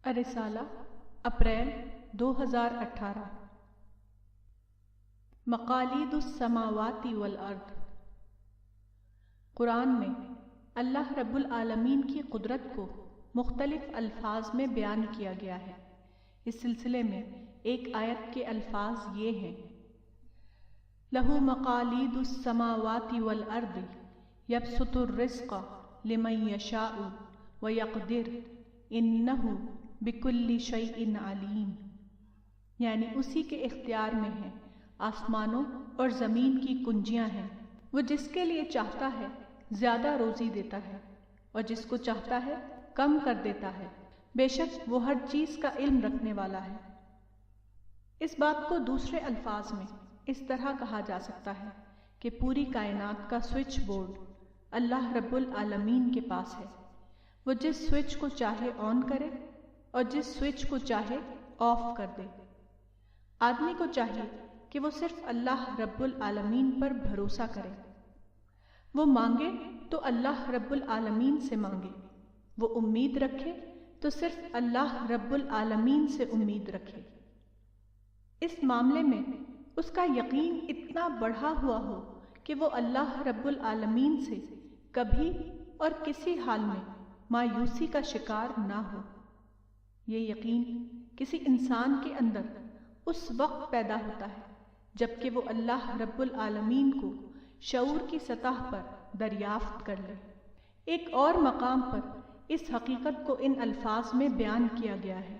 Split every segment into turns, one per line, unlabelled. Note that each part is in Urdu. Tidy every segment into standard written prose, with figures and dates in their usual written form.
الرسالہ اپریل 2018 مقالید السماوات والارض۔ قرآن میں اللہ رب العالمین کی قدرت کو مختلف الفاظ میں بیان کیا گیا ہے۔ اس سلسلے میں ایک آیت کے الفاظ یہ ہیں: لَهُ مَقَالِيدُ السَّمَاوَاتِ وَالْأَرْضِ يَبْسُطُ الرِّزْقَ لِمَن يَشَاءُ وَيَقْدِرُ إِنَّهُ بِكُلِّ شَيْءٍ عَلِيمٌ، یعنی اسی کے اختیار میں ہیں آسمانوں اور زمین کی کنجیاں ہیں۔ وہ جس کے لیے چاہتا ہے زیادہ روزی دیتا ہے اور جس کو چاہتا ہے کم کر دیتا ہے، بے شک وہ ہر چیز کا علم رکھنے والا ہے۔ اس بات کو دوسرے الفاظ میں اس طرح کہا جا سکتا ہے کہ پوری کائنات کا سوئچ بورڈ اللہ رب العالمین کے پاس ہے۔ وہ جس سوئچ کو چاہے آن کرے اور جس سوئچ کو چاہے آف کر دے۔ آدمی کو چاہیے کہ وہ صرف اللہ رب العالمین پر بھروسہ کرے۔ وہ مانگے تو اللہ رب العالمین سے مانگے، وہ امید رکھے تو صرف اللہ رب العالمین سے امید رکھے۔ اس معاملے میں اس کا یقین اتنا بڑھا ہوا ہو کہ وہ اللہ رب العالمین سے کبھی اور کسی حال میں مایوسی کا شکار نہ ہو۔ یہ یقین کسی انسان کے اندر اس وقت پیدا ہوتا ہے جبکہ وہ اللہ رب العالمین کو شعور کی سطح پر دریافت کر لے۔ ایک اور مقام پر اس حقیقت کو ان الفاظ میں بیان کیا گیا ہے: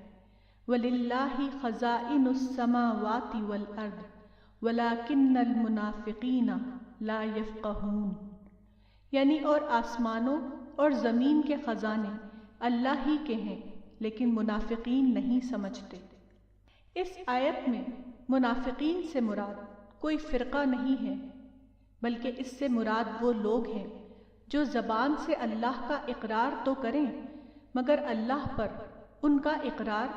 وَلِلَّهِ خَزَائِنُ السَّمَاوَاتِ وَالْأَرْضِ وَلَكِنَّ الْمُنَافِقِينَ لَا يَفْقَهُونَ، یعنی اور آسمانوں اور زمین کے خزانے اللہ ہی کے ہیں لیکن منافقین نہیں سمجھتے۔ اس آیت میں منافقین سے مراد کوئی فرقہ نہیں ہے، بلکہ اس سے مراد وہ لوگ ہیں جو زبان سے اللہ کا اقرار تو کریں مگر اللہ پر ان کا اقرار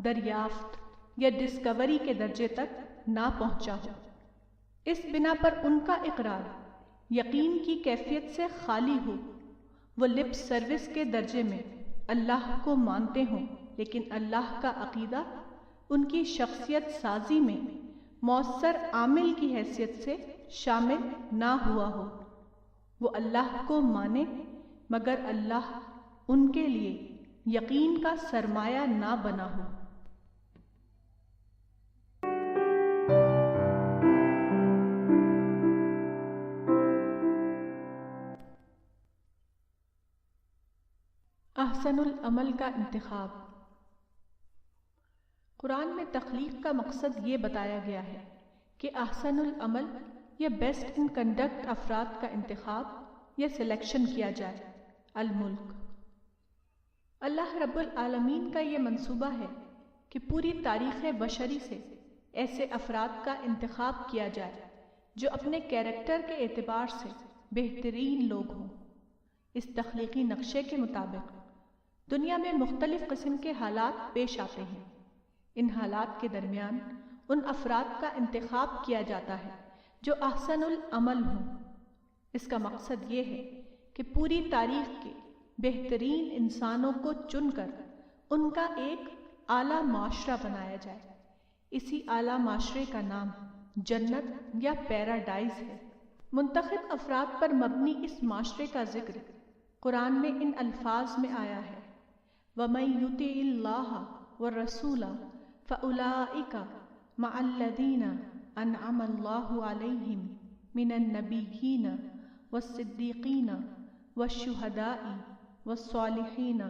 دریافت یا ڈسکوری کے درجے تک نہ پہنچا ہو۔ اس بنا پر ان کا اقرار یقین کی کیفیت سے خالی ہو، وہ لپ سروس کے درجے میں اللہ کو مانتے ہوں لیکن اللہ کا عقیدہ ان کی شخصیت سازی میں مؤثر عامل کی حیثیت سے شامل نہ ہوا ہو۔ وہ اللہ کو مانے مگر اللہ ان کے لیے یقین کا سرمایہ نہ بنا ہو۔ احسن العمل کا انتخاب۔ قرآن میں تخلیق کا مقصد یہ بتایا گیا ہے کہ احسن العمل یا بیسٹ ان کنڈکٹ افراد کا انتخاب یا سلیکشن کیا جائے۔ الملک۔ اللہ رب العالمین کا یہ منصوبہ ہے کہ پوری تاریخ بشری سے ایسے افراد کا انتخاب کیا جائے جو اپنے کیریکٹر کے اعتبار سے بہترین لوگ ہوں۔ اس تخلیقی نقشے کے مطابق دنیا میں مختلف قسم کے حالات پیش آتے ہیں۔ ان حالات کے درمیان ان افراد کا انتخاب کیا جاتا ہے جو احسن العمل ہوں۔ اس کا مقصد یہ ہے کہ پوری تاریخ کے بہترین انسانوں کو چن کر ان کا ایک اعلیٰ معاشرہ بنایا جائے۔ اسی اعلیٰ معاشرے کا نام جنت یا پیراڈائز ہے۔ منتخب افراد پر مبنی اس معاشرے کا ذکر قرآن میں ان الفاظ میں آیا ہے: وَمَن يُطِعِ اللَّهَ وَالرَّسُولَ فَأُولَٰئِكَ مَعَ الَّذِينَ أَنْعَمَ اللَّهُ عَلَيْهِم مِّنَ النَّبِيِّينَ وَالصِّدِّيقِينَ وَالشُّهَدَاءِ وَالصَّالِحِينَ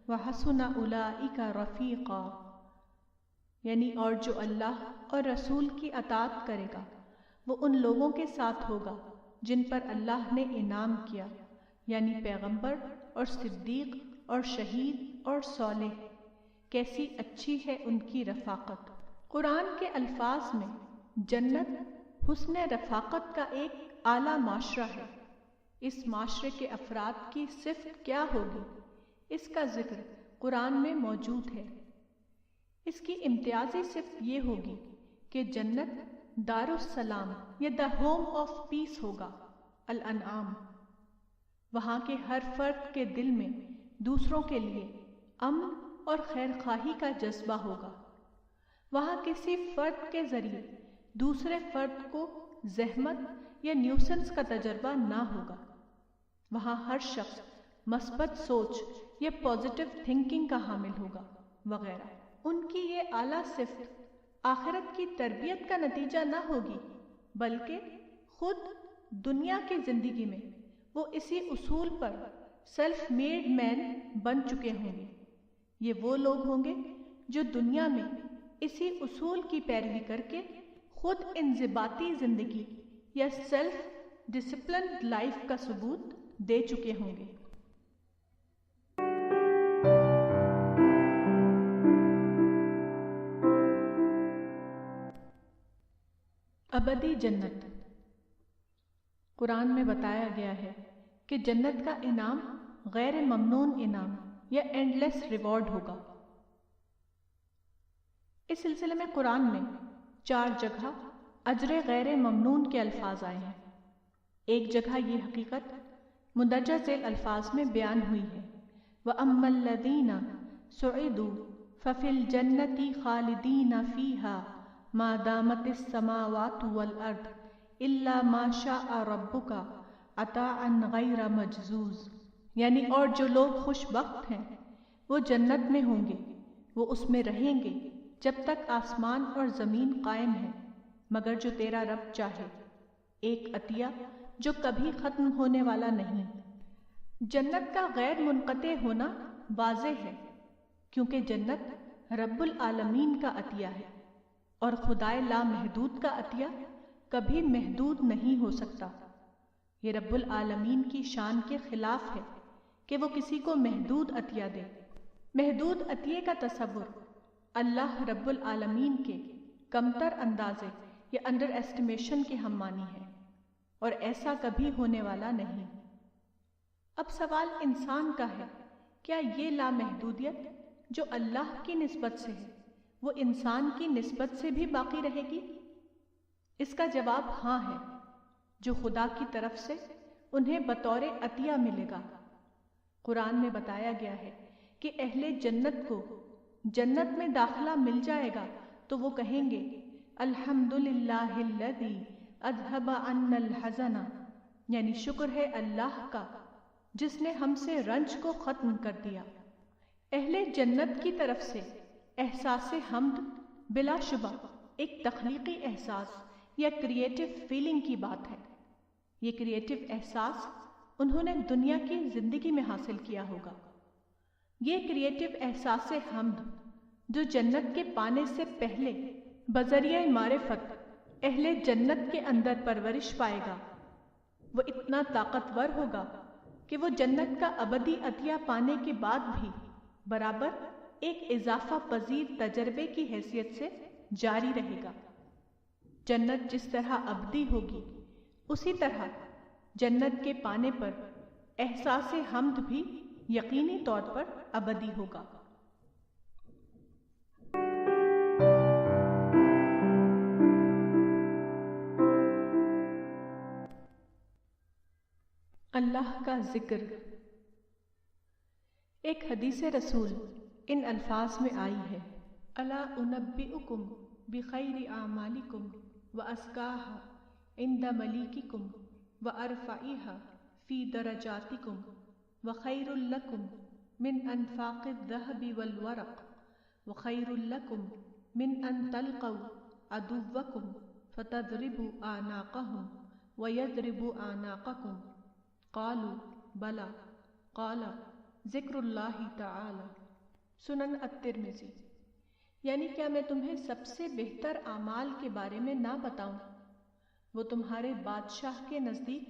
وَحَسُنَ أُولَٰئِكَ رَفِيقًا، یعنی اور جو اللہ اور رسول کی اطاعت کرے گا وہ ان لوگوں کے ساتھ ہوگا جن پر اللہ نے انعام کیا، یعنی پیغمبر اور صدیق اور شہید اور صالح، کیسی اچھی ہے ان کی رفاقت۔ قرآن کے الفاظ میں جنت حسن رفاقت کا ایک اعلیٰ معاشرہ ہے۔ اس معاشرے کے افراد کی صفت کیا ہوگی، اس کا ذکر قرآن میں موجود ہے۔ اس کی امتیازی صفت یہ ہوگی کہ جنت دار السلام یا دا ہوم آف پیس ہوگا۔ الانعام۔ وہاں کے ہر فرد کے دل میں دوسروں کے لیے امن اور خیر خواہی کا جذبہ ہوگا۔ وہاں کسی فرد کے ذریعے دوسرے فرد کو زحمت یا نیوسنس کا تجربہ نہ ہوگا۔ وہاں ہر شخص مثبت سوچ یا پازیٹیو تھنکنگ کا حامل ہوگا وغیرہ۔ ان کی یہ اعلیٰ صفت آخرت کی تربیت کا نتیجہ نہ ہوگی، بلکہ خود دنیا کی زندگی میں وہ اسی اصول پر سیلف میڈ مین بن چکے ہوں گے۔ یہ وہ لوگ ہوں گے جو دنیا میں اسی اصول کی پیروی کر کے خود انضباطی زندگی یا سیلف ڈسپلن لائف کا ثبوت دے چکے ہوں گے۔ ابدی جنت۔ قرآن میں بتایا گیا ہے کہ جنت کا انعام غیر ممنون انعام یا اینڈلیس ریوارڈ ہوگا۔ اس سلسلے میں قرآن میں 4 جگہ اجر غیر ممنون کے الفاظ آئے ہیں۔ ایک جگہ یہ حقیقت مندرجہ ذیل الفاظ میں بیان ہوئی ہے، وَأَمَّا الَّذِينَ سُعِدُوا فَفِي الْجَنَّةِ خَالِدِينَ فِيهَا مَا دَامَتِ السَّمَاوَاتُ وَالْأَرْضُ إِلَّا مَا شَاءَ رَبُّكَ عَطَاءً غَيْرَ مَجْزُوزٍ، یعنی اور جو لوگ خوش بخت ہیں وہ جنت میں ہوں گے، وہ اس میں رہیں گے جب تک آسمان اور زمین قائم ہے، مگر جو تیرا رب چاہے، ایک عطیہ جو کبھی ختم ہونے والا نہیں۔ جنت کا غیر منقطع ہونا واضح ہے، کیونکہ جنت رب العالمین کا عطیہ ہے، اور خدائے لامحدود کا عطیہ کبھی محدود نہیں ہو سکتا۔ یہ رب العالمین کی شان کے خلاف ہے کہ وہ کسی کو محدود عطیہ دے۔ محدود عطیے کا تصور اللہ رب العالمین کے کمتر اندازے یا انڈر ایسٹیمیشن کے ہم معنی ہے، اور ایسا کبھی ہونے والا نہیں۔ اب سوال انسان کا ہے، کیا یہ لامحدودیت جو اللہ کی نسبت سے ہے وہ انسان کی نسبت سے بھی باقی رہے گی؟ اس کا جواب ہاں ہے، جو خدا کی طرف سے انہیں بطور عطیہ ملے گا۔ قرآن میں بتایا گیا ہے کہ اہل جنت کو جنت میں داخلہ مل جائے گا تو وہ کہیں گے الحمدللہ الذی اذھب عنا الحزن، یعنی شکر ہے اللہ کا جس نے ہم سے رنج کو ختم کر دیا۔ اہل جنت کی طرف سے احساس حمد بلا شبہ ایک تخلیقی احساس یا کریٹو فیلنگ کی بات ہے۔ یہ کریٹو احساس انہوں نے دنیا کی زندگی میں حاصل کیا ہوگا۔ یہ کریٹو احساس حمد جو جنت کے پانے سے پہلے بذریعہ معرفت اہل جنت کے اندر پرورش پائے گا، وہ اتنا طاقتور ہوگا کہ وہ جنت کا ابدی عطیہ پانے کے بعد بھی برابر ایک اضافہ پذیر تجربے کی حیثیت سے جاری رہے گا۔ جنت جس طرح ابدی ہوگی، اسی طرح جنت کے پانے پر احساس حمد بھی یقینی طور پر ابدی ہوگا۔ اللہ کا ذکر۔ ایک حدیث رسول ان الفاظ میں آئی ہے، الا انبئکم بخیر اعمالکم وازکاها عند ملیککم وارفعها فی درجاتکم وخیر لکم من انفاق الذهب والورق وخیر لکم من ان تلقوا عدوکم فتضربوا اعناقهم ويضربوا اعناقکم قالوا بلا قال ذکر اللہ تعالی۔ سنن الترمذی۔ یعنی کیا میں تمہیں سب سے بہتر اعمال کے بارے میں نہ بتاؤں؟ وہ تمہارے بادشاہ کے نزدیک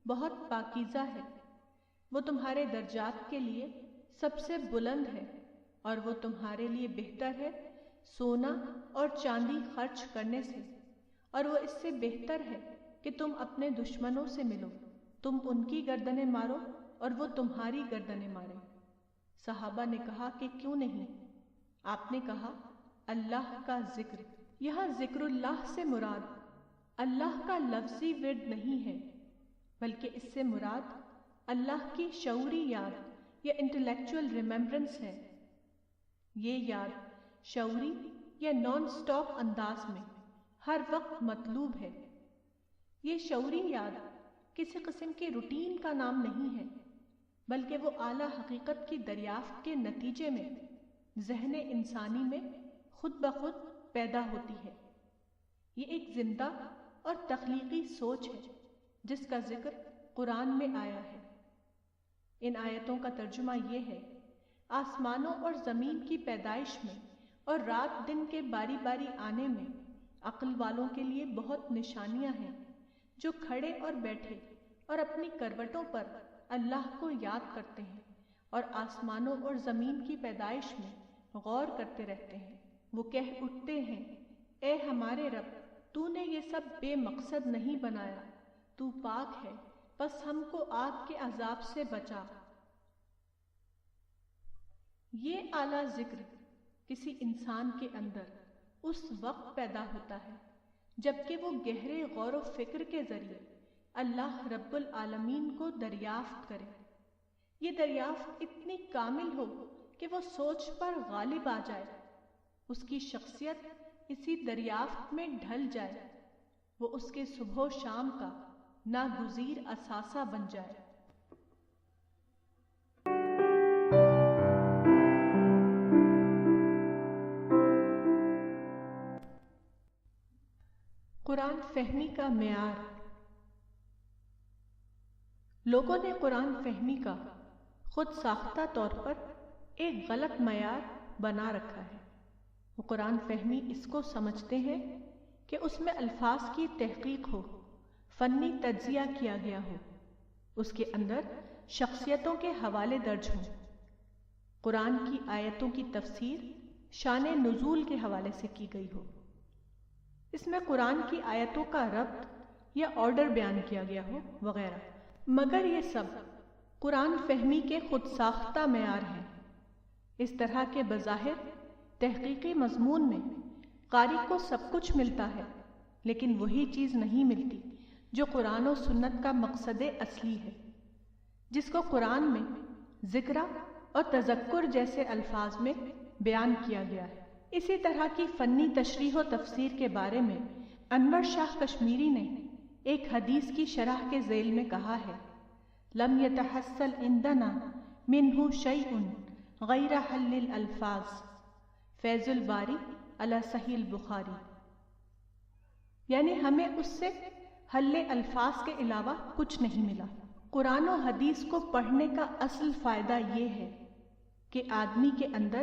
بہت پاکیزہ ہے، وہ تمہارے درجات کے لیے سب سے بلند ہے، اور وہ تمہارے لیے بہتر ہے سونا اور چاندی خرچ کرنے سے، اور وہ اس سے بہتر ہے کہ تم اپنے دشمنوں سے ملو، تم ان کی گردنیں مارو اور وہ تمہاری گردنیں مارے۔ صحابہ نے کہا کہ کیوں نہیں؟ آپ نے کہا اللہ کا ذکر۔ یہاں ذکر اللہ سے مراد اللہ کا لفظی ورد نہیں ہے، بلکہ اس سے مراد اللہ کی شعوری یاد یا انٹلیکچوئل ریممبرنس ہے۔ یہ یاد شعوری یا نان سٹاپ انداز میں ہر وقت مطلوب ہے۔ یہ شعوری یاد کسی قسم کے روٹین کا نام نہیں ہے، بلکہ وہ اعلیٰ حقیقت کی دریافت کے نتیجے میں ذہن انسانی میں خود بخود پیدا ہوتی ہے۔ یہ ایک زندہ اور تخلیقی سوچ ہے جس کا ذکر قرآن میں آیا ہے۔ ان آیتوں کا ترجمہ یہ ہے: آسمانوں اور زمین کی پیدائش میں اور رات دن کے باری باری آنے میں عقل والوں کے لیے بہت نشانیاں ہیں، جو کھڑے اور بیٹھے اور اپنی کروٹوں پر اللہ کو یاد کرتے ہیں اور آسمانوں اور زمین کی پیدائش میں غور کرتے رہتے ہیں۔ وہ کہہ اٹھتے ہیں: اے ہمارے رب، تو نے یہ سب بے مقصد نہیں بنایا، تو پاک ہے، بس ہم کو آگ کے عذاب سے بچا۔ یہ اعلیٰ ذکر کسی انسان کے اندر اس وقت پیدا ہوتا ہے جبکہ وہ گہرے غور و فکر کے ذریعے اللہ رب العالمین کو دریافت کرے۔ یہ دریافت اتنی کامل ہو کہ وہ سوچ پر غالب آ جائے، اس کی شخصیت اسی دریافت میں ڈھل جائے، وہ اس کے صبح و شام کا ناگزیر اثاثہ بن جائے۔ قرآن فہمی کا معیار۔ لوگوں نے قرآن فہمی کا خود ساختہ طور پر ایک غلط معیار بنا رکھا ہے۔ وہ قرآن فہمی اس کو سمجھتے ہیں کہ اس میں الفاظ کی تحقیق ہو، فنی تجزیہ کیا گیا ہو، اس کے اندر شخصیتوں کے حوالے درج ہوں، قرآن کی آیتوں کی تفسیر شان نزول کے حوالے سے کی گئی ہو، اس میں قرآن کی آیتوں کا ربط یا آرڈر بیان کیا گیا ہو وغیرہ۔ مگر یہ سب قرآن فہمی کے خود ساختہ معیار ہیں۔ اس طرح کے بظاہر تحقیقی مضمون میں قاری کو سب کچھ ملتا ہے، لیکن وہی چیز نہیں ملتی جو قرآن و سنت کا مقصد اصلی ہے، جس کو قرآن میں ذکر اور تذکر جیسے الفاظ میں بیان کیا گیا ہے۔ اسی طرح کی فنی تشریح و تفسیر کے بارے میں انور شاہ کشمیری نے ایک حدیث کی شرح کے ذیل میں کہا ہے: لم يتحصل عندنا منه شيء غیر حل الالفاظ، فیض الباری علی صحیح البخاری۔ یعنی ہمیں اس سے حل الفاظ کے علاوہ کچھ نہیں ملا۔ قرآن و حدیث کو پڑھنے کا اصل فائدہ یہ ہے کہ آدمی کے اندر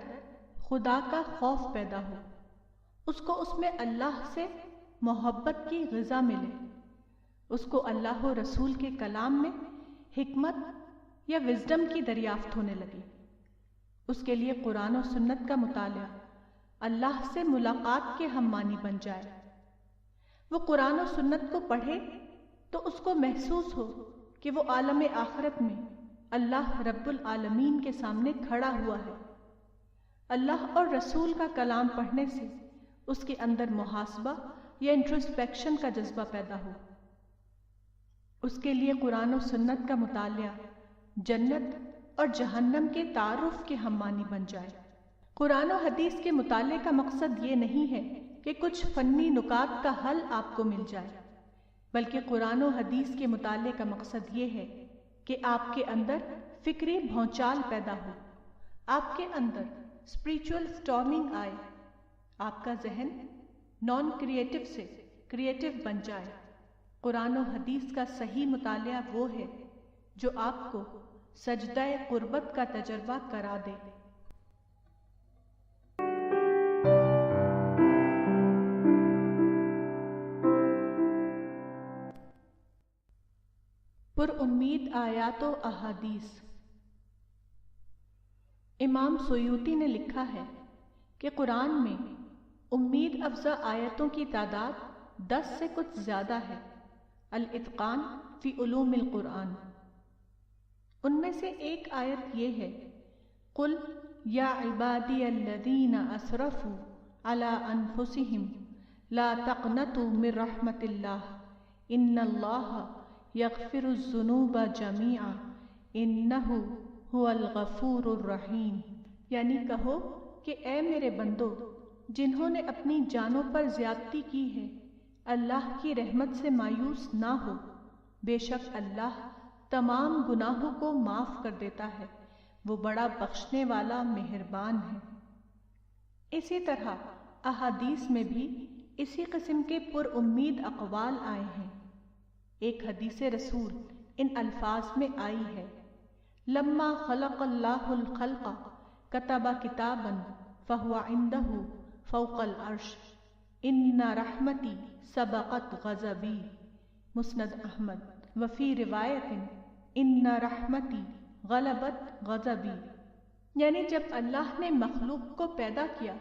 خدا کا خوف پیدا ہو، اس کو اس میں اللہ سے محبت کی غذا ملے، اس کو اللہ و رسول کے کلام میں حکمت یا وزڈم کی دریافت ہونے لگے۔ اس کے لیے قرآن و سنت کا مطالعہ اللہ سے ملاقات کے ہم معنی بن جائے۔ وہ قرآن و سنت کو پڑھے تو اس کو محسوس ہو کہ وہ عالم آخرت میں اللہ رب العالمین کے سامنے کھڑا ہوا ہے۔ اللہ اور رسول کا کلام پڑھنے سے اس کے اندر محاسبہ یا انٹروسپیکشن کا جذبہ پیدا ہو۔ اس کے لیے قرآن و سنت کا مطالعہ جنت اور جہنم کے تعارف کے ہم معنی بن جائے۔ قرآن و حدیث کے مطالعے کا مقصد یہ نہیں ہے کہ کچھ فنی نکات کا حل آپ کو مل جائے، بلکہ قرآن و حدیث کے مطالعے کا مقصد یہ ہے کہ آپ کے اندر فکری بھونچال پیدا ہو، آپ کے اندر اسپریچول سٹارمنگ آئے، آپ کا ذہن نان کریٹو سے کریٹو بن جائے۔ قرآن و حدیث کا صحیح مطالعہ وہ ہے جو آپ کو سجدہ قربت کا تجربہ کرا دے۔ پر امید آیات و احادیث۔ امام سیوطی نے لکھا ہے کہ قرآن میں امید افزا آیتوں کی تعداد 10 سے کچھ زیادہ ہے۔ الاتقان فی علوم القرآن۔ ان میں سے ایک آیت یہ ہے: قل یا عبادی الذین اسرفوا علی انفسہم لا تقنطوا من رحمت اللہ ان اللہ یغفر الذنوب جمیعا انہ هو الغفور الرحیم۔ یعنی کہو کہ اے میرے بندو جنہوں نے اپنی جانوں پر زیادتی کی ہے، اللہ کی رحمت سے مایوس نہ ہو، بے شک اللہ تمام گناہوں کو معاف کر دیتا ہے، وہ بڑا بخشنے والا مہربان ہے۔ اسی طرح احادیث میں بھی اسی قسم کے پر امید اقوال آئے ہیں۔ ایک حدیث رسول ان الفاظ میں آئی ہے: لما خلق اللہ الخلق کتب کتابا فہو عندہ فوق العرش ان رحمتی سبقت غضبی، مسند احمد۔ وفی روایت ان رحمتی غلبت غضبی، یعنی جب اللہ نے مخلوق کو پیدا کیا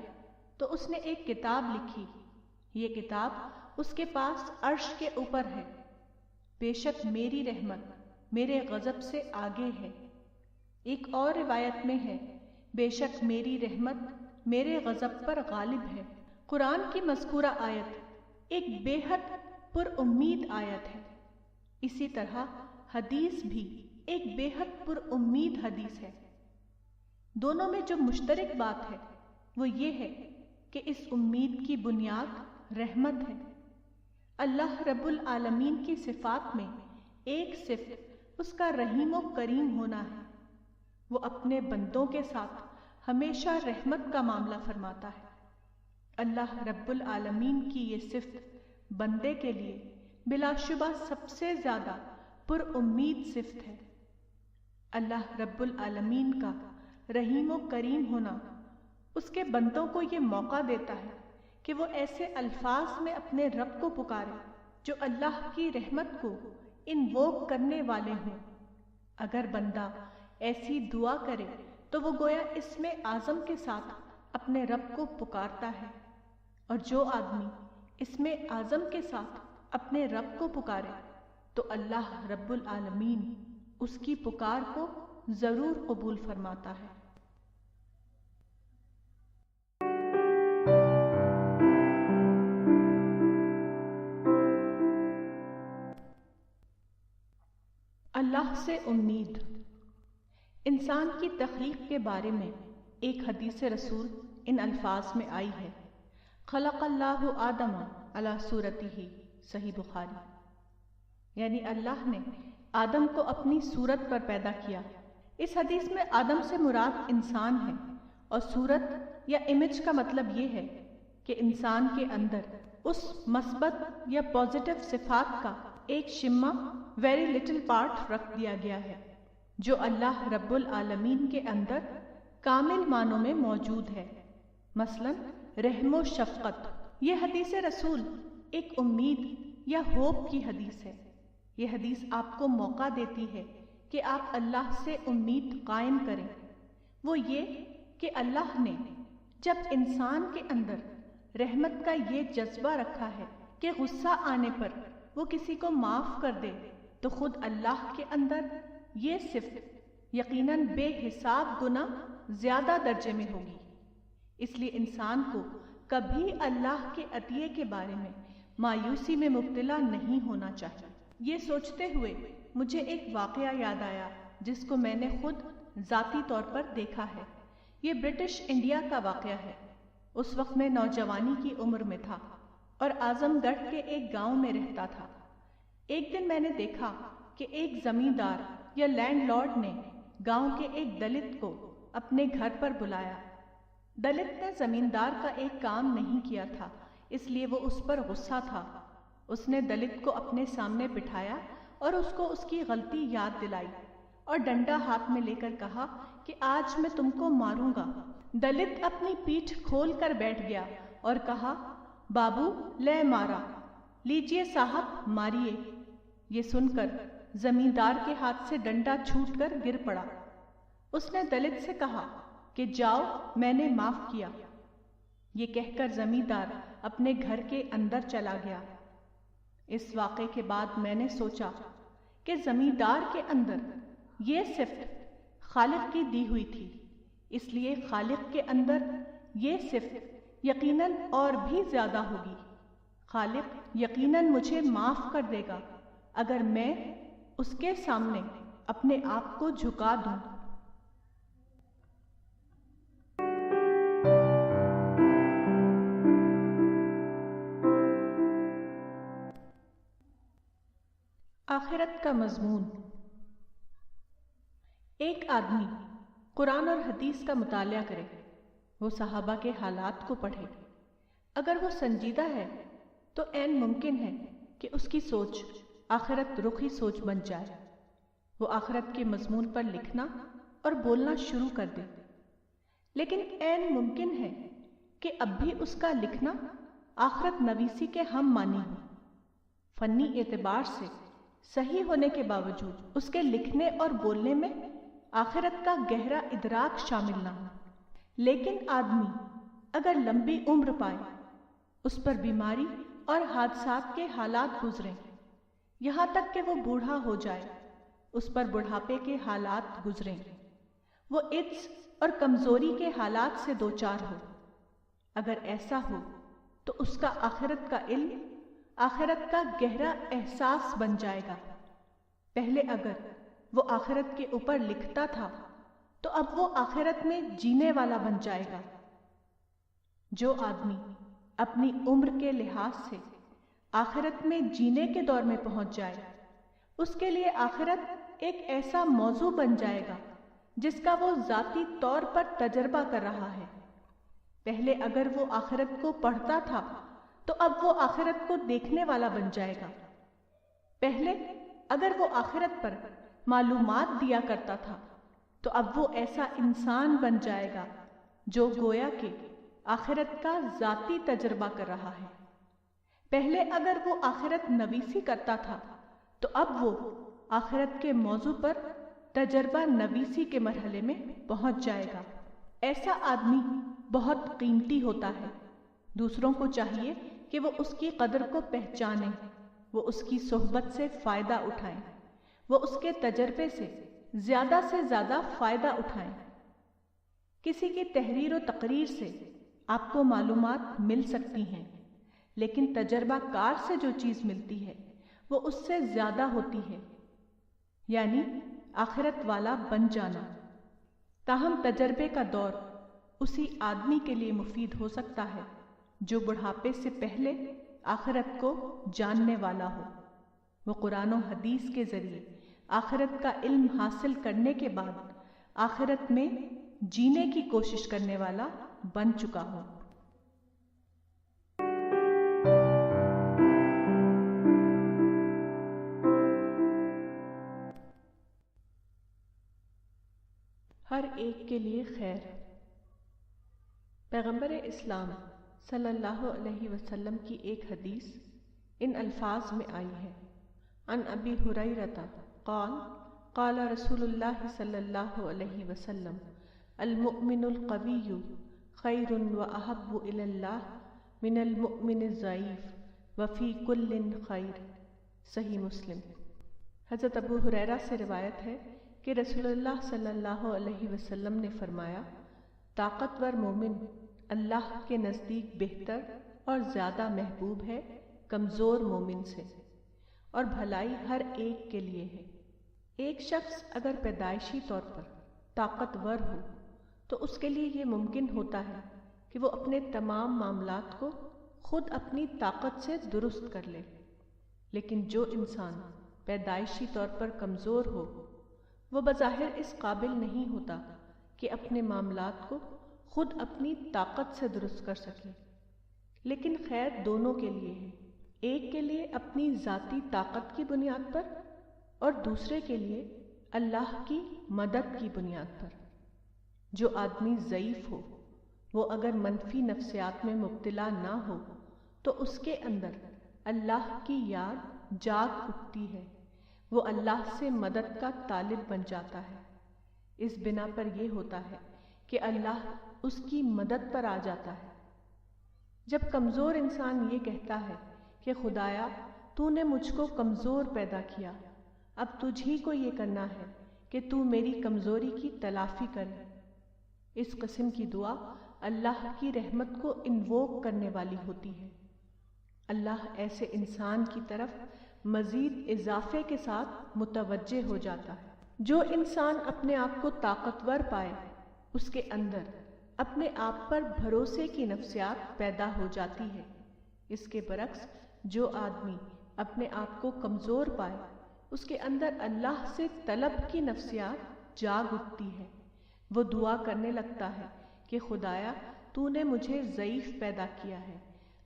تو اس نے ایک کتاب لکھی، یہ کتاب اس کے پاس عرش کے اوپر ہے، بے شک میری رحمت میرے غضب سے آگے ہے۔ ایک اور روایت میں ہے: بے شک میری رحمت میرے غضب پر غالب ہے۔ قرآن کی مذکورہ آیت ایک بے حد پر امید آیت ہے۔ اسی طرح حدیث بھی ایک بے حد پر امید حدیث ہے۔ دونوں میں جو مشترک بات ہے وہ یہ ہے کہ اس امید کی بنیاد رحمت ہے۔ اللہ رب العالمین کی صفات میں ایک صفت اس کا رحیم و کریم ہونا ہے۔ وہ اپنے بندوں کے ساتھ ہمیشہ رحمت کا معاملہ فرماتا ہے۔ اللہ رب العالمین کی یہ صفت بندے کے لیے بلا شبہ سب سے زیادہ پر امید صفت ہے۔ اللہ رب العالمین کا رحیم و کریم ہونا اس کے بندوں کو یہ موقع دیتا ہے کہ وہ ایسے الفاظ میں اپنے رب کو پکارے جو اللہ کی رحمت کو انووک کرنے والے ہوں۔ اگر بندہ ایسی دعا کرے تو وہ گویا اسم اعظم کے ساتھ اپنے رب کو پکارتا ہے، اور جو آدمی اسم اعظم کے ساتھ اپنے رب کو پکارے تو اللہ رب العالمین اس کی پکار کو ضرور قبول فرماتا ہے۔ اللہ سے امید۔ انسان کی تخلیق کے بارے میں ایک حدیث رسول ان الفاظ میں آئی ہے: خلق اللہ آدم علی صورتہ، صحیح بخاری، یعنی اللہ نے آدم کو اپنی صورت پر پیدا کیا۔ اس حدیث میں آدم سے مراد انسان ہے، اور صورت یا امیج کا مطلب یہ ہے کہ انسان کے اندر اس مثبت یا پازیٹیو صفات کا ایک شمع، ویری لٹل پارٹ رکھ دیا گیا ہے جو اللہ رب العالمین کے اندر کامل معنوں میں موجود ہے، مثلا رحم و شفقت۔ یہ حدیث رسول ایک امید یا ہوپ کی حدیث ہے۔ یہ حدیث آپ کو موقع دیتی ہے کہ آپ اللہ سے امید قائم کریں۔ وہ یہ کہ اللہ نے جب انسان کے اندر رحمت کا یہ جذبہ رکھا ہے کہ غصہ آنے پر وہ کسی کو معاف کر دے، تو خود اللہ کے اندر یہ صفت یقیناً بے حساب گنا زیادہ درجے میں ہوگی۔ اس لیے انسان کو کبھی اللہ کے عطیے کے بارے میں مایوسی میں مبتلا نہیں ہونا چاہیے۔ یہ سوچتے ہوئے مجھے ایک واقعہ یاد آیا جس کو میں نے خود ذاتی طور پر دیکھا ہے۔ یہ برٹش انڈیا کا واقعہ ہے۔ اس وقت میں نوجوانی کی عمر میں تھا اور اعظم گڑھ کے ایک گاؤں میں رہتا تھا۔ ایک دن میں نے دیکھا کہ ایک زمیندار یا لینڈ لارڈ نے گاؤں کے ایک دلت کو اپنے گھر پر بلایا۔ دلت نے زمیندار کا ایک کام نہیں کیا تھا، اس لیے وہ اس پر غصہ تھا۔ اس نے دلت کو اپنے سامنے بٹھایا اور اس کو اس کی غلطی یاد دلائی اور ڈنڈا ہاتھ میں لے کر کہا کہ آج میں تم کو ماروں گا۔ دلت اپنی پیٹھ کھول کر بیٹھ گیا اور کہا، بابو لے مارا، لیجئے صاحب ماریے۔ یہ سن کر زمیندار کے ہاتھ سے ڈنڈا چھوٹ کر گر پڑا۔ اس نے دلت سے کہا کہ جاؤ، میں نے معاف کیا۔ یہ کہہ کر زمیندار اپنے گھر کے اندر چلا گیا۔ اس واقعے کے بعد میں نے سوچا کہ زمیندار کے اندر یہ صفت خالق کی دی ہوئی تھی، اس لیے خالق کے اندر یہ صفت یقیناً اور بھی زیادہ ہوگی۔ خالق یقیناً مجھے معاف کر دے گا اگر میں اس کے سامنے اپنے آپ کو جھکا دوں۔ آخرت کا مضمون۔ ایک آدمی قرآن اور حدیث کا مطالعہ کرے، وہ صحابہ کے حالات کو پڑھے۔ اگر وہ سنجیدہ ہے تو عین ممکن ہے کہ اس کی سوچ آخرت رخی سوچ بن جائے۔ وہ آخرت کے مضمون پر لکھنا اور بولنا شروع کر دے، لیکن عین ممکن ہے کہ اب بھی اس کا لکھنا آخرت نویسی کے ہم مانی ہو۔ فنی اعتبار سے صحیح ہونے کے باوجود اس کے لکھنے اور بولنے میں آخرت کا گہرا ادراک شامل نہ ہو۔ لیکن آدمی اگر لمبی عمر پائے، اس پر بیماری اور حادثات کے حالات گزریں، یہاں تک کہ وہ بوڑھا ہو جائے، اس پر بڑھاپے کے حالات گزریں، وہ عجز اور کمزوری کے حالات سے دوچار ہو، اگر ایسا ہو تو اس کا آخرت کا علم آخرت کا گہرا احساس بن جائے گا۔ پہلے اگر وہ آخرت کے اوپر لکھتا تھا تو اب وہ آخرت میں جینے والا بن جائے گا۔ جو آدمی اپنی عمر کے لحاظ سے آخرت میں جینے کے دور میں پہنچ جائے، اس کے لیے آخرت ایک ایسا موضوع بن جائے گا جس کا وہ ذاتی طور پر تجربہ کر رہا ہے۔ پہلے اگر وہ آخرت کو پڑھتا تھا تو اب وہ آخرت کو دیکھنے والا بن جائے گا۔ پہلے اگر وہ آخرت پر معلومات دیا کرتا تھا تو اب وہ ایسا انسان بن جائے گا جو گویا کہ آخرت کا ذاتی تجربہ کر رہا ہے۔ پہلے اگر وہ آخرت نویسی کرتا تھا تو اب وہ آخرت کے موضوع پر تجربہ نویسی کے مرحلے میں پہنچ جائے گا۔ ایسا آدمی بہت قیمتی ہوتا ہے۔ دوسروں کو چاہیے کہ وہ اس کی قدر کو پہچانیں، وہ اس کی صحبت سے فائدہ اٹھائیں، وہ اس کے تجربے سے زیادہ فائدہ اٹھائیں۔ کسی کی تحریر و تقریر سے آپ کو معلومات مل سکتی ہیں، لیکن تجربہ کار سے جو چیز ملتی ہے وہ اس سے زیادہ ہوتی ہے، یعنی آخرت والا بن جانا۔ تاہم تجربے کا دور اسی آدمی کے لیے مفید ہو سکتا ہے جو بڑھاپے سے پہلے آخرت کو جاننے والا ہو۔ وہ قرآن و حدیث کے ذریعے آخرت کا علم حاصل کرنے کے بعد آخرت میں جینے کی کوشش کرنے والا بن چکا ہو۔ ہر ایک کے لیے خیر۔ پیغمبر اسلام صلی اللہ علیہ وسلم کی ایک حدیث ان الفاظ میں آئی ہے: عن ابی ہریرہ قال قال رسول اللہ صلی اللہ علیہ وسلم المؤمن القوی خیر واحب الی اللہ من المؤمن الضعیف وفی کل خیر۔ صحیح مسلم۔ حضرت ابو ہریرہ سے روایت ہے کہ رسول اللہ صلی اللہ علیہ وسلم نے فرمایا، طاقتور مومن اللہ کے نزدیک بہتر اور زیادہ محبوب ہے کمزور مومن سے، اور بھلائی ہر ایک کے لیے ہے۔ ایک شخص اگر پیدائشی طور پر طاقتور ہو تو اس کے لیے یہ ممکن ہوتا ہے کہ وہ اپنے تمام معاملات کو خود اپنی طاقت سے درست کر لے، لیکن جو انسان پیدائشی طور پر کمزور ہو وہ بظاہر اس قابل نہیں ہوتا کہ اپنے معاملات کو خود اپنی طاقت سے درست کر سکے۔ لیکن خیر دونوں کے لیے ہے، ایک کے لیے اپنی ذاتی طاقت کی بنیاد پر اور دوسرے کے لیے اللہ کی مدد کی بنیاد پر۔ جو آدمی ضعیف ہو، وہ اگر منفی نفسیات میں مبتلا نہ ہو تو اس کے اندر اللہ کی یاد جاگ اٹھتی ہے، وہ اللہ سے مدد کا طالب بن جاتا ہے۔ اس بنا پر یہ ہوتا ہے کہ اللہ اس کی مدد پر آ جاتا ہے۔ جب کمزور انسان یہ کہتا ہے کہ خدایا تو نے مجھ کو کمزور پیدا کیا، اب تجھ ہی کو یہ کرنا ہے کہ تو میری کمزوری کی تلافی کرے، اس قسم کی دعا اللہ کی رحمت کو انووک کرنے والی ہوتی ہے۔ اللہ ایسے انسان کی طرف مزید اضافے کے ساتھ متوجہ ہو جاتا ہے۔ جو انسان اپنے آپ کو طاقتور پائے، اس کے اندر اپنے آپ پر بھروسے کی نفسیات پیدا ہو جاتی ہے۔ اس کے برعکس جو آدمی اپنے آپ کو کمزور پائے، اس کے اندر اللہ سے طلب کی نفسیات جاگ اٹھتی ہے۔ وہ دعا کرنے لگتا ہے کہ خدایا تو نے مجھے ضعیف پیدا کیا ہے،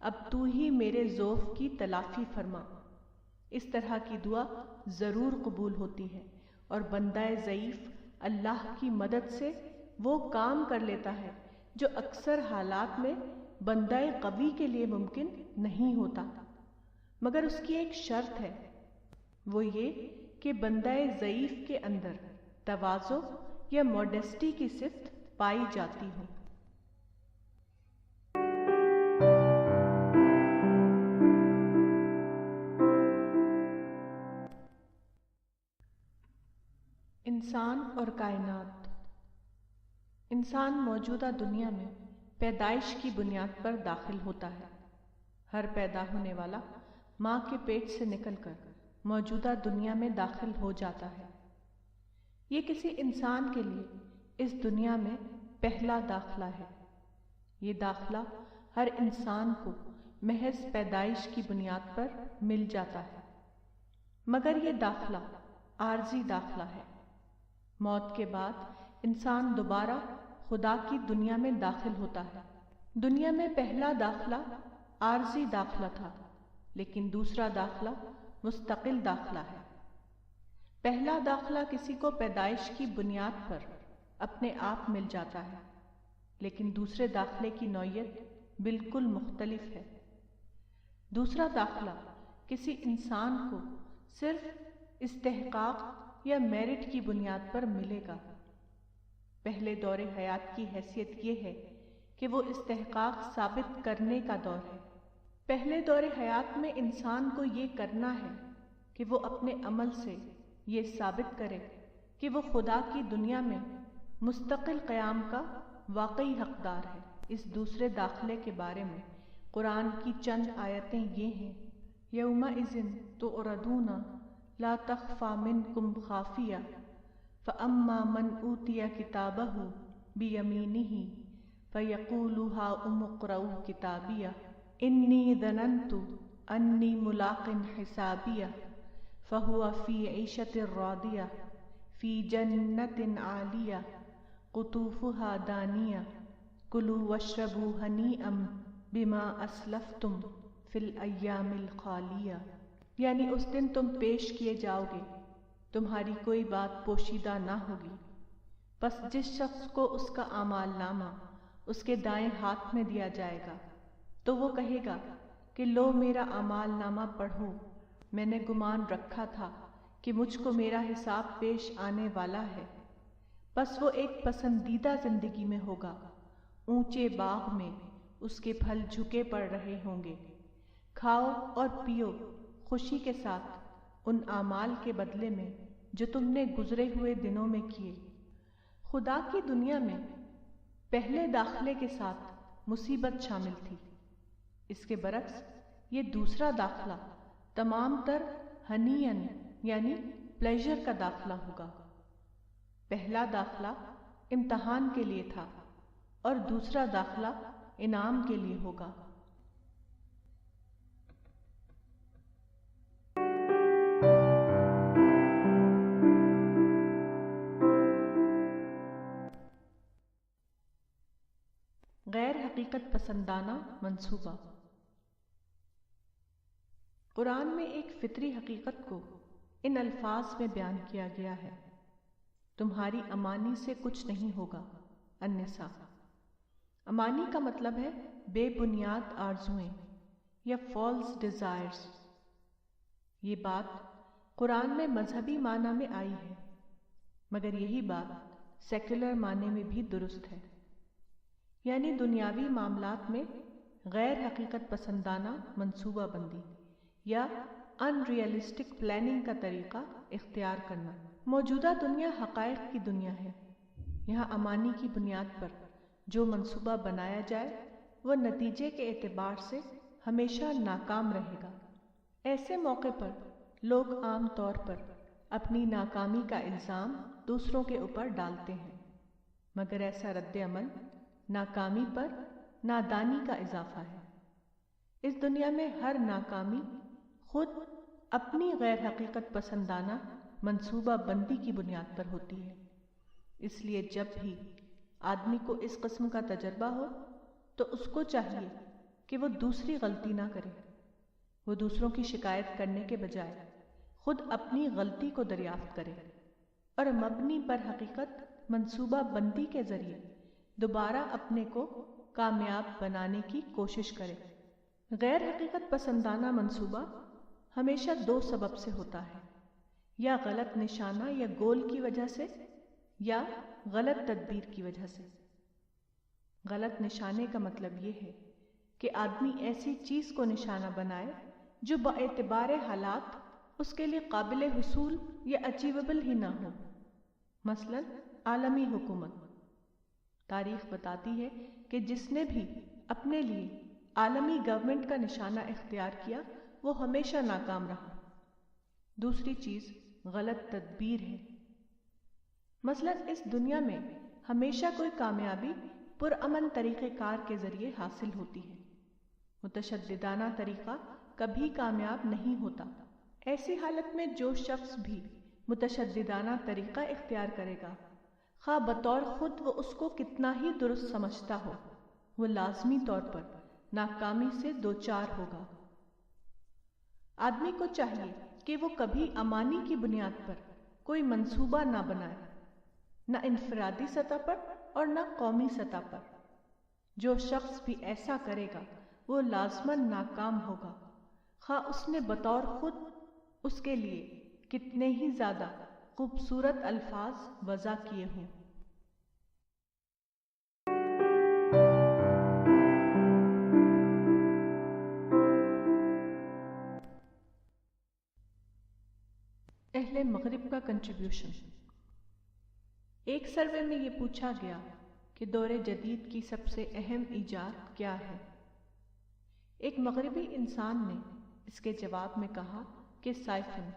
اب تو ہی میرے ضعف کی تلافی فرما۔ اس طرح کی دعا ضرور قبول ہوتی ہے، اور بندہ ضعیف اللہ کی مدد سے وہ کام کر لیتا ہے جو اکثر حالات میں بندہ قوی کے لیے ممکن نہیں ہوتا، مگر اس کی ایک شرط ہے، وہ یہ کہ بندہ ضعیف کے اندر تواضع یا موڈیسٹی کی صفت پائی جاتی ہو۔ انسان اور کائنات۔ انسان موجودہ دنیا میں پیدائش کی بنیاد پر داخل ہوتا ہے۔ ہر پیدا ہونے والا ماں کے پیٹ سے نکل کر موجودہ دنیا میں داخل ہو جاتا ہے۔ یہ کسی انسان کے لیے اس دنیا میں پہلا داخلہ ہے۔ یہ داخلہ ہر انسان کو محض پیدائش کی بنیاد پر مل جاتا ہے، مگر یہ داخلہ عارضی داخلہ ہے۔ موت کے بعد انسان دوبارہ خدا کی دنیا میں داخل ہوتا ہے۔ دنیا میں پہلا داخلہ عارضی داخلہ تھا، لیکن دوسرا داخلہ مستقل داخلہ ہے۔ پہلا داخلہ کسی کو پیدائش کی بنیاد پر اپنے آپ مل جاتا ہے، لیکن دوسرے داخلے کی نوعیت بالکل مختلف ہے۔ دوسرا داخلہ کسی انسان کو صرف استحقاق یا میرٹ کی بنیاد پر ملے گا۔ پہلے دور حیات کی حیثیت یہ ہے کہ وہ استحقاق ثابت کرنے کا دور ہے۔ پہلے دور حیات میں انسان کو یہ کرنا ہے کہ وہ اپنے عمل سے یہ ثابت کرے کہ وہ خدا کی دنیا میں مستقل قیام کا واقعی حقدار ہے۔ اس دوسرے داخلے کے بارے میں قرآن کی چند آیتیں یہ ہیں: یومئذ تعرضون لا تخفی منکم خافیہ فاما من اوتی کتابہ بیمینہ فیقول ہاؤم اقرؤوا کتابیہ انی ظننت انی ملاق حسابیہ فہو فی عیشۃ راضیہ فی جنت عالیہ قطوفہا دانیہ کلوا واشربوا ہنیئا بما اسلفتم فی الایام الخالیہ۔ یعنی اس دن تم پیش کیے جاؤ گے، تمہاری کوئی بات پوشیدہ نہ ہوگی، بس جس شخص کو اس کا اعمال نامہ اس کے دائیں ہاتھ میں دیا جائے گا تو وہ کہے گا کہ لو میرا اعمال نامہ پڑھو، میں نے گمان رکھا تھا کہ مجھ کو میرا حساب پیش آنے والا ہے۔ بس وہ ایک پسندیدہ زندگی میں ہوگا، اونچے باغ میں اس کے پھل جھکے پڑ رہے ہوں گے۔ کھاؤ اور پیو خوشی کے ساتھ ان اعمال کے بدلے میں جو تم نے گزرے ہوئے دنوں میں کیے۔ خدا کی دنیا میں پہلے داخلے کے ساتھ مصیبت شامل تھی، اس کے برعکس یہ دوسرا داخلہ تمام تر ہنیئن یعنی پلیجر کا داخلہ ہوگا۔ پہلا داخلہ امتحان کے لیے تھا اور دوسرا داخلہ انعام کے لیے ہوگا۔ غیر حقیقت پسندانہ منصوبہ۔ قرآن میں ایک فطری حقیقت کو ان الفاظ میں بیان کیا گیا ہے: تمہاری امانی سے کچھ نہیں ہوگا۔ النساء۔ امانی کا مطلب ہے بے بنیاد آرزوئیں یا فالس ڈیزائرز۔ یہ بات قرآن میں مذہبی معنی میں آئی ہے، مگر یہی بات سیکولر معنی میں بھی درست ہے، یعنی دنیاوی معاملات میں غیر حقیقت پسندانہ منصوبہ بندی یا ان ریئلسٹک پلاننگ کا طریقہ اختیار کرنا۔ موجودہ دنیا حقائق کی دنیا ہے۔ یہاں امانی کی بنیاد پر جو منصوبہ بنایا جائے وہ نتیجے کے اعتبار سے ہمیشہ ناکام رہے گا۔ ایسے موقع پر لوگ عام طور پر اپنی ناکامی کا الزام دوسروں کے اوپر ڈالتے ہیں، مگر ایسا رد عمل ناکامی پر نادانی کا اضافہ ہے۔ اس دنیا میں ہر ناکامی خود اپنی غیر حقیقت پسندانہ منصوبہ بندی کی بنیاد پر ہوتی ہے۔ اس لیے جب بھی آدمی کو اس قسم کا تجربہ ہو تو اس کو چاہیے کہ وہ دوسری غلطی نہ کرے۔ وہ دوسروں کی شکایت کرنے کے بجائے خود اپنی غلطی کو دریافت کرے اور مبنی پر حقیقت منصوبہ بندی کے ذریعے دوبارہ اپنے کو کامیاب بنانے کی کوشش کرے۔ غیر حقیقت پسندانہ منصوبہ ہمیشہ دو سبب سے ہوتا ہے، یا غلط نشانہ یا گول کی وجہ سے، یا غلط تدبیر کی وجہ سے۔ غلط نشانے کا مطلب یہ ہے کہ آدمی ایسی چیز کو نشانہ بنائے جو باعتبار حالات اس کے لیے قابل حصول یا اچیویبل ہی نہ ہو۔ مثلا عالمی حکومت۔ تاریخ بتاتی ہے کہ جس نے بھی اپنے لیے عالمی گورنمنٹ کا نشانہ اختیار کیا وہ ہمیشہ ناکام رہا۔ دوسری چیز غلط تدبیر ہے۔ مثلا اس دنیا میں ہمیشہ کوئی کامیابی پرامن طریقہ کار کے ذریعے حاصل ہوتی ہے۔ متشددانہ طریقہ کبھی کامیاب نہیں ہوتا۔ ایسی حالت میں جو شخص بھی متشددانہ طریقہ اختیار کرے گا، خواہ بطور خود وہ اس کو کتنا ہی درست سمجھتا ہو، وہ لازمی طور پر ناکامی سے دوچار ہوگا۔ آدمی کو چاہیے کہ وہ کبھی امانی کی بنیاد پر کوئی منصوبہ نہ بنائے، نہ انفرادی سطح پر اور نہ قومی سطح پر۔ جو شخص بھی ایسا کرے گا وہ لازماً ناکام ہوگا، خواہ اس نے بطور خود اس کے لیے کتنے ہی زیادہ خوبصورت الفاظ وضع کیے ہوں۔ اہل مغرب کا کنٹریبیوشن۔ ایک سروے میں یہ پوچھا گیا کہ دور جدید کی سب سے اہم ایجاد کیا ہے؟ ایک مغربی انسان نے اس کے جواب میں کہا کہ سائفن۔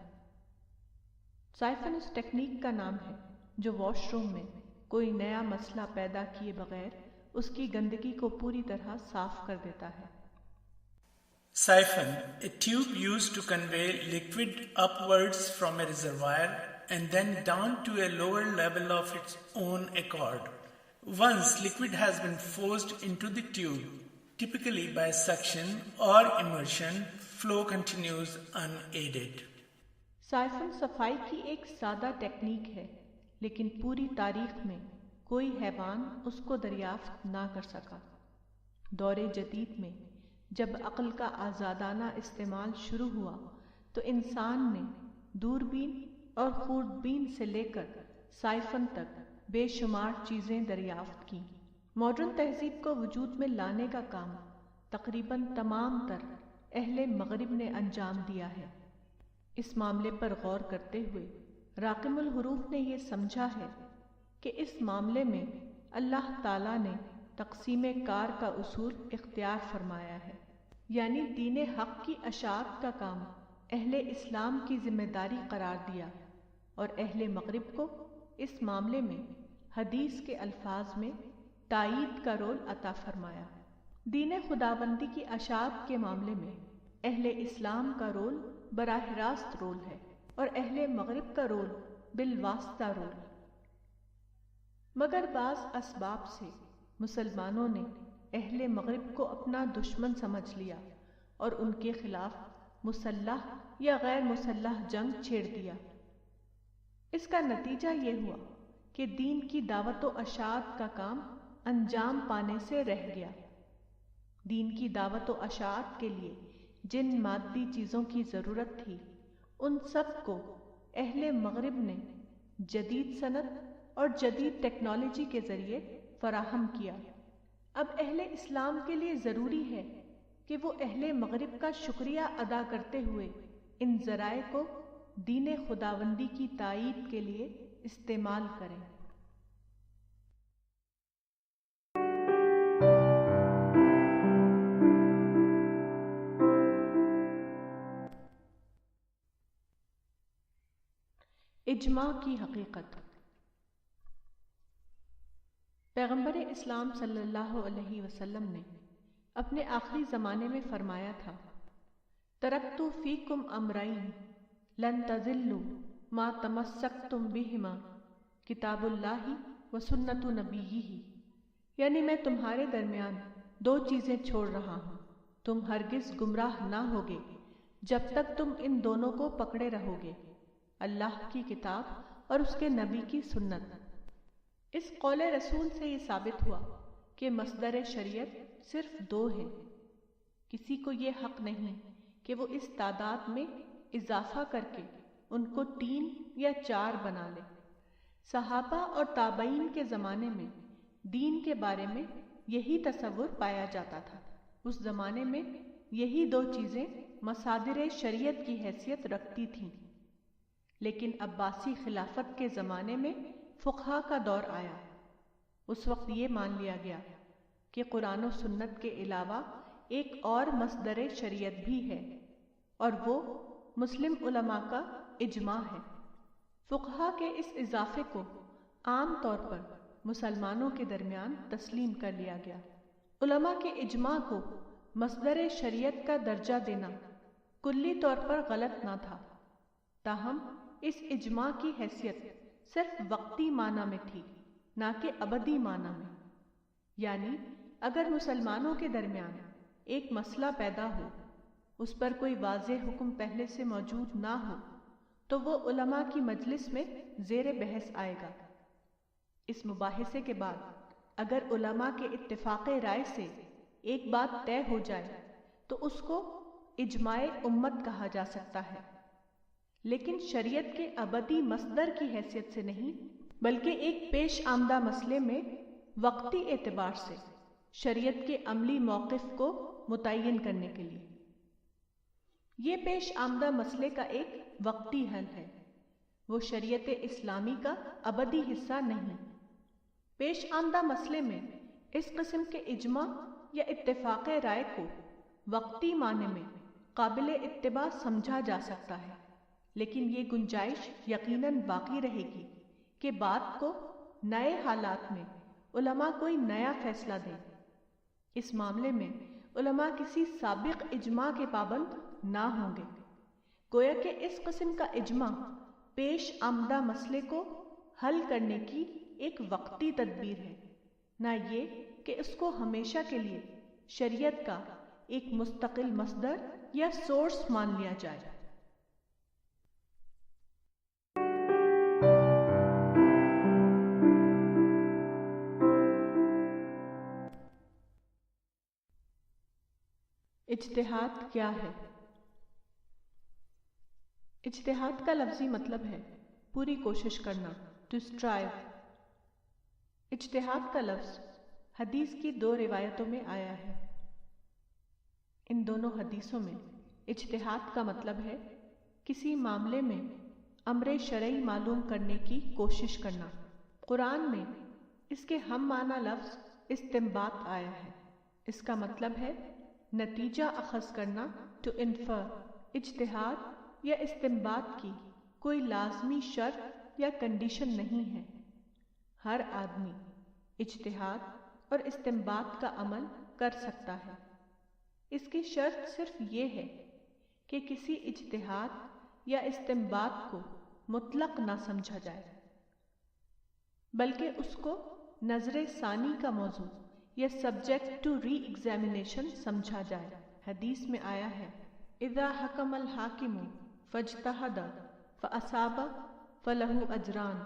سائفن اس ٹیکنیک کا نام ہے جو واش روم میں کوئی نیا مسئلہ پیدا کیے بغیر اس کی گندگی کو پوری طرح صاف کر دیتا ہے۔
Siphon, a tube used to convey liquid upwards from a reservoir and then down to a lower level of its own accord. Once liquid has been forced into the tube, typically by suction or immersion, flow continues unaided.
Siphon صفائی کی ایک سادہ ٹیکنیک ہے، لیکن پوری تاریخ میں کوئی حیوان اس کو دریافت نہ کر سکا۔ دور جدید میں جب عقل کا آزادانہ استعمال شروع ہوا تو انسان نے دوربین اور خوردبین سے لے کر سائفن تک بے شمار چیزیں دریافت کیں۔ ماڈرن تہذیب کو وجود میں لانے کا کام تقریباً تمام تر اہل مغرب نے انجام دیا ہے۔ اس معاملے پر غور کرتے ہوئے راقم الحروف نے یہ سمجھا ہے کہ اس معاملے میں اللہ تعالیٰ نے تقسیم کار کا اصول اختیار فرمایا ہے، یعنی دین حق کی اشاعت کا کام اہل اسلام کی ذمہ داری قرار دیا اور اہل مغرب کو اس معاملے میں حدیث کے الفاظ میں تائید کا رول عطا فرمایا۔ دین خداوندی کی اشاعت کے معاملے میں اہل اسلام کا رول براہ راست رول ہے اور اہل مغرب کا رول بالواسطہ رول۔ مگر بعض اسباب سے مسلمانوں نے اہل مغرب کو اپنا دشمن سمجھ لیا اور ان کے خلاف مسلح یا غیر مسلح جنگ چھیڑ دیا۔ اس کا نتیجہ یہ ہوا کہ دین کی دعوت و اشاعت کا کام انجام پانے سے رہ گیا۔ دین کی دعوت و اشاعت کے لیے جن مادی چیزوں کی ضرورت تھی ان سب کو اہل مغرب نے جدید صنعت اور جدید ٹیکنالوجی کے ذریعے فراہم کیا۔ اب اہل اسلام کے لیے ضروری ہے کہ وہ اہل مغرب کا شکریہ ادا کرتے ہوئے ان ذرائع کو دین خداوندی کی تائید کے لیے استعمال کریں۔ اجماع کی حقیقت۔ پیغمبر اسلام صلی اللہ علیہ وسلم نے اپنے آخری زمانے میں فرمایا تھا، ترکت فیکم امرین لن تضلوا ما تمسکتم بہما کتاب اللہ و سنت نبیہ، یعنی میں تمہارے درمیان دو چیزیں چھوڑ رہا ہوں، تم ہرگز گمراہ نہ ہوگے جب تک تم ان دونوں کو پکڑے رہو گے، اللہ کی کتاب اور اس کے نبی کی سنت۔ اس قول رسول سے یہ ثابت ہوا کہ مصدر شریعت صرف دو ہیں، کسی کو یہ حق نہیں کہ وہ اس تعداد میں اضافہ کر کے ان کو 3 یا 4 بنا لے۔ صحابہ اور تابعین کے زمانے میں دین کے بارے میں یہی تصور پایا جاتا تھا، اس زمانے میں یہی دو چیزیں مصادر شریعت کی حیثیت رکھتی تھیں، لیکن عباسی خلافت کے زمانے میں فقہا کا دور آیا۔ اس وقت یہ مان لیا گیا کہ قرآن و سنت کے علاوہ ایک اور مصدر شریعت بھی ہے، اور وہ مسلم علماء کا اجماع ہے۔ فقہا کے اس اضافے کو عام طور پر مسلمانوں کے درمیان تسلیم کر لیا گیا۔ علماء کے اجماع کو مصدر شریعت کا درجہ دینا کلی طور پر غلط نہ تھا، تاہم اس اجماع کی حیثیت صرف وقتی معنی میں تھی، نہ کہ ابدی معنی میں۔ یعنی اگر مسلمانوں کے درمیان ایک مسئلہ پیدا ہو، اس پر کوئی واضح حکم پہلے سے موجود نہ ہو، تو وہ علماء کی مجلس میں زیر بحث آئے گا۔ اس مباحثے کے بعد اگر علماء کے اتفاق رائے سے ایک بات طے ہو جائے تو اس کو اجماع امت کہا جا سکتا ہے، لیکن شریعت کے ابدی مصدر کی حیثیت سے نہیں، بلکہ ایک پیش آمدہ مسئلے میں وقتی اعتبار سے شریعت کے عملی موقف کو متعین کرنے کے لیے۔ یہ پیش آمدہ مسئلے کا ایک وقتی حل ہے، وہ شریعت اسلامی کا ابدی حصہ نہیں۔ پیش آمدہ مسئلے میں اس قسم کے اجماع یا اتفاق رائے کو وقتی معنی میں قابل اتباع سمجھا جا سکتا ہے، لیکن یہ گنجائش یقیناً باقی رہے گی کہ بات کو نئے حالات میں علماء کوئی نیا فیصلہ دیں۔ اس معاملے میں علماء کسی سابق اجماع کے پابند نہ ہوں گے، گویا کہ اس قسم کا اجماع پیش آمدہ مسئلے کو حل کرنے کی ایک وقتی تدبیر ہے، نہ یہ کہ اس کو ہمیشہ کے لیے شریعت کا ایک مستقل مصدر یا سورس مان لیا جائے۔ اجتہاد کیا ہے؟ اجتہاد کا لفظی مطلب ہے پوری کوشش کرنا، to strive۔ اجتہاد کا لفظ حدیث کی 2 روایتوں میں آیا ہے۔ ان دونوں حدیثوں میں اجتہاد کا مطلب ہے کسی معاملے میں امر شرعی معلوم کرنے کی کوشش کرنا۔ قرآن میں اس کے ہم معنی لفظ استنباط آیا ہے، اس کا مطلب ہے نتیجہ اخذ کرنا، to infer۔ اجتہاد یا استنباط کی کوئی لازمی شرط یا کنڈیشن نہیں ہے، ہر آدمی اجتہاد اور استنباط کا عمل کر سکتا ہے۔ اس کی شرط صرف یہ ہے کہ کسی اجتہاد یا استنباط کو مطلق نہ سمجھا جائے، بلکہ اس کو نظر ثانی کا موضوع یا سبجیکٹ ٹو ری ایگزامینیشن سمجھا جائے۔ حدیث میں آیا ہے اذا حکم الحاکم فاجتہد فاصاب فلہ اجران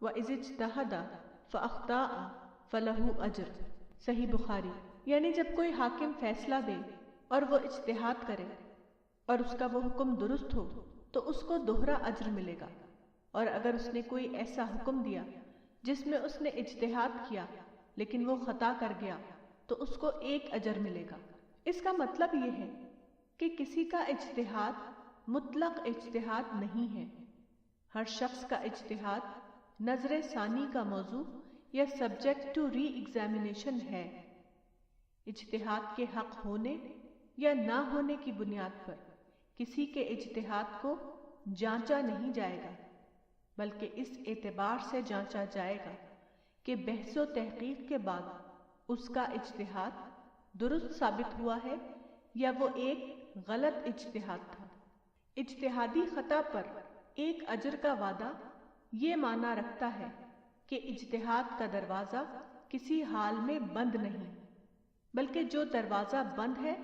واذا اجتہد فاخطأ فلہ اجر۔ صحیح بخاری۔ یعنی جب کوئی حاکم فیصلہ دے اور وہ اجتہاد کرے اور اس کا وہ حکم درست ہو تو اس کو دوہرا اجر ملے گا، اور اگر اس نے کوئی ایسا حکم دیا جس میں اس نے اجتہاد کیا لیکن وہ خطا کر گیا تو اس کو 1 اجر ملے گا۔ اس کا مطلب یہ ہے کہ کسی کا اجتہاد مطلق اجتہاد نہیں ہے، ہر شخص کا اجتہاد نظر ثانی کا موضوع یا سبجیکٹ ٹو ری ایگزامینیشن ہے۔ اجتہاد کے حق ہونے یا نہ ہونے کی بنیاد پر کسی کے اجتہاد کو جانچا نہیں جائے گا، بلکہ اس اعتبار سے جانچا جائے گا کہ بحث و تحقیق کے بعد اس کا اجتہاد درست ثابت ہوا ہے یا وہ ایک غلط اجتہاد تھا۔ اجتہادی خطا پر ایک اجر کا وعدہ یہ معنی رکھتا ہے کہ اجتہاد کا دروازہ کسی حال میں بند نہیں، بلکہ جو دروازہ بند ہے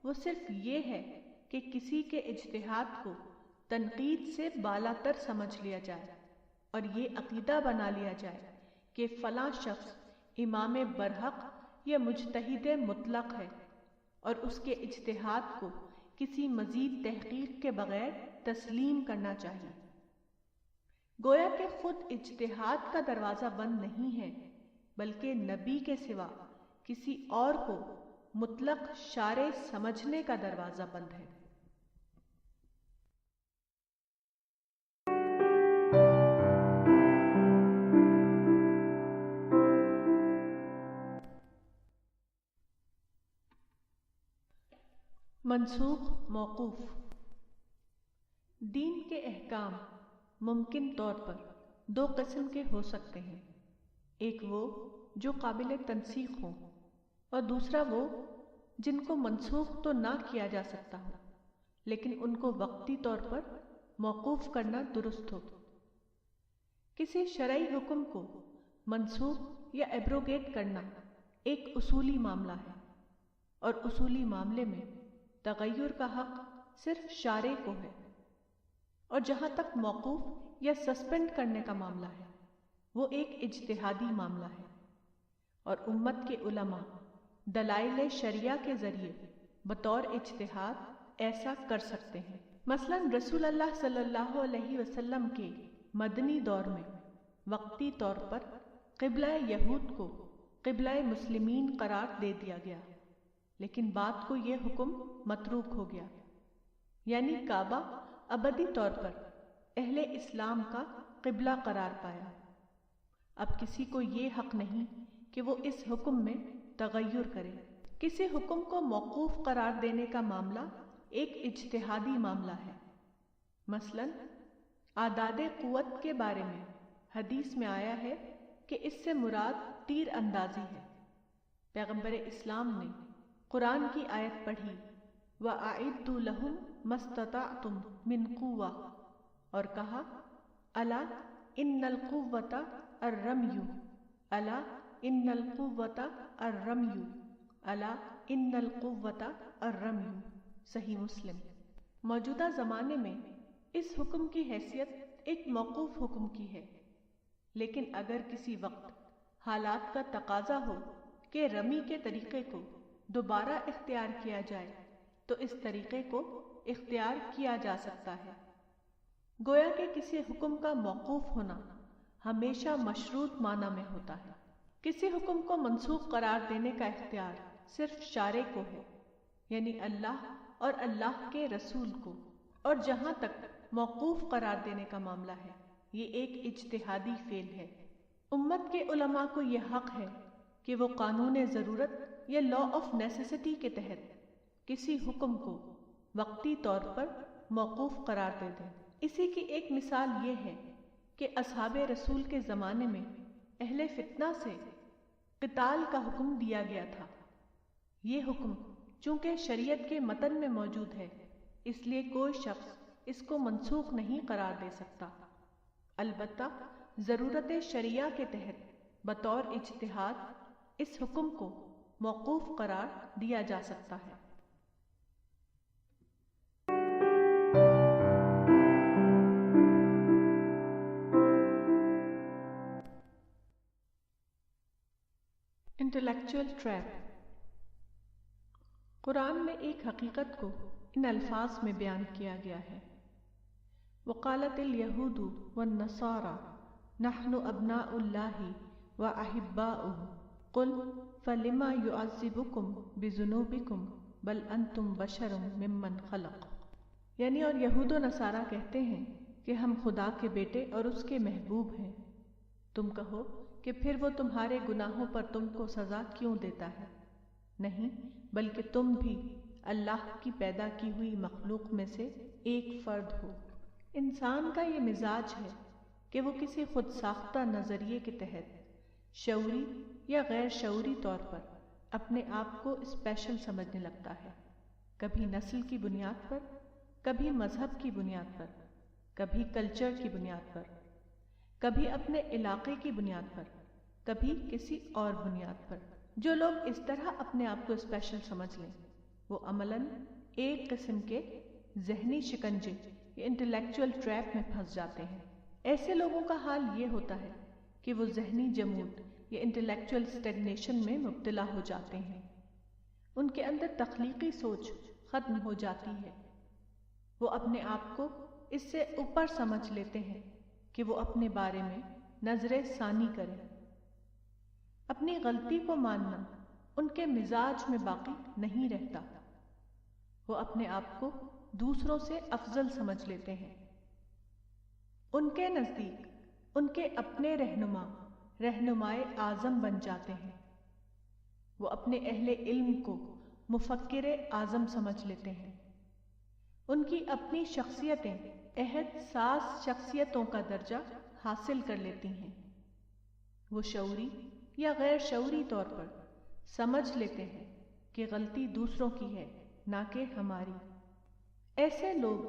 وہ صرف یہ ہے کہ کسی کے اجتہاد کو تنقید سے بالا تر سمجھ لیا جائے اور یہ عقیدہ بنا لیا جائے کہ فلاں شخص امام برحق یا مجتہد مطلق ہے اور اس کے اجتہاد کو کسی مزید تحقیق کے بغیر تسلیم کرنا چاہیے۔ گویا کہ خود اجتہاد کا دروازہ بند نہیں ہے، بلکہ نبی کے سوا کسی اور کو مطلق شارع سمجھنے کا دروازہ بند ہے۔ منسوخ موقوف۔ دین کے احکام ممکن طور پر دو قسم کے ہو سکتے ہیں، ایک وہ جو قابل تنسیخ ہوں اور دوسرا وہ جن کو منسوخ تو نہ کیا جا سکتا ہو لیکن ان کو وقتی طور پر موقوف کرنا درست ہو۔ کسی شرعی حکم کو منسوخ یا ایبروگیٹ کرنا ایک اصولی معاملہ ہے، اور اصولی معاملے میں تغیر کا حق صرف شارع کو ہے، اور جہاں تک موقوف یا سسپینڈ کرنے کا معاملہ ہے وہ ایک اجتہادی معاملہ ہے، اور امت کے علماء دلائل شرعیہ کے ذریعے بطور اجتہاد ایسا کر سکتے ہیں۔ مثلا رسول اللہ صلی اللہ علیہ وسلم کے مدنی دور میں وقتی طور پر قبلہ یہود کو قبلہ مسلمین قرار دے دیا گیا، لیکن بعد کو یہ حکم متروک ہو گیا، یعنی کعبہ ابدی طور پر اہل اسلام کا قبلہ قرار پایا۔ اب کسی کو یہ حق نہیں کہ وہ اس حکم میں تغیر کرے۔ کسی حکم کو موقوف قرار دینے کا معاملہ ایک اجتہادی معاملہ ہے۔ مثلا اعداد قوت کے بارے میں حدیث میں آیا ہے کہ اس سے مراد تیر اندازی ہے۔ پیغمبر اسلام نے قرآن کی آیت پڑھی وَأَعِدُّوا لَهُم مَا اسْتَطَعْتُم مِّن قُوَّةٍ اور کہا الا ان القوة الرمي الا ان القوة الرمي الا ان القوة الرمي، صحیح مسلم۔ موجودہ زمانے میں اس حکم کی حیثیت ایک موقوف حکم کی ہے، لیکن اگر کسی وقت حالات کا تقاضا ہو کہ رمی کے طریقے کو دوبارہ اختیار کیا جائے تو اس طریقے کو اختیار کیا جا سکتا ہے۔ گویا کہ کسی حکم کا موقوف ہونا ہمیشہ مشروط معنی میں ہوتا ہے۔ کسی حکم کو منسوخ قرار دینے کا اختیار صرف شارع کو ہے، یعنی اللہ اور اللہ کے رسول کو، اور جہاں تک موقوف قرار دینے کا معاملہ ہے یہ ایک اجتہادی فعل ہے۔ امت کے علماء کو یہ حق ہے کہ وہ قانون ضرورت یا لا آف نیسیسٹی کے تحت کسی حکم کو وقتی طور پر موقوف قرار دے دیں۔ اسی کی ایک مثال یہ ہے کہ اصحاب رسول کے زمانے میں اہل فتنہ سے قتال کا حکم دیا گیا تھا۔ یہ حکم چونکہ شریعت کے متن میں موجود ہے اس لیے کوئی شخص اس کو منسوخ نہیں قرار دے سکتا، البتہ ضرورت شرعیہ کے تحت بطور اجتہاد اس حکم کو موقوف قرار دیا جا سکتا ہے۔ Intellectual trap. قرآن میں ایک حقیقت کو ان الفاظ میں بیان کیا گیا ہے، وقالت الیہود والنصارى نحن ابناء اللہ واحباؤہ قل فلم يعذبكم بذنوبكم بل انتم بشر ممن خلق، یعنی اور یہود و نصارہ کہتے ہیں کہ ہم خدا کے بیٹے اور اس کے محبوب ہیں، تم کہو کہ پھر وہ تمہارے گناہوں پر تم کو سزا کیوں دیتا ہے؟ نہیں، بلکہ تم بھی اللہ کی پیدا کی ہوئی مخلوق میں سے ایک فرد ہو۔ انسان کا یہ مزاج ہے کہ وہ کسی خود ساختہ نظریے کے تحت شعوری یا غیر شعوری طور پر اپنے آپ کو اسپیشل سمجھنے لگتا ہے، کبھی نسل کی بنیاد پر، کبھی مذہب کی بنیاد پر، کبھی کلچر کی بنیاد پر، کبھی اپنے علاقے کی بنیاد پر، کبھی کسی اور بنیاد پر۔ جو لوگ اس طرح اپنے آپ کو اسپیشل سمجھ لیں وہ عملاً ایک قسم کے ذہنی شکنجے یا انٹلیکچوئل ٹریپ میں پھنس جاتے ہیں۔ ایسے لوگوں کا حال یہ ہوتا ہے کہ وہ ذہنی جمود یا انٹلیکچوئل اسٹیگنیشن میں مبتلا ہو جاتے ہیں۔ ان کے اندر تخلیقی سوچ ختم ہو جاتی ہے۔ وہ اپنے آپ کو اس سے اوپر سمجھ لیتے ہیں کہ وہ اپنے بارے میں نظر ثانی کریں۔ اپنی غلطی کو ماننا ان کے مزاج میں باقی نہیں رہتا۔ وہ اپنے آپ کو دوسروں سے افضل سمجھ لیتے ہیں۔ ان کے نزدیک ان کے اپنے رہنمائے اعظم بن جاتے ہیں۔ وہ اپنے اہل علم کو مفکر اعظم سمجھ لیتے ہیں۔ ان کی اپنی شخصیتیں عہد ساز شخصیتوں کا درجہ حاصل کر لیتی ہیں۔ وہ شعوری یا غیر شعوری طور پر سمجھ لیتے ہیں کہ غلطی دوسروں کی ہے نہ کہ ہماری۔ ایسے لوگ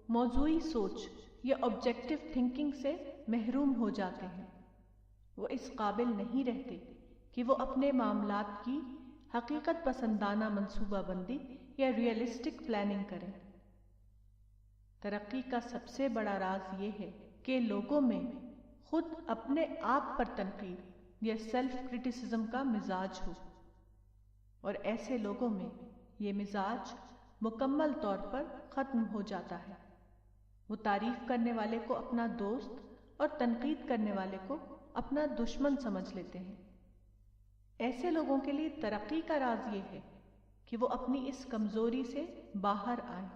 موضوعی سوچ یا آبجیکٹو تھنکنگ سے محروم ہو جاتے ہیں۔ وہ اس قابل نہیں رہتے کہ وہ اپنے معاملات کی حقیقت پسندانہ منصوبہ بندی یا ریئلسٹک پلاننگ کریں۔ ترقی کا سب سے بڑا راز یہ ہے کہ لوگوں میں خود اپنے آپ پر تنقید یا سیلف کرٹیسزم کا مزاج ہو، اور ایسے لوگوں میں یہ مزاج مکمل طور پر ختم ہو جاتا ہے۔ وہ تعریف کرنے والے کو اپنا دوست اور تنقید کرنے والے کو اپنا دشمن سمجھ لیتے ہیں۔ ایسے لوگوں کے لیے ترقی کا راز یہ ہے کہ وہ اپنی اس کمزوری سے باہر آئیں۔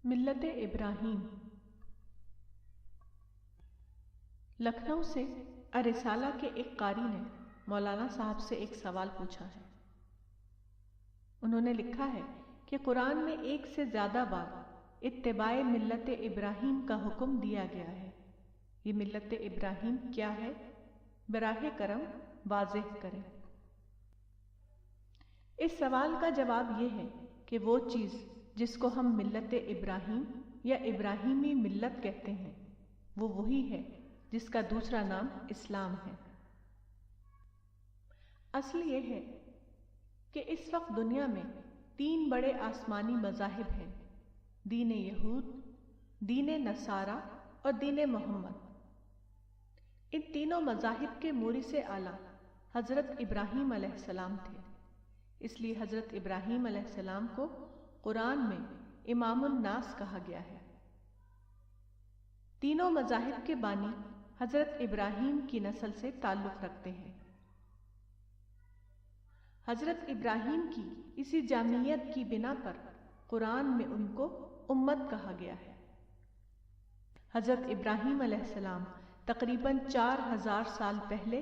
ملت ابراہیم۔ لکھنؤ سے الرسالہ کے ایک قاری نے مولانا صاحب سے ایک سوال پوچھا ہے۔ انہوں نے لکھا ہے کہ قرآن میں ایک سے زیادہ بار اتباع ملت ابراہیم کا حکم دیا گیا ہے۔ یہ ملت ابراہیم کیا ہے؟ براہ کرم واضح کریں۔ اس سوال کا جواب یہ ہے کہ وہ چیز جس کو ہم ملت ابراہیم یا ابراہیمی ملت کہتے ہیں وہ وہی ہے جس کا دوسرا نام اسلام ہے۔ اصل یہ ہے کہ اس وقت دنیا میں 3 بڑے آسمانی مذاہب ہیں: دین یہود، دین نصارہ اور دین محمد۔ ان تینوں مذاہب کے مورث اعلیٰ حضرت ابراہیم علیہ السلام تھے، اس لیے حضرت ابراہیم علیہ السلام کو قرآن میں امام الناس کہا گیا ہے۔ تینوں مذاہب کے بانی حضرت ابراہیم کی نسل سے تعلق رکھتے ہیں۔ حضرت ابراہیم کی اسی جامعیت کی بنا پر قرآن میں ان کو امت کہا گیا ہے۔ حضرت ابراہیم علیہ السلام تقریباً 4000 سال پہلے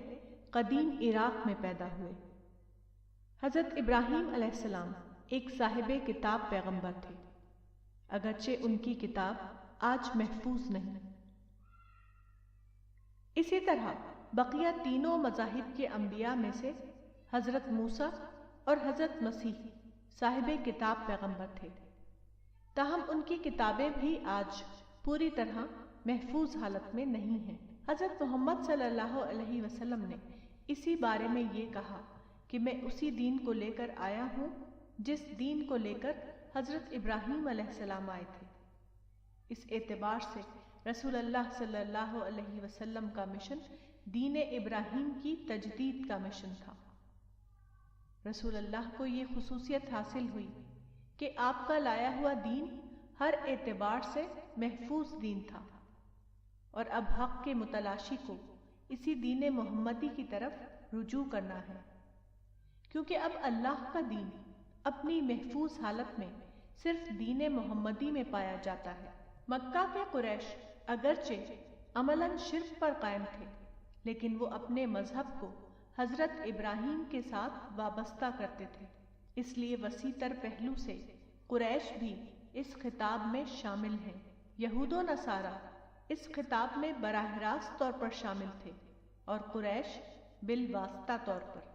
قدیم عراق میں پیدا ہوئے۔ حضرت ابراہیم علیہ السلام ایک صاحب کتاب پیغمبر تھے، اگرچہ ان کی کتاب آج محفوظ نہیں۔ اسی طرح بقیہ تینوں مذاہب کے انبیاء میں سے حضرت موسیٰ اور حضرت مسیح صاحب کتاب پیغمبر تھے، تاہم ان کی کتابیں بھی آج پوری طرح محفوظ حالت میں نہیں ہیں۔ حضرت محمد صلی اللہ علیہ وسلم نے اسی بارے میں یہ کہا کہ میں اسی دین کو لے کر آیا ہوں جس دین کو لے کر حضرت ابراہیم علیہ السلام آئے تھے۔ اس اعتبار سے رسول اللہ صلی اللہ علیہ وسلم کا مشن دین ابراہیم کی تجدید کا مشن تھا۔ رسول اللہ کو یہ خصوصیت حاصل ہوئی کہ آپ کا لایا ہوا دین ہر اعتبار سے محفوظ دین تھا، اور اب حق کے متلاشی کو اسی دین محمدی کی طرف رجوع کرنا ہے، کیونکہ اب اللہ کا دین اپنی محفوظ حالت میں صرف دین محمدی میں پایا جاتا ہے۔ مکہ کے قریش اگرچہ عملاً شرک پر قائم تھے، لیکن وہ اپنے مذہب کو حضرت ابراہیم کے ساتھ وابستہ کرتے تھے، اس لیے وسیع تر پہلو سے قریش بھی اس خطاب میں شامل ہیں۔ یہود و نصارہ اس خطاب میں براہ راست طور پر شامل تھے اور قریش بالواسطہ طور پر۔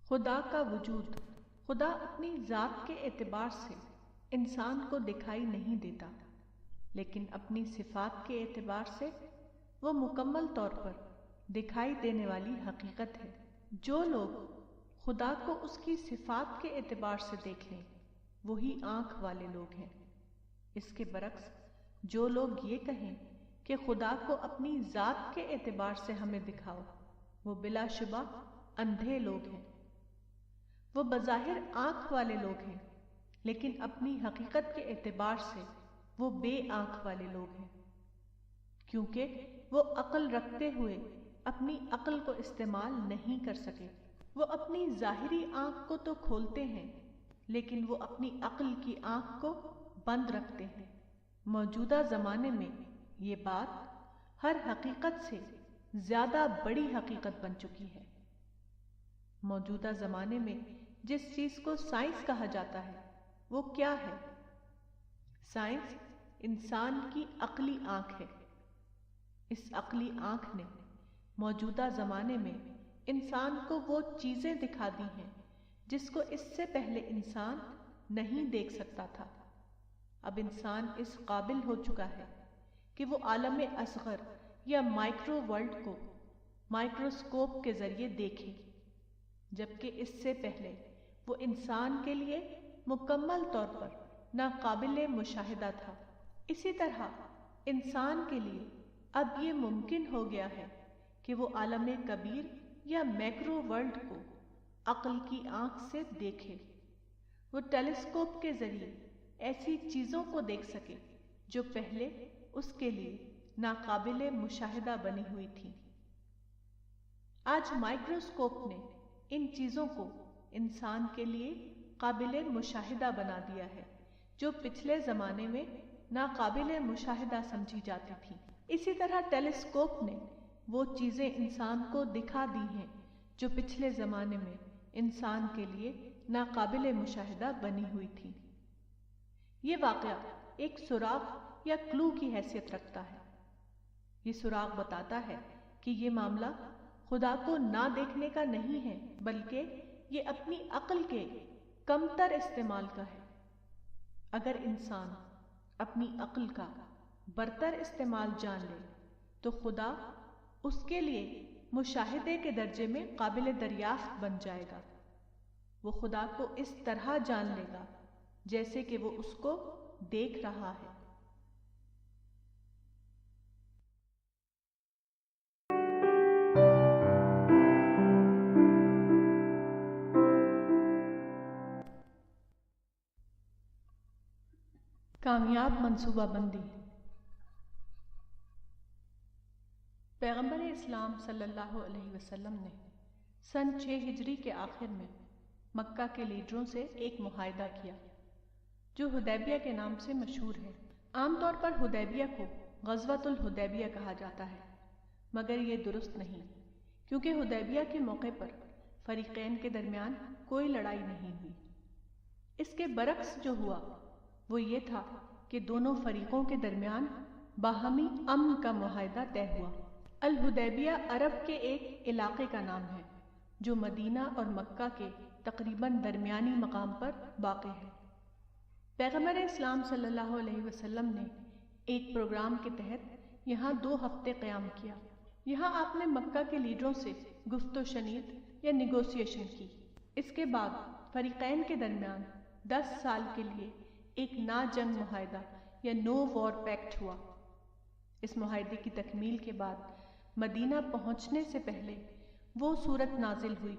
خدا کا وجود۔ خدا اپنی ذات کے اعتبار سے انسان کو دکھائی نہیں دیتا، لیکن اپنی صفات کے اعتبار سے وہ مکمل طور پر دکھائی دینے والی حقیقت ہے۔ جو لوگ خدا کو اس کی صفات کے اعتبار سے دیکھ لیں وہی آنکھ والے لوگ ہیں۔ اس کے برعکس جو لوگ یہ کہیں کہ خدا کو اپنی ذات کے اعتبار سے ہمیں دکھاؤ، وہ بلا شبہ اندھے لوگ ہیں۔ وہ بظاہر آنکھ والے لوگ ہیں، لیکن اپنی حقیقت کے اعتبار سے وہ بے آنکھ والے لوگ ہیں، کیونکہ وہ عقل رکھتے ہوئے اپنی عقل کو استعمال نہیں کر سکے۔ وہ اپنی ظاہری آنکھ کو تو کھولتے ہیں، لیکن وہ اپنی عقل کی آنکھ کو بند رکھتے ہیں۔ موجودہ زمانے میں یہ بات ہر حقیقت سے زیادہ بڑی حقیقت بن چکی ہے۔ موجودہ زمانے میں جس چیز کو سائنس کہا جاتا ہے وہ کیا ہے؟ سائنس انسان کی عقلی آنکھ ہے۔ اس عقلی آنکھ نے موجودہ زمانے میں انسان کو وہ چیزیں دکھا دی ہیں جس کو اس سے پہلے انسان نہیں دیکھ سکتا تھا۔ اب انسان اس قابل ہو چکا ہے کہ وہ عالم اصغر یا مائکرو ورلڈ کو مائکروسکوپ کے ذریعے دیکھے، جبکہ اس سے پہلے وہ انسان کے لیے مکمل طور پر ناقابل مشاہدہ تھا۔ اسی طرح انسان کے لیے اب یہ ممکن ہو گیا ہے کہ وہ عالم کبیر یا میکرو ورلڈ کو عقل کی آنکھ سے دیکھے۔ وہ ٹیلیسکوپ کے ذریعے ایسی چیزوں کو دیکھ سکے جو پہلے اس کے لیے ناقابل مشاہدہ بنی ہوئی تھیں۔ آج مائکروسکوپ نے ان چیزوں کو انسان کے لیے قابل مشاہدہ بنا دیا ہے جو پچھلے زمانے میں ناقابل مشاہدہ سمجھی جاتی تھیں۔ اسی طرح ٹیلیسکوپ نے وہ چیزیں انسان کو دکھا دی ہیں جو پچھلے زمانے میں انسان کے لیے ناقابل مشاہدہ بنی ہوئی تھیں۔ یہ واقعہ ایک سراغ یا کلو کی حیثیت رکھتا ہے۔ یہ سراغ بتاتا ہے کہ یہ معاملہ خدا کو نہ دیکھنے کا نہیں ہے، بلکہ یہ اپنی عقل کے کمتر استعمال کا ہے۔ اگر انسان اپنی عقل کا برتر استعمال جان لے تو خدا اس کے لیے مشاہدے کے درجے میں قابل دریافت بن جائے گا۔ وہ خدا کو اس طرح جان لے گا جیسے کہ وہ اس کو دیکھ رہا ہے۔ کامیاب منصوبہ بندی۔ پیغمبر اسلام صلی اللہ علیہ وسلم نے سن 6 ہجری کے آخر میں مکہ کے لیڈروں سے ایک معاہدہ کیا جو حدیبیہ کے نام سے مشہور ہے۔ عام طور پر حدیبیہ کو غزوۃ الحدیبیہ کہا جاتا ہے، مگر یہ درست نہیں، کیونکہ حدیبیہ کے موقع پر فریقین کے درمیان کوئی لڑائی نہیں ہوئی۔ اس کے برعکس جو ہوا وہ یہ تھا کہ دونوں فریقوں کے درمیان باہمی امن کا معاہدہ طے ہوا۔ الحدیبیہ عرب کے ایک علاقے کا نام ہے جو مدینہ اور مکہ کے تقریباً درمیانی مقام پر واقع ہے۔ پیغمبر اسلام صلی اللہ علیہ وسلم نے ایک پروگرام کے تحت یہاں 2 ہفتے قیام کیا۔ یہاں آپ نے مکہ کے لیڈروں سے گفت و شنید یا نیگوسیشن کی۔ اس کے بعد فریقین کے درمیان 10 سال کے لیے ایک نا جنگ معاہدہ یا نو وار پیکٹ ہوا۔ اس معاہدے کی تکمیل کے بعد مدینہ پہنچنے سے پہلے وہ صورت نازل ہوئی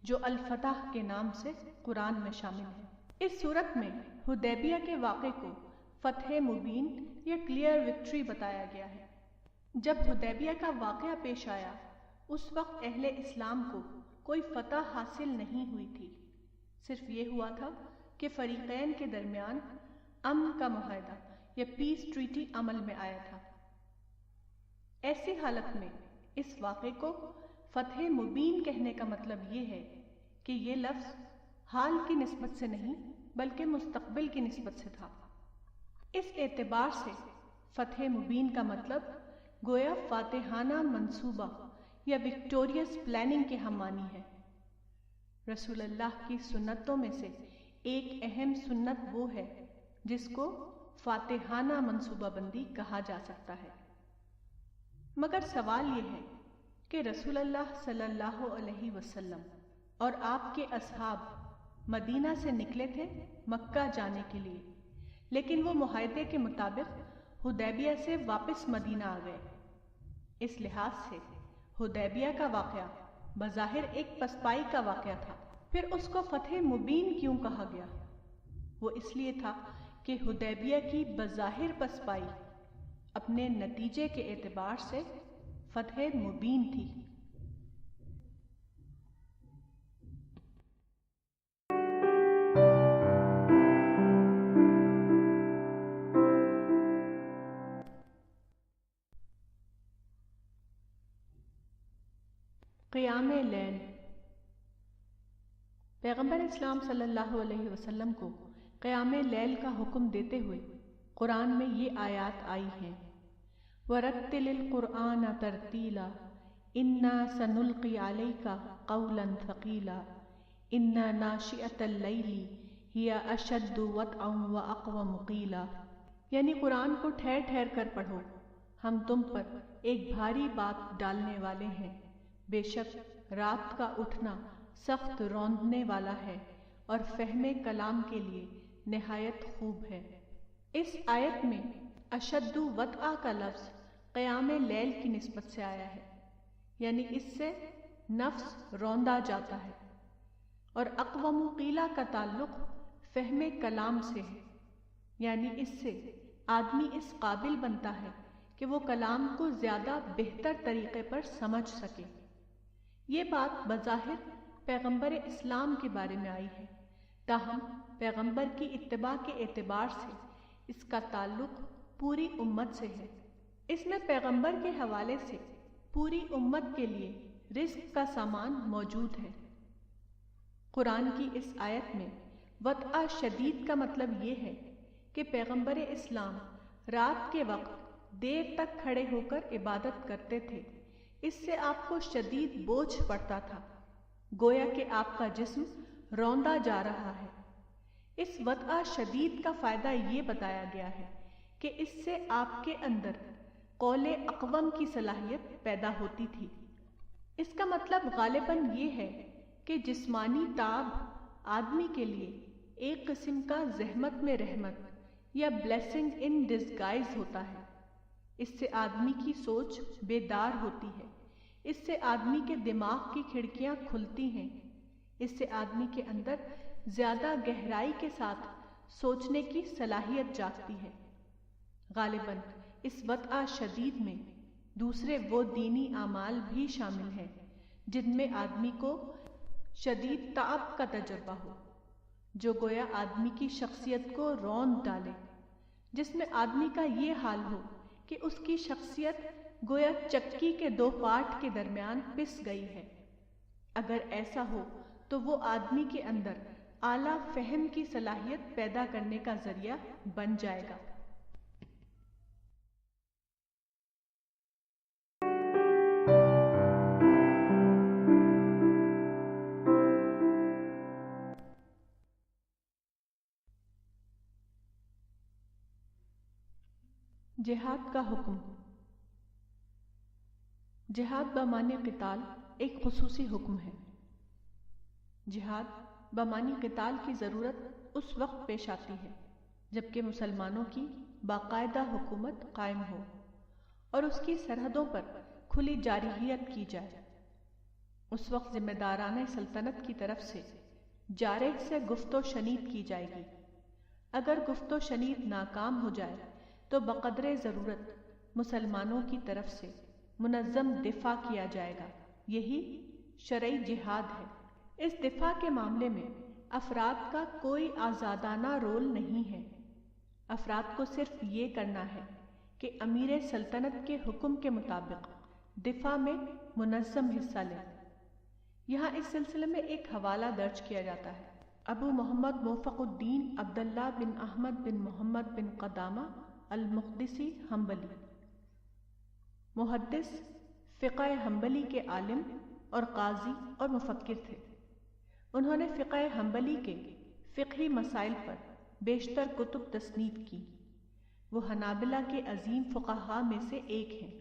جو الفتح کے نام سے قرآن میں شامل ہے۔ اس صورت میں حدیبیہ کے واقعے کو فتح مبین یا کلیئر وکٹری بتایا گیا ہے۔ جب حدیبیہ کا واقعہ پیش آیا اس وقت اہل اسلام کو کوئی فتح حاصل نہیں ہوئی تھی، صرف یہ ہوا تھا کہ فریقین کے درمیان امن کا معاہدہ یا پیس ٹریٹی عمل میں آیا تھا۔ ایسی حالت میں اس واقعے کو فتح مبین کہنے کا مطلب یہ ہے کہ یہ لفظ حال کی نسبت سے نہیں بلکہ مستقبل کی نسبت سے تھا۔ اس اعتبار سے فتح مبین کا مطلب گویا فاتحانہ منصوبہ یا وکٹوریس پلاننگ کے ہم معنی ہے۔ رسول اللہ کی سنتوں میں سے ایک اہم سنت وہ ہے جس کو فاتحانہ منصوبہ بندی کہا جا سکتا ہے۔ مگر سوال یہ ہے کہ رسول اللہ صلی اللہ علیہ وسلم اور آپ کے اصحاب مدینہ سے نکلے تھے مکہ جانے کے لیے، لیکن وہ معاہدے کے مطابق حدیبیہ سے واپس مدینہ آ گئے۔ اس لحاظ سے حدیبیہ کا واقعہ بظاہر ایک پسپائی کا واقعہ تھا، پھر اس کو فتح مبین کیوں کہا گیا؟ وہ اس لیے تھا کہ حدیبیہ کی بظاہر پسپائی اپنے نتیجے کے اعتبار سے فتح مبین تھی۔ قیام لیل۔ پیغمبر اسلام صلی اللہ علیہ وسلم کو قیام لیل کا حکم دیتے ہوئے قرآن میں یہ آیات آئی ہیں، وَرَتِّلِ الْقُرْآنَ تَرْتِيلًا إِنَّا سَنُلْقِي عَلَيْكَ قَوْلًا ثَقِيلًا إِنَّ نَاشِئَةَ اللَّيْلِ هِيَ أَشَدُّ وَطْئًا وَأَقْوَمُ قِيلًا، یعنی قرآن کو ٹھہر ٹھہر کر پڑھو، ہم تم پر ایک بھاری بات ڈالنے والے ہیں، بے شک رات کا اٹھنا سخت روندنے والا ہے اور فہم کلام کے لیے نہایت خوب ہے۔ اس آیت میں اشد وطأ کا لفظ قیام لیل کی نسبت سے آیا ہے، یعنی اس سے نفس روندا جاتا ہے، اور اقوم قیلہ کا تعلق فہم کلام سے ہے، یعنی اس سے آدمی اس قابل بنتا ہے کہ وہ کلام کو زیادہ بہتر طریقے پر سمجھ سکے۔ یہ بات بظاہر پیغمبر اسلام کے بارے میں آئی ہے، تاہم پیغمبر کی اتباع کے اعتبار سے اس کا تعلق پوری امت سے ہے۔ اس میں پیغمبر کے حوالے سے پوری امت کے لیے رزق کا سامان موجود ہے۔ قرآن کی اس آیت میں وطأ شدید کا مطلب یہ ہے کہ پیغمبر اسلام رات کے وقت دیر تک کھڑے ہو کر عبادت کرتے تھے، اس سے آپ کو شدید بوجھ پڑتا تھا، گویا کہ آپ کا جسم روندا جا رہا ہے۔ اس وطأ شدید کا فائدہ یہ بتایا گیا ہے کہ اس سے آپ کے اندر قول اقوم کی صلاحیت پیدا ہوتی تھی۔ اس کا مطلب غالباً یہ ہے کہ جسمانی تعب آدمی کے لیے ایک قسم کا زحمت میں رحمت یا بلیسنگ ان ڈسگائز ہوتا ہے۔ اس سے آدمی کی سوچ بیدار ہوتی ہے، اس سے آدمی کے دماغ کی کھڑکیاں کھلتی ہیں، اس سے آدمی کے اندر زیادہ گہرائی کے ساتھ سوچنے کی صلاحیت جاگتی ہے۔ غالباً اس وطأ شدید میں دوسرے وہ دینی اعمال بھی شامل ہیں جن میں آدمی کو شدید تعب کا تجربہ ہو، جو گویا آدمی کی شخصیت کو روند ڈالے، جس میں آدمی کا یہ حال ہو کہ اس کی شخصیت گویا چکی کے دو پارٹ کے درمیان پس گئی ہے۔ اگر ایسا ہو تو وہ آدمی کے اندر اعلیٰ فہم کی صلاحیت پیدا کرنے کا ذریعہ بن جائے گا۔ جہاد کا حکم۔ جہاد بمعنی قتال ایک خصوصی حکم ہے۔ جہاد بمعنی قتال کی ضرورت اس وقت پیش آتی ہے جبکہ مسلمانوں کی باقاعدہ حکومت قائم ہو اور اس کی سرحدوں پر کھلی جارحیت کی جائے۔ اس وقت ذمہ داران سلطنت کی طرف سے جارح سے گفت و شنید کی جائے گی۔ اگر گفت و شنید ناکام ہو جائے تو بقدر ضرورت مسلمانوں کی طرف سے منظم دفاع کیا جائے گا۔ یہی شرعی جہاد ہے۔ اس دفاع کے معاملے میں افراد کا کوئی آزادانہ رول نہیں ہے۔ افراد کو صرف یہ کرنا ہے کہ امیر سلطنت کے حکم کے مطابق دفاع میں منظم حصہ لیں۔ یہاں اس سلسلے میں ایک حوالہ درج کیا جاتا ہے۔ ابو محمد موفق الدین عبداللہ بن احمد بن محمد بن قدامہ المقدسی حنبلی، محدث، فقہ حنبلی کے عالم اور قاضی اور مفکر تھے۔ انہوں نے فقہ حنبلی کے فقہی مسائل پر بیشتر کتب تصنیف کی۔ وہ حنابلہ کے عظیم فقہاء میں سے ایک ہیں۔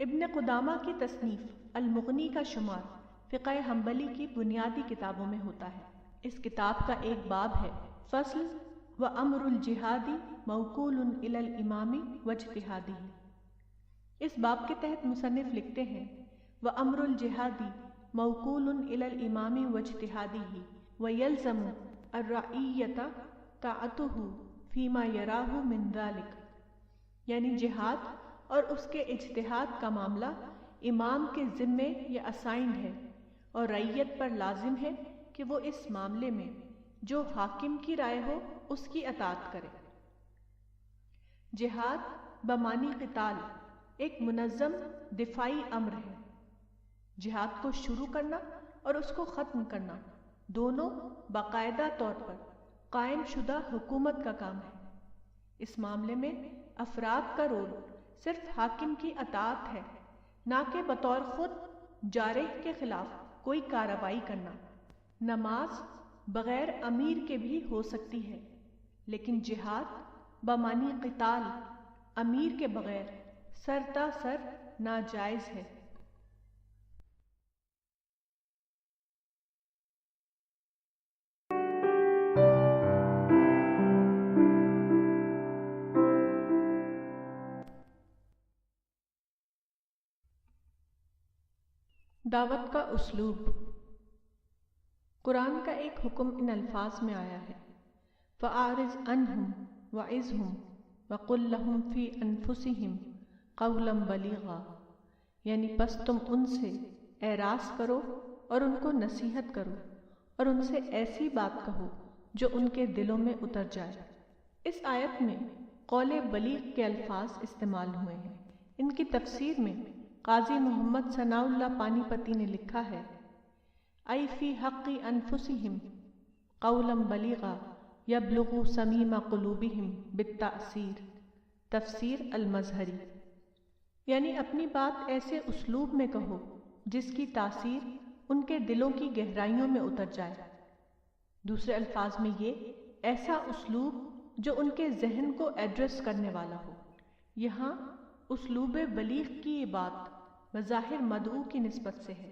ابن قدامہ کی تصنیف المغنی کا شمار فقہ حنبلی کی بنیادی کتابوں میں ہوتا ہے۔ اس کتاب کا ایک باب ہے فصل وَأَمْرُ الْجِهَادِ مَوْكُولٌ إِلَى الْإِمَامِ وَاجْتِهَادِهِ۔ اس باب کے تحت مصنف لکھتے ہیں وَأَمْرُ الْجِهَادِ مَوْكُولٌ إِلَى الْإِمَامِ وَاجْتِهَادِهِ وَيَلْزَمُ الرَّعِيَّةَ طَاعَتُهُ فِيمَا يَرَاهُ مِنْ ذَلِكَ، یعنی جہاد اور اس کے اجتہاد کا معاملہ امام کے ذمے یا اسائنڈ ہے، اور رعیت پر لازم ہے کہ وہ اس معاملے میں جو حاکم کی رائے ہو اس کی اطاعت کرے۔ جہاد بمعنی قتال ایک منظم دفاعی امر ہے۔ جہاد کو شروع کرنا اور اس کو ختم کرنا دونوں باقاعدہ طور پر قائم شدہ حکومت کا کام ہے۔ اس معاملے میں افراد کا رول صرف حاکم کی اطاعت ہے، نہ کہ بطور خود جارح کے خلاف کوئی کارروائی کرنا۔ نماز بغیر امیر کے بھی ہو سکتی ہے، لیکن جہاد بمعنی قتال امیر کے بغیر سرتاسر ناجائز ہے۔ دعوت کا اسلوب۔ قرآن کا ایک حکم ان الفاظ میں آیا ہے فَأَعْرِضْ عَنْهُمْ وَعِظْهُمْ وَقُلْ لَهُمْ فِي أَنفُسِهِمْ قَوْلًا بَلِيغًا، یعنی پس تم ان سے اعراض کرو اور ان کو نصیحت کرو اور ان سے ایسی بات کہو جو ان کے دلوں میں اتر جائے۔ اس آیت میں قول بلیغ کے الفاظ استعمال ہوئے ہیں۔ ان کی تفسیر میں قاضی محمد ثناء اللہ پانی پتی نے لکھا ہے ای فی حق انفسہم قولا بلیغا یبلغ صمیم قلوبہم بالتأثیر، تفسیر المظہری، یعنی اپنی بات ایسے اسلوب میں کہو جس کی تاثیر ان کے دلوں کی گہرائیوں میں اتر جائے۔ دوسرے الفاظ میں یہ ایسا اسلوب جو ان کے ذہن کو ایڈریس کرنے والا ہو۔ یہاں اسلوب بلیغ کی یہ بات بظاہر مدعو کی نسبت سے ہے،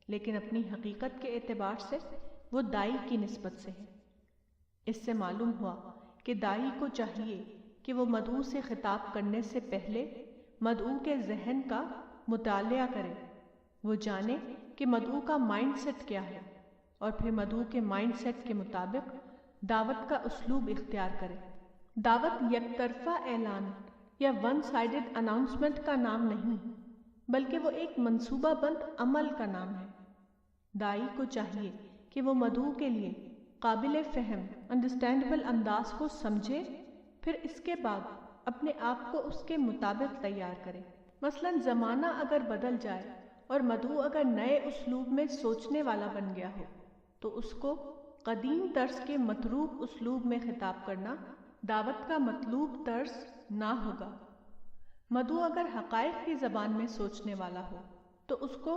لیکن اپنی حقیقت کے اعتبار سے وہ داعی کی نسبت سے ہے۔ اس سے معلوم ہوا کہ داعی کو چاہیے کہ وہ مدعو سے خطاب کرنے سے پہلے مدعو کے ذہن کا مطالعہ کرے، وہ جانے کہ مدعو کا مائنڈ سیٹ کیا ہے، اور پھر مدعو کے مائنڈ سیٹ کے مطابق دعوت کا اسلوب اختیار کرے۔ دعوت یک طرفہ اعلان یا ون سائیڈڈ اناؤنسمنٹ کا نام نہیں، بلکہ وہ ایک منصوبہ بند عمل کا نام ہے۔ داعی کو چاہیے کہ وہ مدعو کے لیے قابل فہم انڈرسٹینڈیبل انداز کو سمجھے، پھر اس کے بعد اپنے آپ کو اس کے مطابق تیار کرے۔ مثلا زمانہ اگر بدل جائے اور مدعو اگر نئے اسلوب میں سوچنے والا بن گیا ہو تو اس کو قدیم طرز کے متروک اسلوب میں خطاب کرنا دعوت کا مطلوب طرز نہ ہوگا۔ مدعو اگر حقائق کی زبان میں سوچنے والا ہو تو اس کو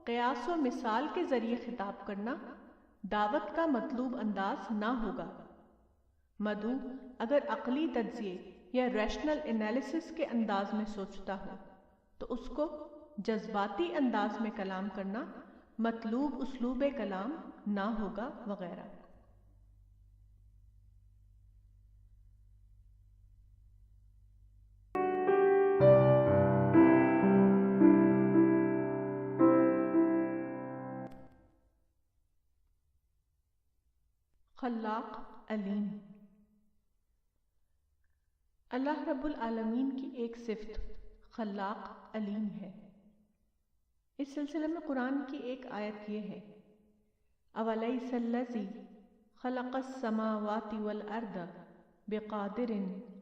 قیاس و مثال کے ذریعے خطاب کرنا دعوت کا مطلوب انداز نہ ہوگا۔ مدعو اگر عقلی تجزیے یا ریشنل انالیسس کے انداز میں سوچتا ہو تو اس کو جذباتی انداز میں کلام کرنا مطلوب اسلوب کلام نہ ہوگا، وغیرہ۔ خلاق علیم۔ اللہ رب العالمین کی ایک صفت خلاق علیم ہے۔ اس سلسلے میں قرآن کی ایک آیت یہ ہے اَوَلَيْسَ الَّذِي خَلَقَ السَّمَاوَاتِ وَالْأَرْضَ بِقَادِرٍ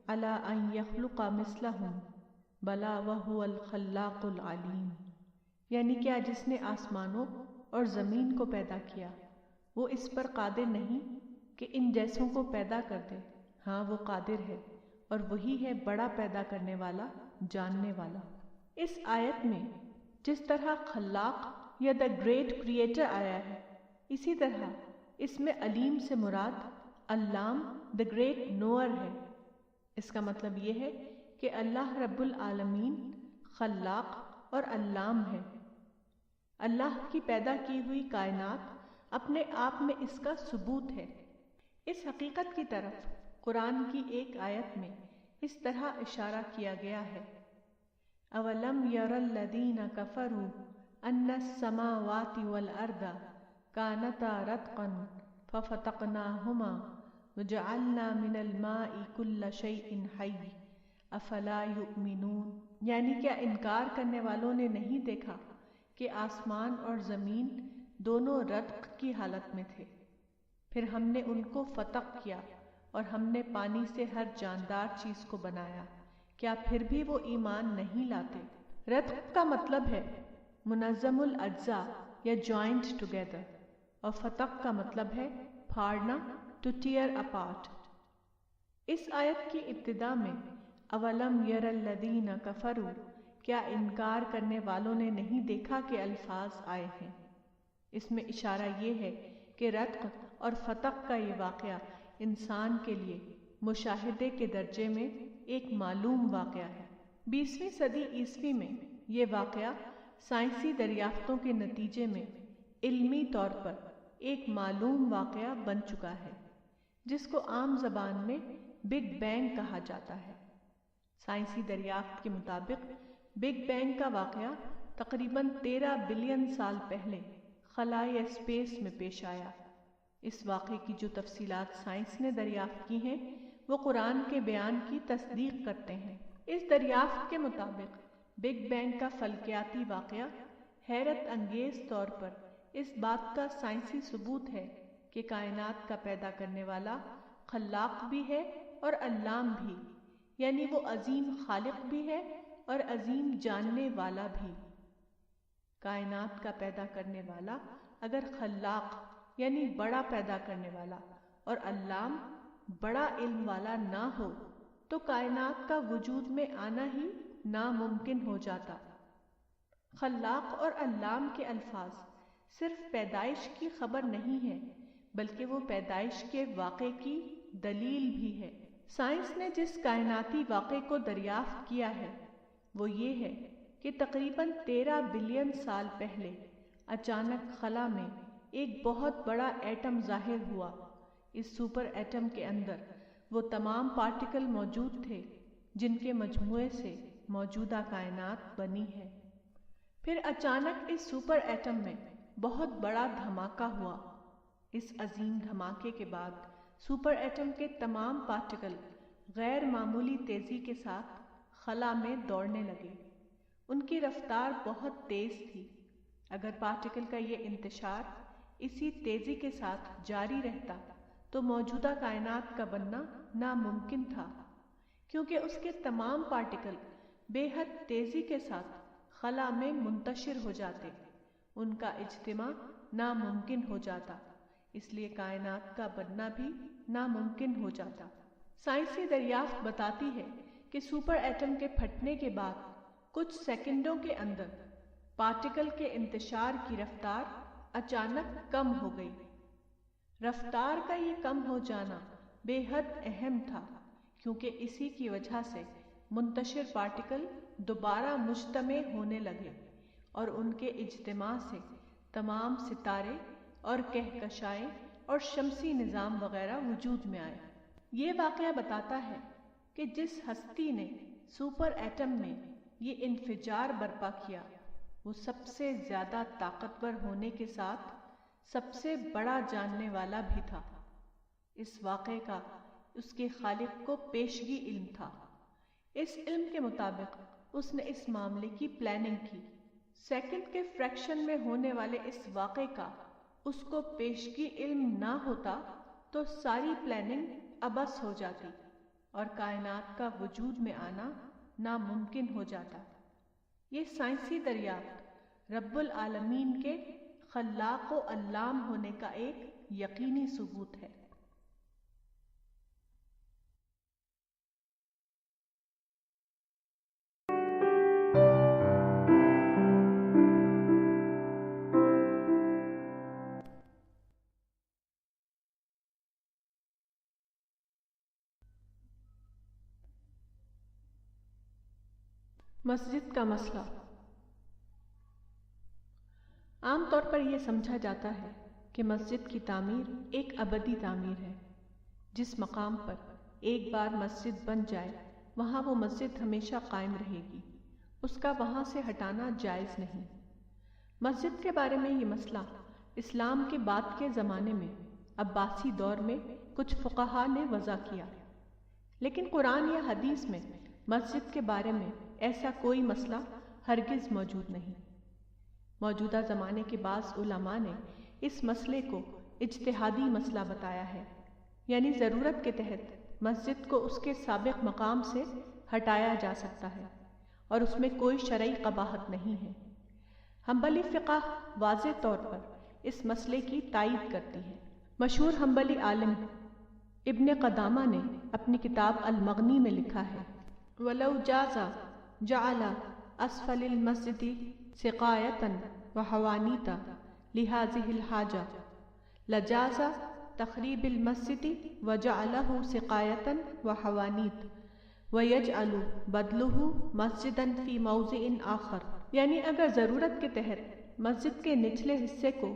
عَلَىٰ أَن يَخْلُقَ مِثْلَهُم بلا وہو الخلاق العلیم، یعنی کیا جس نے آسمانوں اور زمین کو پیدا کیا وہ اس پر قادر نہیں کہ ان جیسوں کو پیدا کر دے؟ ہاں وہ قادر ہے، اور وہی ہے بڑا پیدا کرنے والا، جاننے والا۔ اس آیت میں جس طرح خلاق یا دا گریٹ کریٹر آیا ہے، اسی طرح اس میں علیم سے مراد علام دا گریٹ نوئر ہے۔ اس کا مطلب یہ ہے کہ اللہ رب العالمین خلاق اور علام ہے۔ اللہ کی پیدا کی ہوئی کائنات اپنے آپ میں اس کا ثبوت ہے۔ اس حقیقت کی طرف قرآن کی ایک آیت میں اس طرح اشارہ کیا گیا ہے، اولم یر الذین کفروا ان السماوات والارض کانتا رتقا ففتقناہما وجعلنا من الماء کل شیء حی افلا یؤمنون، یعنی کیا انکار کرنے والوں نے نہیں دیکھا کہ آسمان اور زمین دونوں رتق کی حالت میں تھے، پھر ہم نے ان کو فتق کیا اور ہم نے پانی سے ہر جاندار چیز کو بنایا، کیا پھر بھی وہ ایمان نہیں لاتے؟ رتق کا مطلب ہے منظم الاجزاء یا جوائنٹ ٹوگیدر، اور فتق کا مطلب ہے پھاڑنا، ٹو ٹیئر اپارٹ۔ اس آیت کی ابتدا میں اولم یر الذین کفروا، کیا انکار کرنے والوں نے نہیں دیکھا کہ الفاظ آئے ہیں۔ اس میں اشارہ یہ ہے کہ رتق اور فتق کا یہ واقعہ انسان کے لیے مشاہدے کے درجے میں ایک معلوم واقعہ ہے۔ 20ویں صدی عیسوی میں یہ واقعہ سائنسی دریافتوں کے نتیجے میں علمی طور پر ایک معلوم واقعہ بن چکا ہے، جس کو عام زبان میں بگ بینگ کہا جاتا ہے۔ سائنسی دریافت کے مطابق بگ بینگ کا واقعہ تقریباً 13 بلین سال پہلے خلاء اسپیس میں پیش آیا۔ اس واقعے کی جو تفصیلات سائنس نے دریافت کی ہیں وہ قرآن کے بیان کی تصدیق کرتے ہیں۔ اس دریافت کے مطابق بگ بینگ کا فلکیاتی واقعہ حیرت انگیز طور پر اس بات کا سائنسی ثبوت ہے کہ کائنات کا پیدا کرنے والا خلاق بھی ہے اور علام بھی، یعنی وہ عظیم خالق بھی ہے اور عظیم جاننے والا بھی۔ کائنات کا پیدا کرنے والا اگر خلاق یعنی بڑا پیدا کرنے والا اور علام بڑا علم والا نہ ہو تو کائنات کا وجود میں آنا ہی ناممکن ہو جاتا۔ خلاق اور علام کے الفاظ صرف پیدائش کی خبر نہیں ہے، بلکہ وہ پیدائش کے واقعے کی دلیل بھی ہے۔ سائنس نے جس کائناتی واقعے کو دریافت کیا ہے وہ یہ ہے کہ تقریباً 13 بلین سال پہلے اچانک خلا میں ایک بہت بڑا ایٹم ظاہر ہوا۔ اس سپر ایٹم کے اندر وہ تمام پارٹیکل موجود تھے جن کے مجموعے سے موجودہ کائنات بنی ہے۔ پھر اچانک اس سپر ایٹم میں بہت بڑا دھماکہ ہوا۔ اس عظیم دھماکے کے بعد سپر ایٹم کے تمام پارٹیکل غیر معمولی تیزی کے ساتھ خلا میں دوڑنے لگے۔ ان کی رفتار بہت تیز تھی۔ اگر پارٹیکل کا یہ انتشار اسی تیزی کے ساتھ جاری رہتا تو موجودہ کائنات کا بننا ناممکن تھا، کیونکہ اس کے تمام پارٹیکل بے حد تیزی کے ساتھ خلا میں منتشر ہو جاتے، ان کا اجتماع ناممکن ہو جاتا، اس لیے کائنات کا بننا بھی ناممکن ہو جاتا۔ سائنسی دریافت بتاتی ہے کہ سپر ایٹم کے پھٹنے کے بعد کچھ سیکنڈوں کے اندر پارٹیکل کے انتشار کی رفتار اچانک کم ہو گئی۔ رفتار کا یہ کم ہو جانا بے حد اہم تھا، کیونکہ اسی کی وجہ سے منتشر پارٹیکل دوبارہ مجتمع ہونے لگے اور ان کے اجتماع سے تمام ستارے اور کہکشائیں اور شمسی نظام وغیرہ وجود میں آئے۔ یہ واقعہ بتاتا ہے کہ جس ہستی نے سپر ایٹم میں یہ انفجار برپا کیا وہ سب سے زیادہ طاقتور ہونے کے ساتھ سب سے بڑا جاننے والا بھی تھا۔ اس واقعے کا اس کے خالق کو پیشگی علم تھا۔ اس علم کے مطابق اس نے اس معاملے کی پلاننگ کی۔ سیکنڈ کے فریکشن میں ہونے والے اس واقعے کا اس کو پیشگی علم نہ ہوتا تو ساری پلاننگ عبث ہو جاتی اور کائنات کا وجود میں آنا ناممکن ہو جاتا۔ یہ سائنسی دریافت رب العالمین کے خلاق و علام ہونے کا ایک یقینی ثبوت ہے۔ مسجد کا مسئلہ۔ عام طور پر یہ سمجھا جاتا ہے کہ مسجد کی تعمیر ایک ابدی تعمیر ہے۔ جس مقام پر ایک بار مسجد بن جائے وہاں وہ مسجد ہمیشہ قائم رہے گی، اس کا وہاں سے ہٹانا جائز نہیں۔ مسجد کے بارے میں یہ مسئلہ اسلام کے بعد کے زمانے میں عباسی دور میں کچھ فقہا نے وضع کیا، لیکن قرآن یا حدیث میں مسجد کے بارے میں ایسا کوئی مسئلہ ہرگز موجود نہیں۔ موجودہ زمانے کے بعض علماء نے اس مسئلے کو اجتہادی مسئلہ بتایا ہے، یعنی ضرورت کے تحت مسجد کو اس کے سابق مقام سے ہٹایا جا سکتا ہے اور اس میں کوئی شرعی قباحت نہیں ہے۔ حنبلی فقہ واضح طور پر اس مسئلے کی تائید کرتی ہے۔ مشہور حنبلی عالم ابن قدامہ نے اپنی کتاب المغنی میں لکھا ہے، وَلَوْ جَازَ جَعَلَ أَسْفَلِ الْمَسْجِدِ سِقَایَةً وَحَوَانِيتَ لِهَذِهِ الْحَاجَةِ لَجَازَ تَخْرِیبُ الْمَسْجِدِ وَجَعَلَهُ سِقَایَةً وَحَوَانِيتَ وَيَجْعَلُ بَدْلُهُ مَسْجِدًا فِی مَوْضِعٍ آخر، یعنی اگر ضرورت کے تحت مسجد کے نچلے حصے کو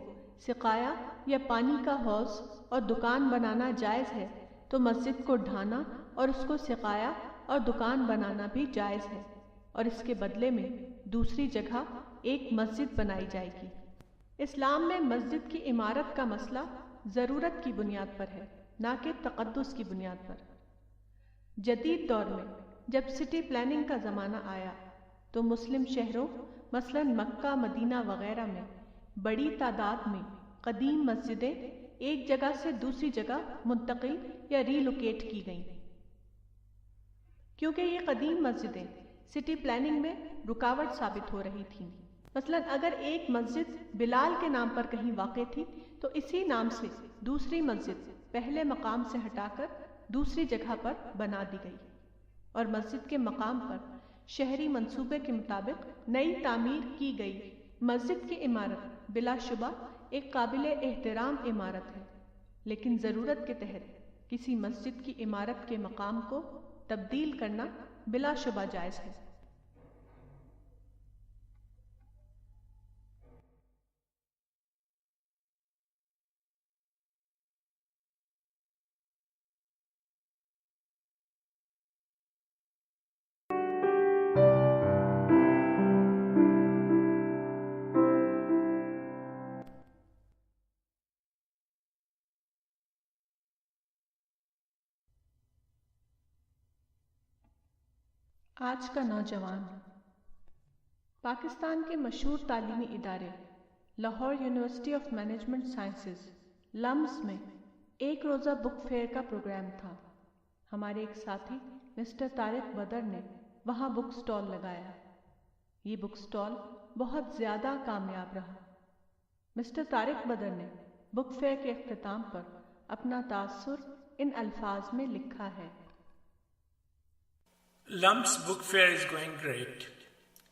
سقایا یا پانی کا حوض اور دکان بنانا جائز ہے تو مسجد کو ڈھانا اور اس کو سقایا اور دکان بنانا بھی جائز ہے، اور اس کے بدلے میں دوسری جگہ ایک مسجد بنائی جائے گی۔ اسلام میں مسجد کی عمارت کا مسئلہ ضرورت کی بنیاد پر ہے، نہ کہ تقدس کی بنیاد پر۔ جدید دور میں جب سٹی پلاننگ کا زمانہ آیا تو مسلم شہروں مثلاً مکہ، مدینہ وغیرہ میں بڑی تعداد میں قدیم مسجدیں ایک جگہ سے دوسری جگہ منتقل یا ریلوکیٹ کی گئیں، کیونکہ یہ قدیم مسجدیں سٹی پلاننگ میں رکاوٹ ثابت ہو رہی تھیں۔ مثلاً اگر ایک مسجد بلال کے نام پر کہیں واقع تھی تو اسی نام سے دوسری مسجد پہلے مقام سے ہٹا کر دوسری جگہ پر بنا دی گئی، اور مسجد کے مقام پر شہری منصوبے کے مطابق نئی تعمیر کی گئی۔ مسجد کی عمارت بلا شبہ ایک قابل احترام عمارت ہے، لیکن ضرورت کے تحت کسی مسجد کی عمارت کے مقام کو تبدیل کرنا بلا شبہ جائز ہے۔ آج کا نوجوان۔ پاکستان کے مشہور تعلیمی ادارے Lahore university of management sciences LUMS میں ایک روزہ بک فیئر کا پروگرام تھا۔ ہمارے ایک ساتھی مسٹر طارق بدر نے وہاں بک سٹال لگایا۔ یہ بک سٹال بہت زیادہ کامیاب رہا۔ مسٹر طارق بدر نے بک فیئر کے اختتام پر اپنا تاثر ان الفاظ میں لکھا ہے۔
Lum's book fair is going great.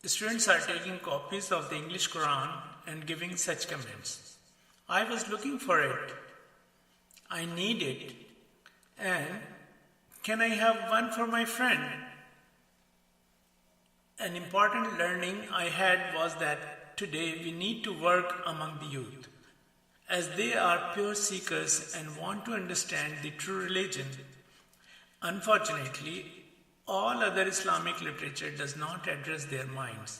Students are taking copies of the English Quran and giving such comments. I was looking for it. I need it. And can I have one for my friend? An important learning I had was that today we need to work among the youth, as they are pure seekers and want to understand the true religion. Unfortunately, all other Islamic literature does not address their minds.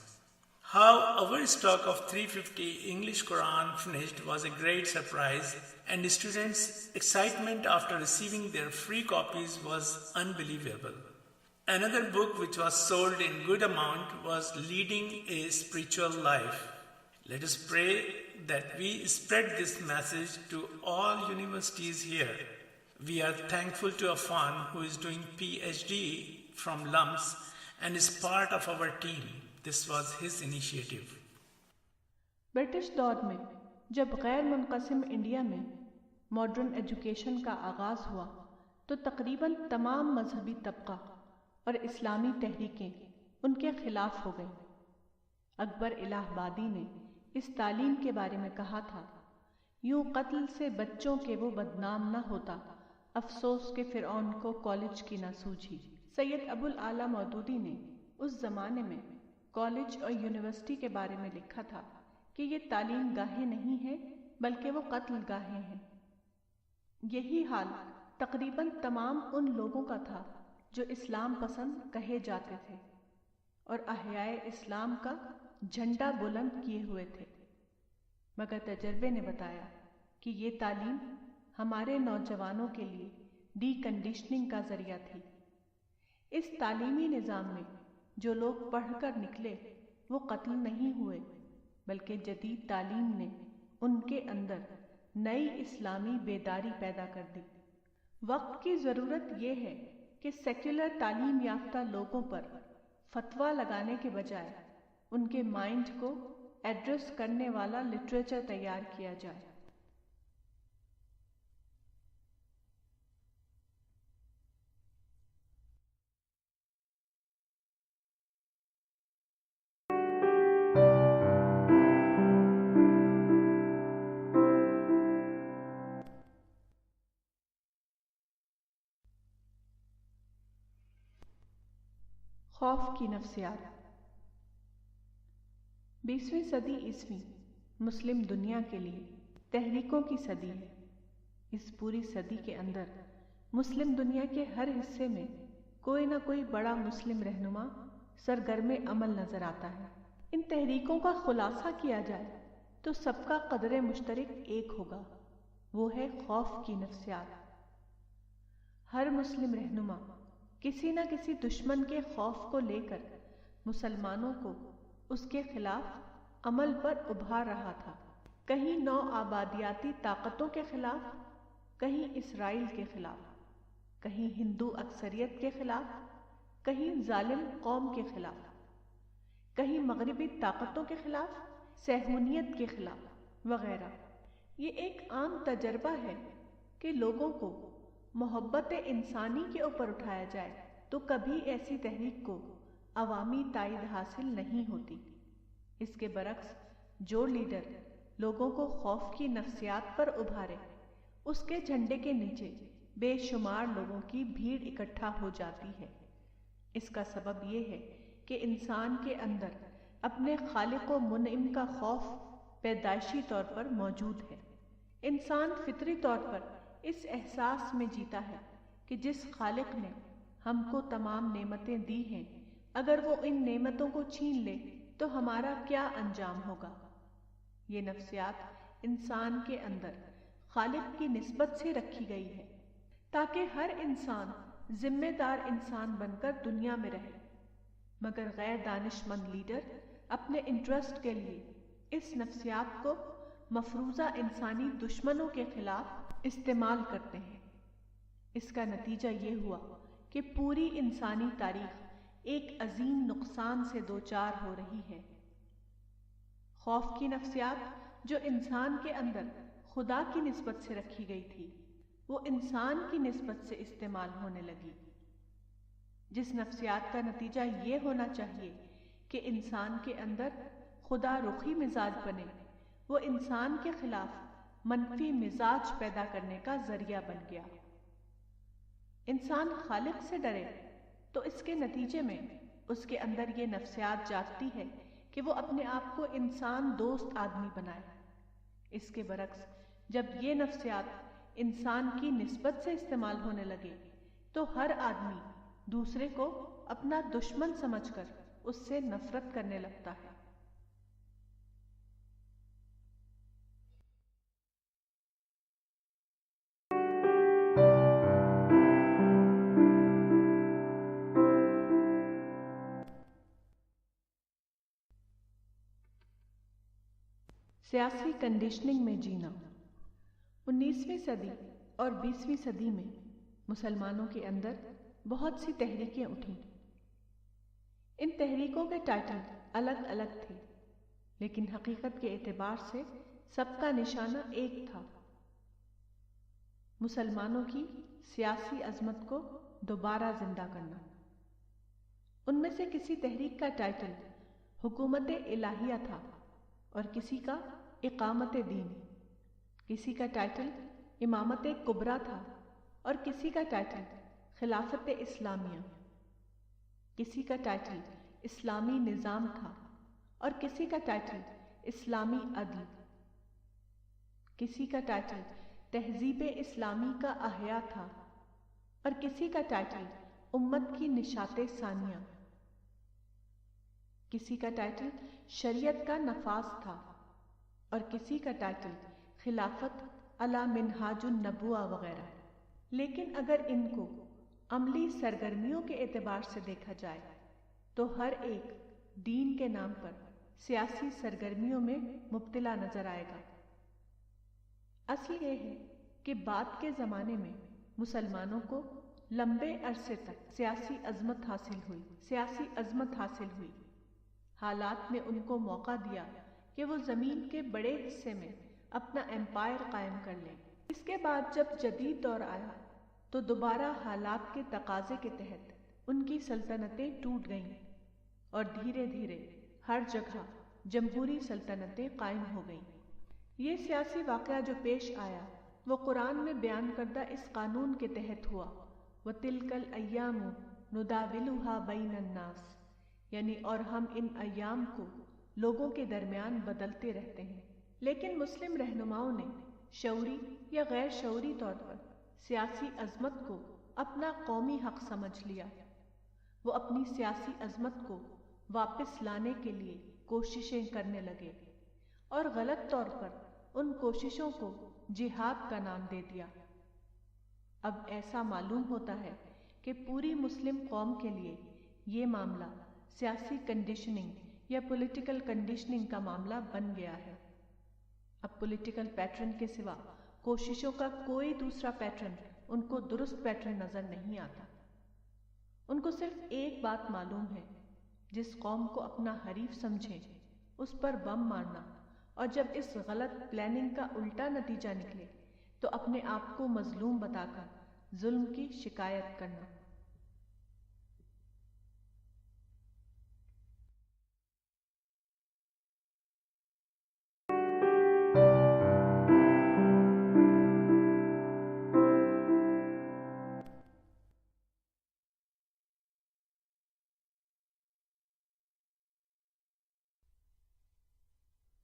How our stock of 350 English Quran finished was a great surprise, and students' excitement after receiving their free copies was unbelievable. Another book which was sold in good amount was Leading a Spiritual Life. Let us pray that we spread this message to all universities here. We are thankful to Afan, who is doing PhD from LUMS, and is part of our team. This was his initiative.
British دور میں جب غیر منقسم انڈیا میں ماڈرن ایجوکیشن کا آغاز ہوا تو تقریباً تمام مذہبی طبقہ اور اسلامی تحریکیں ان کے خلاف ہو گئیں۔ اکبر الہ آبادی نے اس تعلیم کے بارے میں کہا تھا، یوں قتل سے بچوں کے وہ بدنام نہ ہوتا، افسوس کہ فرعون کو کالج کی نہ سوجھی۔ سید ابو الاعلیٰ مودودی نے اس زمانے میں کالج اور یونیورسٹی کے بارے میں لکھا تھا کہ یہ تعلیم گاہیں نہیں ہیں بلکہ وہ قتل گاہیں ہیں۔ یہی حال تقریباً تمام ان لوگوں کا تھا جو اسلام پسند کہے جاتے تھے اور احیاء اسلام کا جھنڈا بلند کیے ہوئے تھے، مگر تجربے نے بتایا کہ یہ تعلیم ہمارے نوجوانوں کے لیے ڈی کنڈیشننگ کا ذریعہ تھی۔ اس تعلیمی نظام میں جو لوگ پڑھ کر نکلے وہ قتل نہیں ہوئے، بلکہ جدید تعلیم نے ان کے اندر نئی اسلامی بیداری پیدا کر دی۔ وقت کی ضرورت یہ ہے کہ سیکولر تعلیم یافتہ لوگوں پر فتویٰ لگانے کے بجائے ان کے مائنڈ کو ایڈریس کرنے والا لٹریچر تیار کیا جائے۔ خوف کی نفسیات۔ 20ویں صدی عیسوی مسلم دنیا کے لیے تحریکوں کی صدی ہے۔ اس پوری صدی کے اندر مسلم دنیا کے ہر حصے میں کوئی نہ کوئی بڑا مسلم رہنما سرگرم عمل نظر آتا ہے۔ ان تحریکوں کا خلاصہ کیا جائے تو سب کا قدر مشترک ایک ہوگا، وہ ہے خوف کی نفسیات۔ ہر مسلم رہنما کسی نہ کسی دشمن کے خوف کو لے کر مسلمانوں کو اس کے خلاف عمل پر ابھار رہا تھا، کہیں نو آبادیاتی طاقتوں کے خلاف، کہیں اسرائیل کے خلاف، کہیں ہندو اکثریت کے خلاف، کہیں ظالم قوم کے خلاف، کہیں مغربی طاقتوں کے خلاف، صہیونیت کے خلاف وغیرہ۔ یہ ایک عام تجربہ ہے کہ لوگوں کو محبت انسانی کے اوپر اٹھایا جائے تو کبھی ایسی تحریک کو عوامی تائید حاصل نہیں ہوتی۔ اس کے برعکس جو لیڈر لوگوں کو خوف کی نفسیات پر ابھارے، اس کے جھنڈے کے نیچے بے شمار لوگوں کی بھیڑ اکٹھا ہو جاتی ہے۔ اس کا سبب یہ ہے کہ انسان کے اندر اپنے خالق و منعم کا خوف پیدائشی طور پر موجود ہے۔ انسان فطری طور پر اس احساس میں جیتا ہے کہ جس خالق نے ہم کو تمام نعمتیں دی ہیں، اگر وہ ان نعمتوں کو چھین لے تو ہمارا کیا انجام ہوگا۔ یہ نفسیات انسان کے اندر خالق کی نسبت سے رکھی گئی ہے تاکہ ہر انسان ذمہ دار انسان بن کر دنیا میں رہے، مگر غیر دانش مند لیڈر اپنے انٹرسٹ کے لیے اس نفسیات کو مفروضہ انسانی دشمنوں کے خلاف استعمال کرتے ہیں۔ اس کا نتیجہ یہ ہوا کہ پوری انسانی تاریخ ایک عظیم نقصان سے دوچار ہو رہی ہے۔ خوف کی نفسیات جو انسان کے اندر خدا کی نسبت سے رکھی گئی تھی، وہ انسان کی نسبت سے استعمال ہونے لگی۔ جس نفسیات کا نتیجہ یہ ہونا چاہیے کہ انسان کے اندر خدا رخی مزاج بنے، وہ انسان کے خلاف منفی مزاج پیدا کرنے کا ذریعہ بن گیا۔ انسان خالق سے ڈرے تو اس کے نتیجے میں اس کے اندر یہ نفسیات جاگتی ہے کہ وہ اپنے آپ کو انسان دوست آدمی بنائے۔ اس کے برعکس جب یہ نفسیات انسان کی نسبت سے استعمال ہونے لگے تو ہر آدمی دوسرے کو اپنا دشمن سمجھ کر اس سے نفرت کرنے لگتا ہے۔ سیاسی کنڈیشننگ میں جینا۔ 19ویں صدی اور 20ویں صدی میں مسلمانوں کے اندر بہت سی تحریکیں اٹھیں۔ ان تحریکوں کے ٹائٹل الگ الگ تھے، لیکن حقیقت کے اعتبار سے سب کا نشانہ ایک تھا: مسلمانوں کی سیاسی عظمت کو دوبارہ زندہ کرنا۔ ان میں سے کسی تحریک کا ٹائٹل حکومت الہیہ تھا اور کسی کا اقامت دین، کسی کا ٹائٹل امامت کبریٰ تھا اور کسی کا ٹائٹل خلافت اسلامیہ، کسی کا ٹائٹل اسلامی نظام تھا اور کسی کا ٹائٹل اسلامی عدل، کسی کا ٹائٹل تہذیب اسلامی کا احیاء تھا اور کسی کا ٹائٹل امت کی نشاط ثانیہ، کسی کا ٹائٹل شریعت کا نفاذ تھا اور کسی کا ٹائٹل خلافت علی منہاج النبوہ وغیرہ۔ لیکن اگر ان کو عملی سرگرمیوں کے اعتبار سے دیکھا جائے تو ہر ایک دین کے نام پر سیاسی سرگرمیوں میں مبتلا نظر آئے گا۔ اصل یہ ہے کہ بعد کے زمانے میں مسلمانوں کو لمبے عرصے تک سیاسی عظمت حاصل ہوئی۔ حالات نے ان کو موقع دیا کہ وہ زمین کے بڑے حصے میں اپنا ایمپائر قائم کر لیں۔ اس کے بعد جب جدید دور آیا تو دوبارہ حالات کے تقاضے کے تحت ان کی سلطنتیں ٹوٹ گئیں اور دھیرے دھیرے ہر جگہ جمہوری سلطنتیں قائم ہو گئیں۔ یہ سیاسی واقعہ جو پیش آیا وہ قرآن میں بیان کردہ اس قانون کے تحت ہوا، وَتِلْكَ الْأَيَّامُ نُدَاوِلُهَا بَيْنَ النَّاسِ، یعنی اور ہم ان ایام کو لوگوں کے درمیان بدلتے رہتے ہیں۔ لیکن مسلم رہنماؤں نے شعوری یا غیر شعوری طور پر سیاسی عظمت کو اپنا قومی حق سمجھ لیا۔ وہ اپنی سیاسی عظمت کو واپس لانے کے لیے کوششیں کرنے لگے اور غلط طور پر ان کوششوں کو جہاد کا نام دے دیا۔ اب ایسا معلوم ہوتا ہے کہ پوری مسلم قوم کے لیے یہ معاملہ سیاسی کنڈیشننگ یا پولیٹیکل کنڈیشننگ کا معاملہ بن گیا ہے۔ اب پولیٹیکل پیٹرن کے سوا کوششوں کا کوئی دوسرا پیٹرن ان کو درست پیٹرن نظر نہیں آتا۔ ان کو صرف ایک بات معلوم ہے: جس قوم کو اپنا حریف سمجھیں اس پر بم مارنا، اور جب اس غلط پلاننگ کا الٹا نتیجہ نکلے تو اپنے آپ کو مظلوم بتا کر ظلم کی شکایت کرنا۔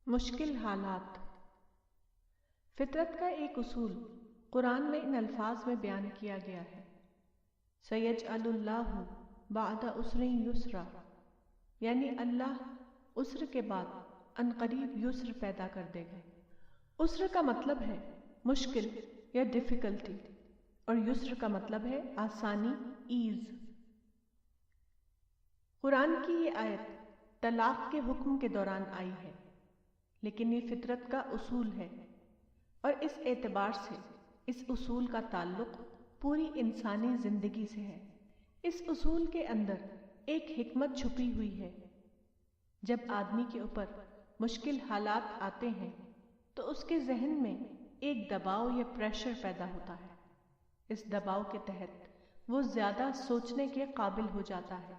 مشکل حالات۔ فطرت کا ایک اصول قرآن میں ان الفاظ میں بیان کیا گیا ہے: سَيَجْعَلُ اللَّهُ بَعْدَ عُسْرٍ يُسْرًا، یعنی اللہ عسر کے بعد عنقریب یسر پیدا کر دے گا۔ عسر کا مطلب ہے مشکل یا ڈیفیکلٹی، اور یسر کا مطلب ہے آسانی، ایز۔ قرآن کی یہ آیت طلاق کے حکم کے دوران آئی ہے، لیکن یہ فطرت کا اصول ہے، اور اس اعتبار سے اس اصول کا تعلق پوری انسانی زندگی سے ہے۔ اس اصول کے اندر ایک حکمت چھپی ہوئی ہے۔ جب آدمی کے اوپر مشکل حالات آتے ہیں تو اس کے ذہن میں ایک دباؤ یا پریشر پیدا ہوتا ہے۔ اس دباؤ کے تحت وہ زیادہ سوچنے کے قابل ہو جاتا ہے،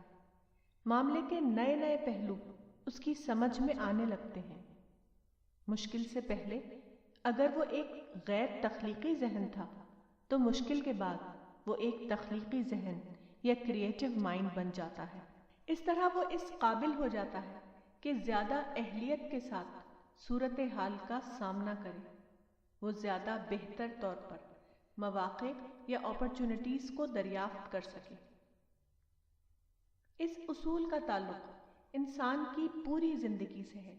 معاملے کے نئے نئے پہلو اس کی سمجھ میں آنے لگتے ہیں۔ مشکل سے پہلے اگر وہ ایک غیر تخلیقی ذہن تھا تو مشکل کے بعد وہ ایک تخلیقی ذہن یا کریٹو مائنڈ بن جاتا ہے۔ اس طرح وہ اس قابل ہو جاتا ہے کہ زیادہ اہلیت کے ساتھ صورتحال کا سامنا کرے، وہ زیادہ بہتر طور پر مواقع یا اپرچونٹیز کو دریافت کر سکے۔ اس اصول کا تعلق انسان کی پوری زندگی سے ہے،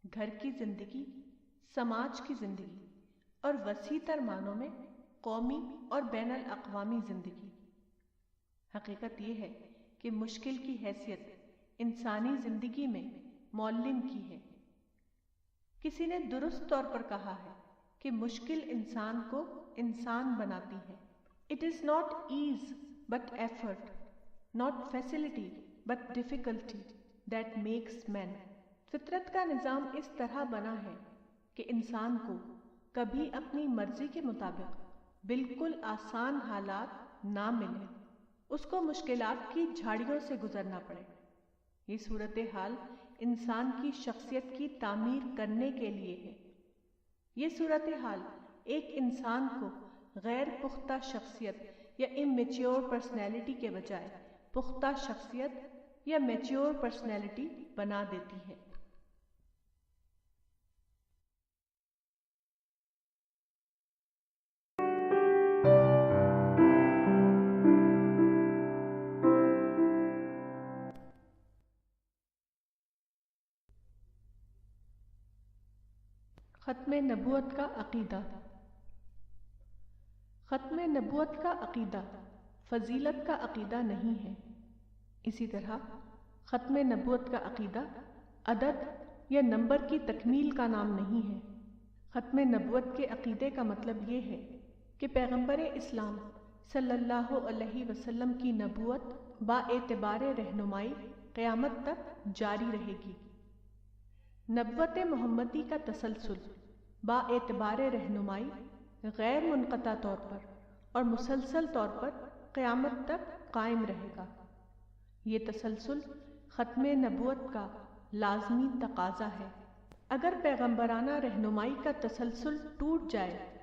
گھر کی زندگی، سماج کی زندگی اور وسیع تر معنوں میں قومی اور بین الاقوامی زندگی۔ حقیقت یہ ہے کہ مشکل کی حیثیت انسانی زندگی میں معلم کی ہے۔ کسی نے درست طور پر کہا ہے کہ مشکل انسان کو انسان بناتی ہے۔ It is not ease but effort, not facility but difficulty that makes men. فطرت کا نظام اس طرح بنا ہے کہ انسان کو کبھی اپنی مرضی کے مطابق بالکل آسان حالات نہ ملیں، اس کو مشکلات کی جھاڑیوں سے گزرنا پڑے۔ یہ صورتحال انسان کی شخصیت کی تعمیر کرنے کے لیے ہے۔ یہ صورتحال ایک انسان کو غیر پختہ شخصیت یا امیچیور پرسنالٹی کے بجائے پختہ شخصیت یا میچیور پرسنالٹی بنا دیتی ہے۔ ختم نبوت کا عقیدہ۔ ختم نبوت کا عقیدہ فضیلت کا عقیدہ نہیں ہے۔ اسی طرح ختم نبوت کا عقیدہ عدد یا نمبر کی تکمیل کا نام نہیں ہے۔ ختم نبوت کے عقیدے کا مطلب یہ ہے کہ پیغمبر اسلام صلی اللہ علیہ وسلم کی نبوت با اعتبار رہنمائی قیامت تک جاری رہے گی۔ نبوت محمدی کا تسلسل با اعتبار رہنمائی غیر منقطع طور پر اور مسلسل طور پر قیامت تک قائم رہے گا۔ یہ تسلسل ختم نبوت کا لازمی تقاضا ہے۔ اگر پیغمبرانہ رہنمائی کا تسلسل ٹوٹ جائے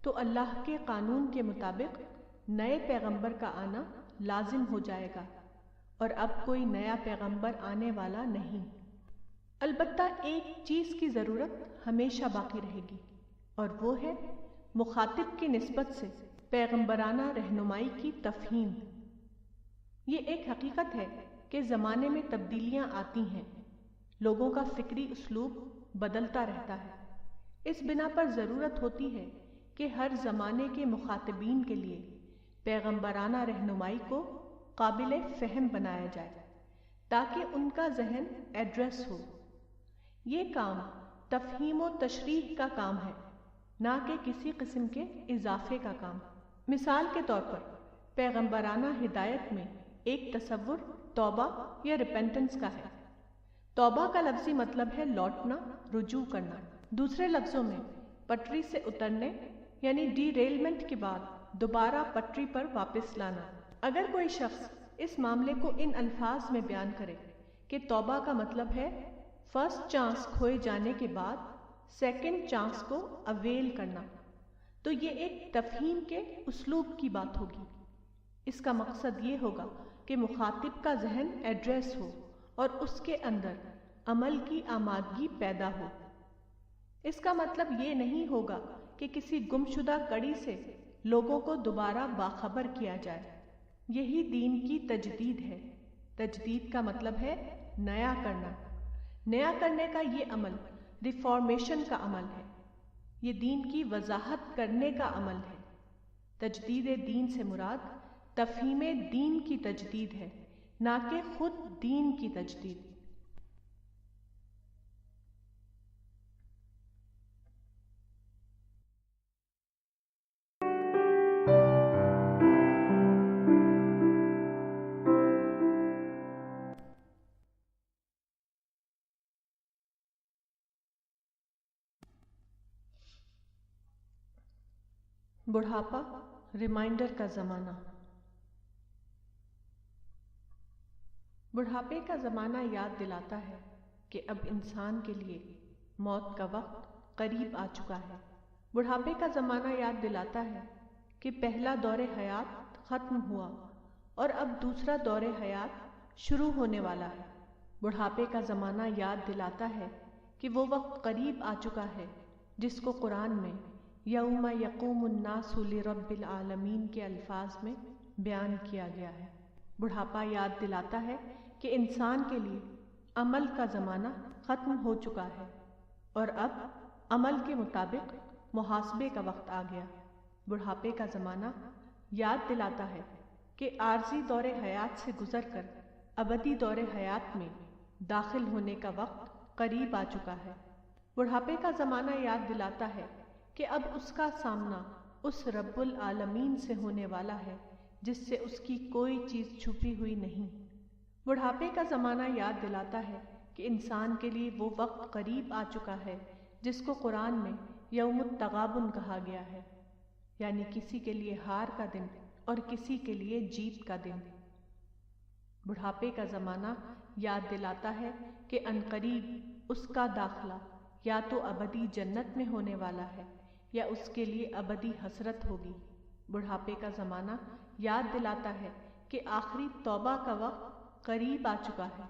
تو اللہ کے قانون کے مطابق نئے پیغمبر کا آنا لازم ہو جائے گا اور اب کوئی نیا پیغمبر آنے والا نہیں۔ البتہ ایک چیز کی ضرورت ہمیشہ باقی رہے گی اور وہ ہے مخاطب کی نسبت سے پیغمبرانہ رہنمائی کی تفہیم۔ یہ ایک حقیقت ہے کہ زمانے میں تبدیلیاں آتی ہیں، لوگوں کا فکری اسلوب بدلتا رہتا ہے۔ اس بنا پر ضرورت ہوتی ہے کہ ہر زمانے کے مخاطبین کے لیے پیغمبرانہ رہنمائی کو قابل فہم بنایا جائے تاکہ ان کا ذہن ایڈریس ہو۔ یہ کام تفہیم و تشریح کا کام ہے، نہ کہ کسی قسم کے اضافے کا کام۔ مثال کے طور پر پیغمبرانہ ہدایت میں ایک تصور توبہ یا ریپینٹنس کا ہے۔ توبہ کا لفظی مطلب ہے لوٹنا، رجوع کرنا۔ دوسرے لفظوں میں پٹری سے اترنے یعنی ڈی ریلمنٹ کے بعد دوبارہ پٹری پر واپس لانا۔ اگر کوئی شخص اس معاملے کو ان الفاظ میں بیان کرے کہ توبہ کا مطلب ہے فرسٹ چانس کھوئے جانے کے بعد سیکنڈ چانس کو اویل کرنا، تو یہ ایک تفہیم کے اسلوب کی بات ہوگی۔ اس کا مقصد یہ ہوگا کہ مخاطب کا ذہن ایڈریس ہو اور اس کے اندر عمل کی آمادگی پیدا ہو۔ اس کا مطلب یہ نہیں ہوگا کہ کسی گمشدہ کڑی سے لوگوں کو دوبارہ باخبر کیا جائے۔ یہی دین کی تجدید ہے۔ تجدید کا مطلب ہے نیا کرنا۔ نیا کرنے کا یہ عمل ریفارمیشن کا عمل ہے۔ یہ دین کی وضاحت کرنے کا عمل ہے۔ تجدید دین سے مراد تفہیم دین کی تجدید ہے، نہ کہ خود دین کی تجدید۔ بڑھاپا ریمائنڈر کا زمانہ۔ بڑھاپے کا زمانہ یاد دلاتا ہے کہ اب انسان کے لیے موت کا وقت قریب آ چکا ہے۔ بڑھاپے کا زمانہ یاد دلاتا ہے کہ پہلا دور حیات ختم ہوا اور اب دوسرا دور حیات شروع ہونے والا ہے۔ بڑھاپے کا زمانہ یاد دلاتا ہے کہ وہ وقت قریب آ چکا ہے جس کو قرآن میں یوم یقوم الناس لرب العالمین کے الفاظ میں بیان کیا گیا ہے۔ بڑھاپا یاد دلاتا ہے کہ انسان کے لیے عمل کا زمانہ ختم ہو چکا ہے اور اب عمل کے مطابق محاسبے کا وقت آ گیا۔ بڑھاپے کا زمانہ یاد دلاتا ہے کہ عارضی دور حیات سے گزر کر ابدی دور حیات میں داخل ہونے کا وقت قریب آ چکا ہے۔ بڑھاپے کا زمانہ یاد دلاتا ہے کہ اب اس کا سامنا اس رب العالمین سے ہونے والا ہے جس سے اس کی کوئی چیز چھپی ہوئی نہیں۔ بڑھاپے کا زمانہ یاد دلاتا ہے کہ انسان کے لیے وہ وقت قریب آ چکا ہے جس کو قرآن میں یوم التغابن کہا گیا ہے، یعنی کسی کے لیے ہار کا دن اور کسی کے لیے جیت کا دن۔ بڑھاپے کا زمانہ یاد دلاتا ہے کہ عنقریب اس کا داخلہ یا تو ابدی جنت میں ہونے والا ہے یا اس کے لیے ابدی حسرت ہوگی۔ بڑھاپے کا زمانہ یاد دلاتا ہے کہ آخری توبہ کا وقت قریب آ چکا ہے۔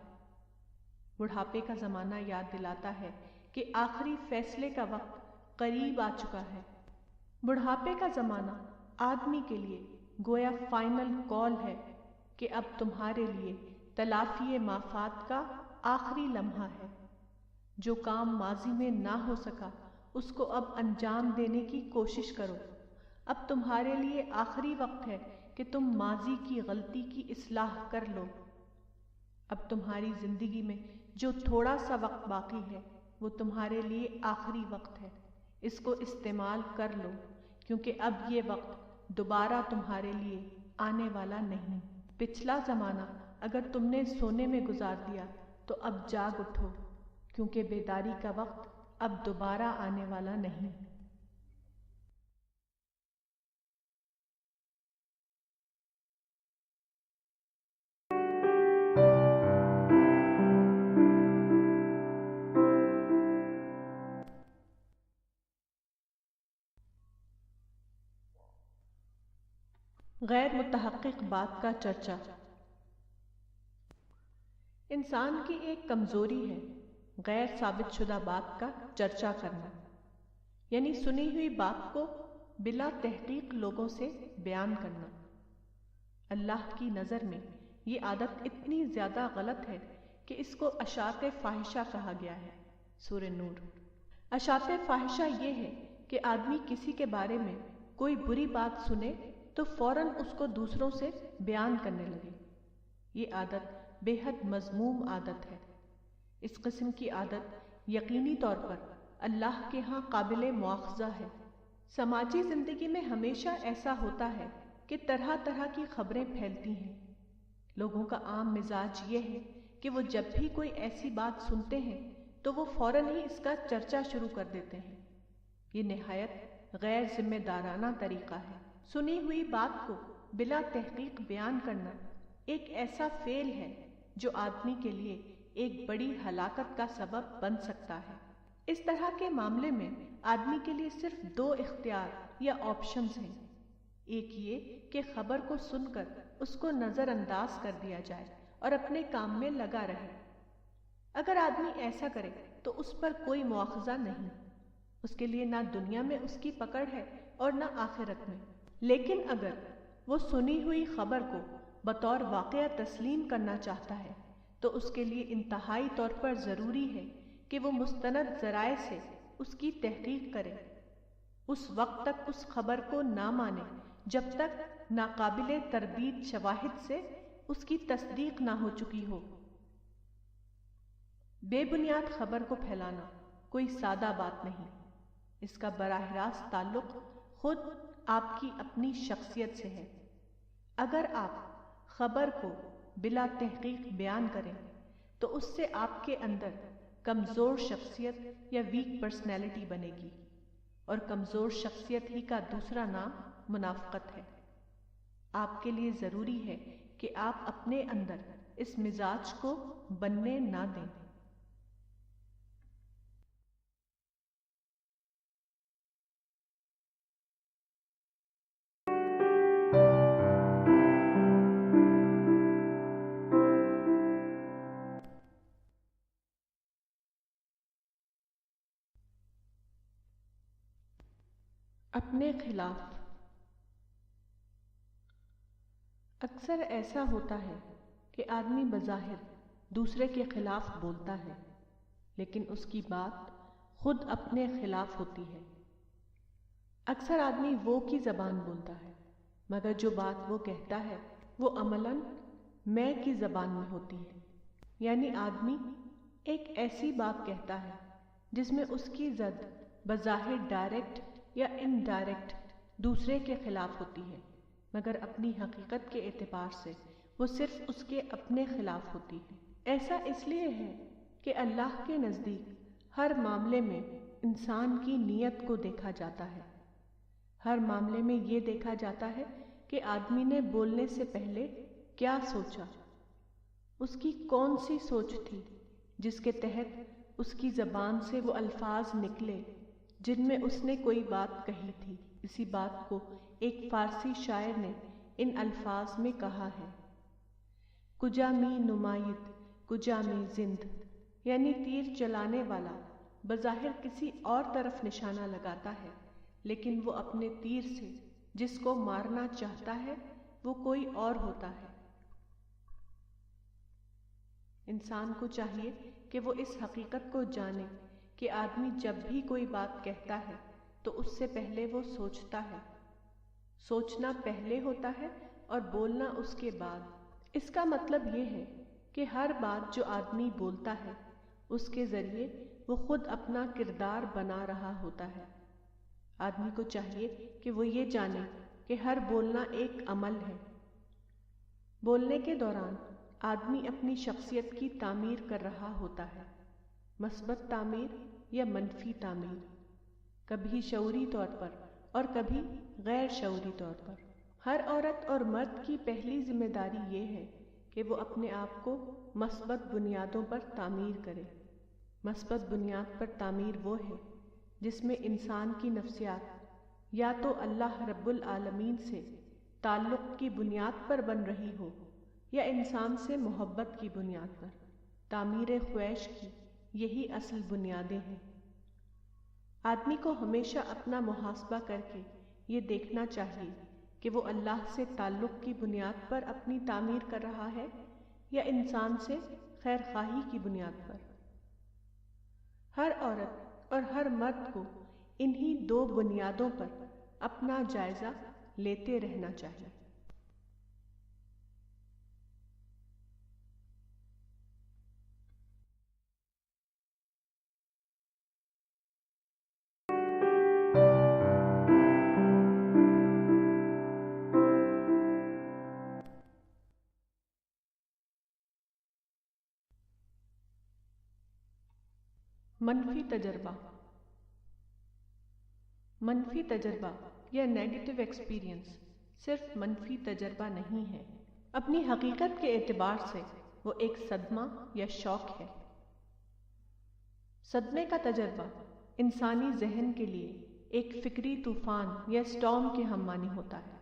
بڑھاپے کا زمانہ یاد دلاتا ہے کہ آخری فیصلے کا وقت قریب آ چکا ہے۔ بڑھاپے کا زمانہ آدمی کے لیے گویا فائنل کال ہے کہ اب تمہارے لیے تلافی مافات کا آخری لمحہ ہے۔ جو کام ماضی میں نہ ہو سکا اس کو اب انجام دینے کی کوشش کرو۔ اب تمہارے لیے آخری وقت ہے کہ تم ماضی کی غلطی کی اصلاح کر لو۔ اب تمہاری زندگی میں جو تھوڑا سا وقت باقی ہے وہ تمہارے لیے آخری وقت ہے، اس کو استعمال کر لو، کیونکہ اب یہ وقت دوبارہ تمہارے لیے آنے والا نہیں۔ پچھلا زمانہ اگر تم نے سونے میں گزار دیا تو اب جاگ اٹھو، کیونکہ بیداری کا وقت اب دوبارہ آنے والا نہیں۔ غیر متحقق بات کا چرچا۔ انسان کی ایک کمزوری ہے غیر ثابت شدہ بات کا چرچا کرنا، یعنی سنی ہوئی بات کو بلا تحقیق لوگوں سے بیان کرنا۔ اللہ کی نظر میں یہ عادت اتنی زیادہ غلط ہے کہ اس کو اشاعت فاحشہ کہا گیا ہے۔ سورہ نور۔ اشاعت فاحشہ یہ ہے کہ آدمی کسی کے بارے میں کوئی بری بات سنے تو فوراً اس کو دوسروں سے بیان کرنے لگے۔ یہ عادت بے حد مذموم عادت ہے۔ اس قسم کی عادت یقینی طور پر اللہ کے ہاں قابل مواخذہ ہے۔ سماجی زندگی میں ہمیشہ ایسا ہوتا ہے کہ طرح طرح کی خبریں پھیلتی ہیں۔ لوگوں کا عام مزاج یہ ہے کہ وہ جب بھی کوئی ایسی بات سنتے ہیں تو وہ فوراً ہی اس کا چرچا شروع کر دیتے ہیں۔ یہ نہایت غیر ذمہ دارانہ طریقہ ہے۔ سنی ہوئی بات کو بلا تحقیق بیان کرنا ایک ایسا فعل ہے جو آدمی کے لیے ایک بڑی ہلاکت کا سبب بن سکتا ہے۔ اس طرح کے معاملے میں آدمی کے لیے صرف دو اختیار یا آپشنز ہیں۔ ایک یہ کہ خبر کو سن کر اس کو نظر انداز کر دیا جائے اور اپنے کام میں لگا رہے۔ اگر آدمی ایسا کرے تو اس پر کوئی مواخذہ نہیں، اس کے لیے نہ دنیا میں اس کی پکڑ ہے اور نہ آخرت میں۔ لیکن اگر وہ سنی ہوئی خبر کو بطور واقعہ تسلیم کرنا چاہتا ہے تو اس کے لیے انتہائی طور پر ضروری ہے کہ وہ مستند ذرائع سے اس کی تحقیق کرے۔ اس وقت تک اس خبر کو نہ مانے جب تک ناقابل تردید شواہد سے اس کی تصدیق نہ ہو چکی ہو۔ بے بنیاد خبر کو پھیلانا کوئی سادہ بات نہیں، اس کا براہ راست تعلق خود آپ کی اپنی شخصیت سے ہے۔ اگر آپ خبر کو بلا تحقیق بیان کریں تو اس سے آپ کے اندر کمزور شخصیت یا ویک پرسنالٹی بنے گی، اور کمزور شخصیت ہی کا دوسرا نام منافقت ہے۔ آپ کے لیے ضروری ہے کہ آپ اپنے اندر اس مزاج کو بننے نہ دیں۔ اپنے خلاف۔ اکثر ایسا ہوتا ہے کہ آدمی بظاہر دوسرے کے خلاف بولتا ہے، لیکن اس کی بات خود اپنے خلاف ہوتی ہے۔ اکثر آدمی وہ کی زبان بولتا ہے، مگر جو بات وہ کہتا ہے وہ عملاً میں کی زبان میں ہوتی ہے۔ یعنی آدمی ایک ایسی بات کہتا ہے جس میں اس کی زد بظاہر ڈائریکٹ یا انڈائریکٹ دوسرے کے خلاف ہوتی ہے، مگر اپنی حقیقت کے اعتبار سے وہ صرف اس کے اپنے خلاف ہوتی ہے۔ ایسا اس لیے ہے کہ اللہ کے نزدیک ہر معاملے میں انسان کی نیت کو دیکھا جاتا ہے۔ ہر معاملے میں یہ دیکھا جاتا ہے کہ آدمی نے بولنے سے پہلے کیا سوچا، اس کی کون سی سوچ تھی جس کے تحت اس کی زبان سے وہ الفاظ نکلے جن میں اس نے کوئی بات کہی تھی۔ اسی بات کو ایک فارسی شاعر نے ان الفاظ میں کہا ہے، کجا می نمائید کجا میں زند، یعنی تیر چلانے والا بظاہر کسی اور طرف نشانہ لگاتا ہے، لیکن وہ اپنے تیر سے جس کو مارنا چاہتا ہے وہ کوئی اور ہوتا ہے۔ انسان کو چاہیے کہ وہ اس حقیقت کو جانے کہ آدمی جب بھی کوئی بات کہتا ہے تو اس سے پہلے وہ سوچتا ہے۔ سوچنا پہلے ہوتا ہے اور بولنا اس کے بعد۔ اس کا مطلب یہ ہے کہ ہر بات جو آدمی بولتا ہے اس کے ذریعے وہ خود اپنا کردار بنا رہا ہوتا ہے۔ آدمی کو چاہیے کہ وہ یہ جانے کہ ہر بولنا ایک عمل ہے۔ بولنے کے دوران آدمی اپنی شخصیت کی تعمیر کر رہا ہوتا ہے، مثبت تعمیر یا منفی تعمیر، کبھی شعوری طور پر اور کبھی غیر شعوری طور پر۔ ہر عورت اور مرد کی پہلی ذمہ داری یہ ہے کہ وہ اپنے آپ کو مثبت بنیادوں پر تعمیر کرے۔ مثبت بنیاد پر تعمیر وہ ہے جس میں انسان کی نفسیات یا تو اللہ رب العالمین سے تعلق کی بنیاد پر بن رہی ہو یا انسان سے محبت کی بنیاد پر۔ تعمیر خواہش کی یہی اصل بنیادیں ہیں۔ آدمی کو ہمیشہ اپنا محاسبہ کر کے یہ دیکھنا چاہیے کہ وہ اللہ سے تعلق کی بنیاد پر اپنی تعمیر کر رہا ہے یا انسان سے خیر خواہی کی بنیاد پر۔ ہر عورت اور ہر مرد کو انہی دو بنیادوں پر اپنا جائزہ لیتے رہنا چاہیے۔ منفی تجربہ۔ منفی تجربہ یا نیگیٹو ایکسپیرئنس صرف منفی تجربہ نہیں ہے، اپنی حقیقت کے اعتبار سے وہ ایک صدمہ یا شوق ہے۔ صدمے کا تجربہ انسانی ذہن کے لیے ایک فکری طوفان یا اسٹارم کے ہم معنی ہوتا ہے،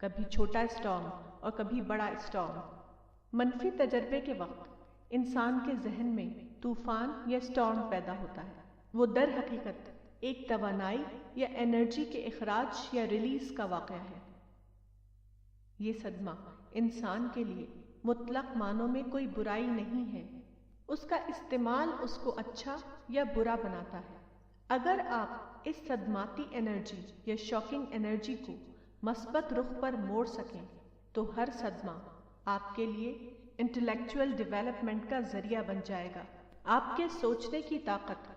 کبھی چھوٹا اسٹارم اور کبھی بڑا اسٹارم۔ منفی تجربے کے وقت انسان کے ذہن میں طوفان یا اسٹارم پیدا ہوتا ہے۔ وہ در حقیقت ایک توانائی یا انرجی کے اخراج یا ریلیز کا واقعہ ہے۔ یہ صدمہ انسان کے لیے مطلق معنوں میں کوئی برائی نہیں ہے، اس کا استعمال اس کو اچھا یا برا بناتا ہے۔ اگر آپ اس صدماتی انرجی یا شاکنگ انرجی کو مثبت رخ پر موڑ سکیں تو ہر صدمہ آپ کے لیے انٹلیکچوئل ڈیولپمنٹ کا ذریعہ بن جائے گا۔ آپ کے سوچنے کی طاقت،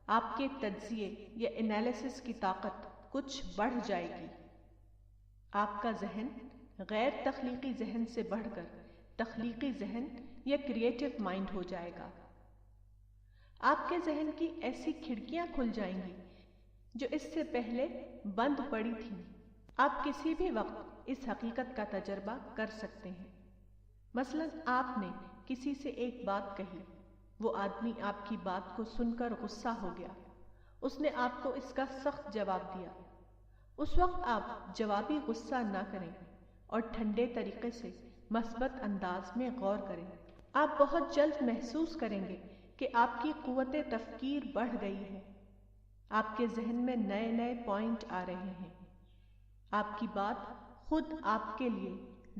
آپ کے تجزیے یا انالیسس کی طاقت کچھ بڑھ جائے گی۔ آپ کا ذہن غیر تخلیقی ذہن سے بڑھ کر تخلیقی ذہن یا کریٹو مائنڈ ہو جائے گا۔ آپ کے ذہن کی ایسی کھڑکیاں کھل جائیں گی جو اس سے پہلے بند پڑی تھیں۔ آپ کسی بھی وقت اس حقیقت کا تجربہ کر سکتے ہیں۔ مثلا آپ نے کسی سے ایک بات کہی، وہ آدمی آپ کی بات کو سن کر غصہ ہو گیا، اس نے آپ کو اس کا سخت جواب دیا۔ اس وقت آپ جوابی غصہ نہ کریں اور ٹھنڈے طریقے سے مثبت انداز میں غور کریں۔ آپ بہت جلد محسوس کریں گے کہ آپ کی قوت تفکیر بڑھ گئی ہے، آپ کے ذہن میں نئے نئے پوائنٹ آ رہے ہیں، آپ کی بات خود آپ کے لیے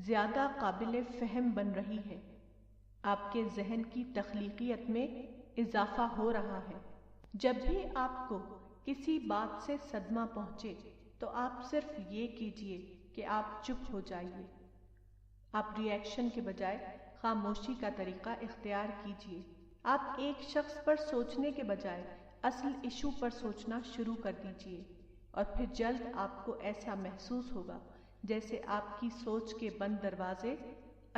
زیادہ قابل فہم بن رہی ہے، آپ کے ذہن کی تخلیقیت میں اضافہ ہو رہا ہے۔ جب بھی آپ کو کسی بات سے صدمہ پہنچے تو آپ صرف یہ کیجئے کہ آپ چپ ہو جائیے۔ آپ ری ایکشن کے بجائے خاموشی کا طریقہ اختیار کیجئے۔ آپ ایک شخص پر سوچنے کے بجائے اصل ایشو پر سوچنا شروع کر دیجئے، اور پھر جلد آپ کو ایسا محسوس ہوگا جیسے آپ کی سوچ کے بند دروازے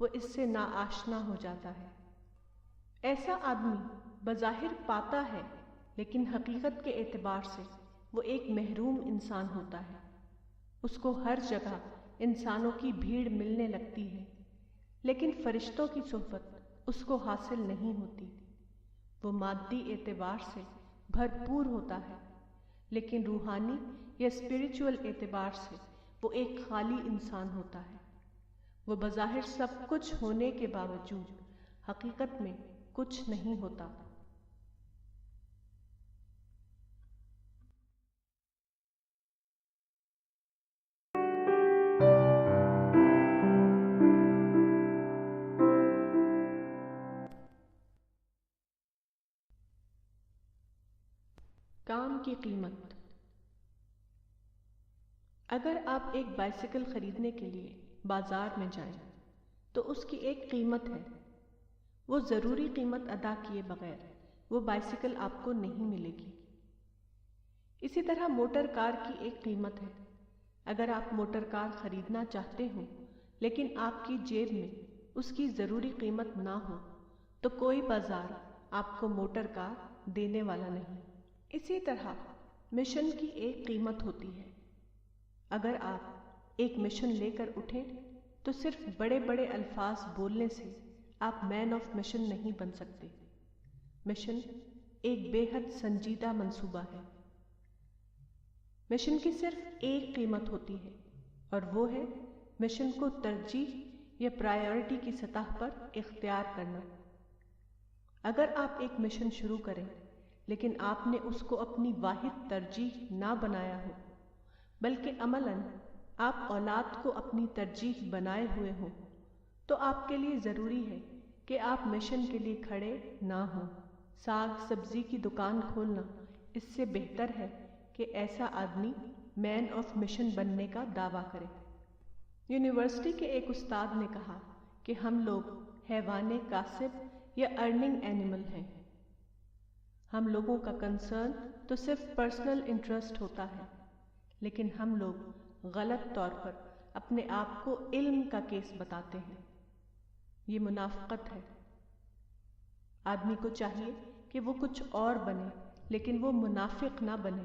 وہ اس سے ناآشنا ہو جاتا ہے۔ ایسا آدمی بظاہر پاتا ہے، لیکن حقیقت کے اعتبار سے وہ ایک محروم انسان ہوتا ہے۔ اس کو ہر جگہ انسانوں کی بھیڑ ملنے لگتی ہے، لیکن فرشتوں کی صحبت اس کو حاصل نہیں ہوتی۔ وہ مادی اعتبار سے بھرپور ہوتا ہے، لیکن روحانی یا اسپریچول اعتبار سے وہ ایک خالی انسان ہوتا ہے۔ وہ بظاہر سب کچھ ہونے کے باوجود حقیقت میں کچھ نہیں ہوتا۔ کام کی قیمت۔ اگر آپ ایک بائسیکل خریدنے کے لیے بازار میں جائیں تو اس کی ایک قیمت ہے۔ وہ ضروری قیمت ادا کیے بغیر وہ بائسیکل آپ کو نہیں ملے گی۔ اسی طرح موٹر کار کی ایک قیمت ہے۔ اگر آپ موٹر کار خریدنا چاہتے ہو لیکن آپ کی جیب میں اس کی ضروری قیمت نہ ہو تو کوئی بازار آپ کو موٹر کار دینے والا نہیں۔ اسی طرح مشن کی ایک قیمت ہوتی ہے۔ اگر آپ ایک مشن لے کر اٹھیں تو صرف بڑے بڑے الفاظ بولنے سے آپ مین آف مشن نہیں بن سکتے۔ مشن ایک بے حد سنجیدہ منصوبہ ہے۔ مشن کی صرف ایک قیمت ہوتی ہے اور وہ ہے مشن کو ترجیح یا پرائیورٹی کی سطح پر اختیار کرنا۔ اگر آپ ایک مشن شروع کریں لیکن آپ نے اس کو اپنی واحد ترجیح نہ بنایا ہو، بلکہ عملاً آپ اولاد کو اپنی ترجیح بنائے ہوئے ہوں، تو آپ کے لیے ضروری ہے کہ آپ مشن کے لیے کھڑے نہ ہوں۔ ساگ سبزی کی دکان کھولنا اس سے بہتر ہے کہ ایسا آدمی مین آف مشن بننے کا دعویٰ کرے۔ یونیورسٹی کے ایک استاد نے کہا کہ ہم لوگ حیوان کاسب یا ارننگ اینیمل ہیں۔ ہم لوگوں کا کنسرن تو صرف پرسنل انٹرسٹ ہوتا ہے، لیکن ہم لوگ غلط طور پر اپنے آپ کو علم کا کیس بتاتے ہیں۔ یہ منافقت ہے۔ آدمی کو چاہیے کہ وہ کچھ اور بنے، لیکن وہ منافق نہ بنے۔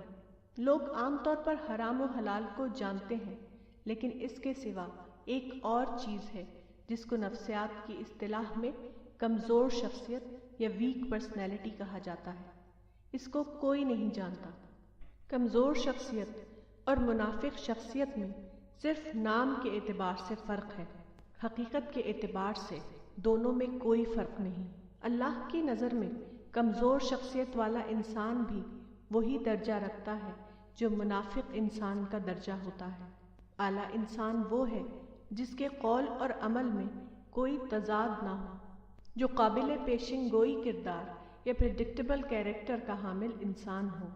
لوگ عام طور پر حرام و حلال کو جانتے ہیں، لیکن اس کے سوا ایک اور چیز ہے جس کو نفسیات کی اصطلاح میں کمزور شخصیت یا ویک پرسنالٹی کہا جاتا ہے۔ اس کو کوئی نہیں جانتا۔ کمزور شخصیت اور منافق شخصیت میں صرف نام کے اعتبار سے فرق ہے، حقیقت کے اعتبار سے دونوں میں کوئی فرق نہیں۔ اللہ کی نظر میں کمزور شخصیت والا انسان بھی وہی درجہ رکھتا ہے جو منافق انسان کا درجہ ہوتا ہے۔ اعلیٰ انسان وہ ہے جس کے قول اور عمل میں کوئی تضاد نہ ہو، جو قابل پیشن گوئی کردار یا پریڈکٹیبل کیریکٹر کا حامل انسان ہو۔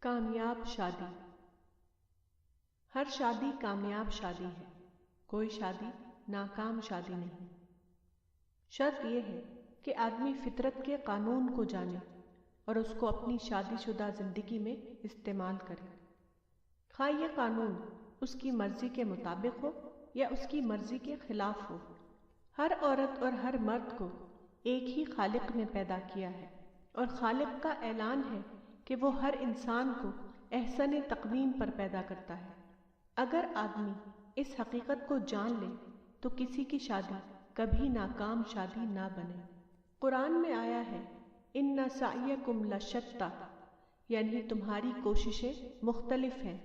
کامیاب شادی۔ ہر شادی کامیاب شادی ہے، کوئی شادی ناکام شادی نہیں۔ شرط یہ ہے کہ آدمی فطرت کے قانون کو جانے اور اس کو اپنی شادی شدہ زندگی میں استعمال کرے، خواہ یہ قانون اس کی مرضی کے مطابق ہو یا اس کی مرضی کے خلاف ہو۔ ہر عورت اور ہر مرد کو ایک ہی خالق نے پیدا کیا ہے، اور خالق کا اعلان ہے کہ وہ ہر انسان کو احسن تقویم پر پیدا کرتا ہے۔ اگر آدمی اس حقیقت کو جان لے تو کسی کی شادی کبھی ناکام شادی نہ بنے۔ قرآن میں آیا ہے اِنَّ سَعْیَکُمْ لَشَتَّىٰ، یعنی تمہاری کوششیں مختلف ہیں۔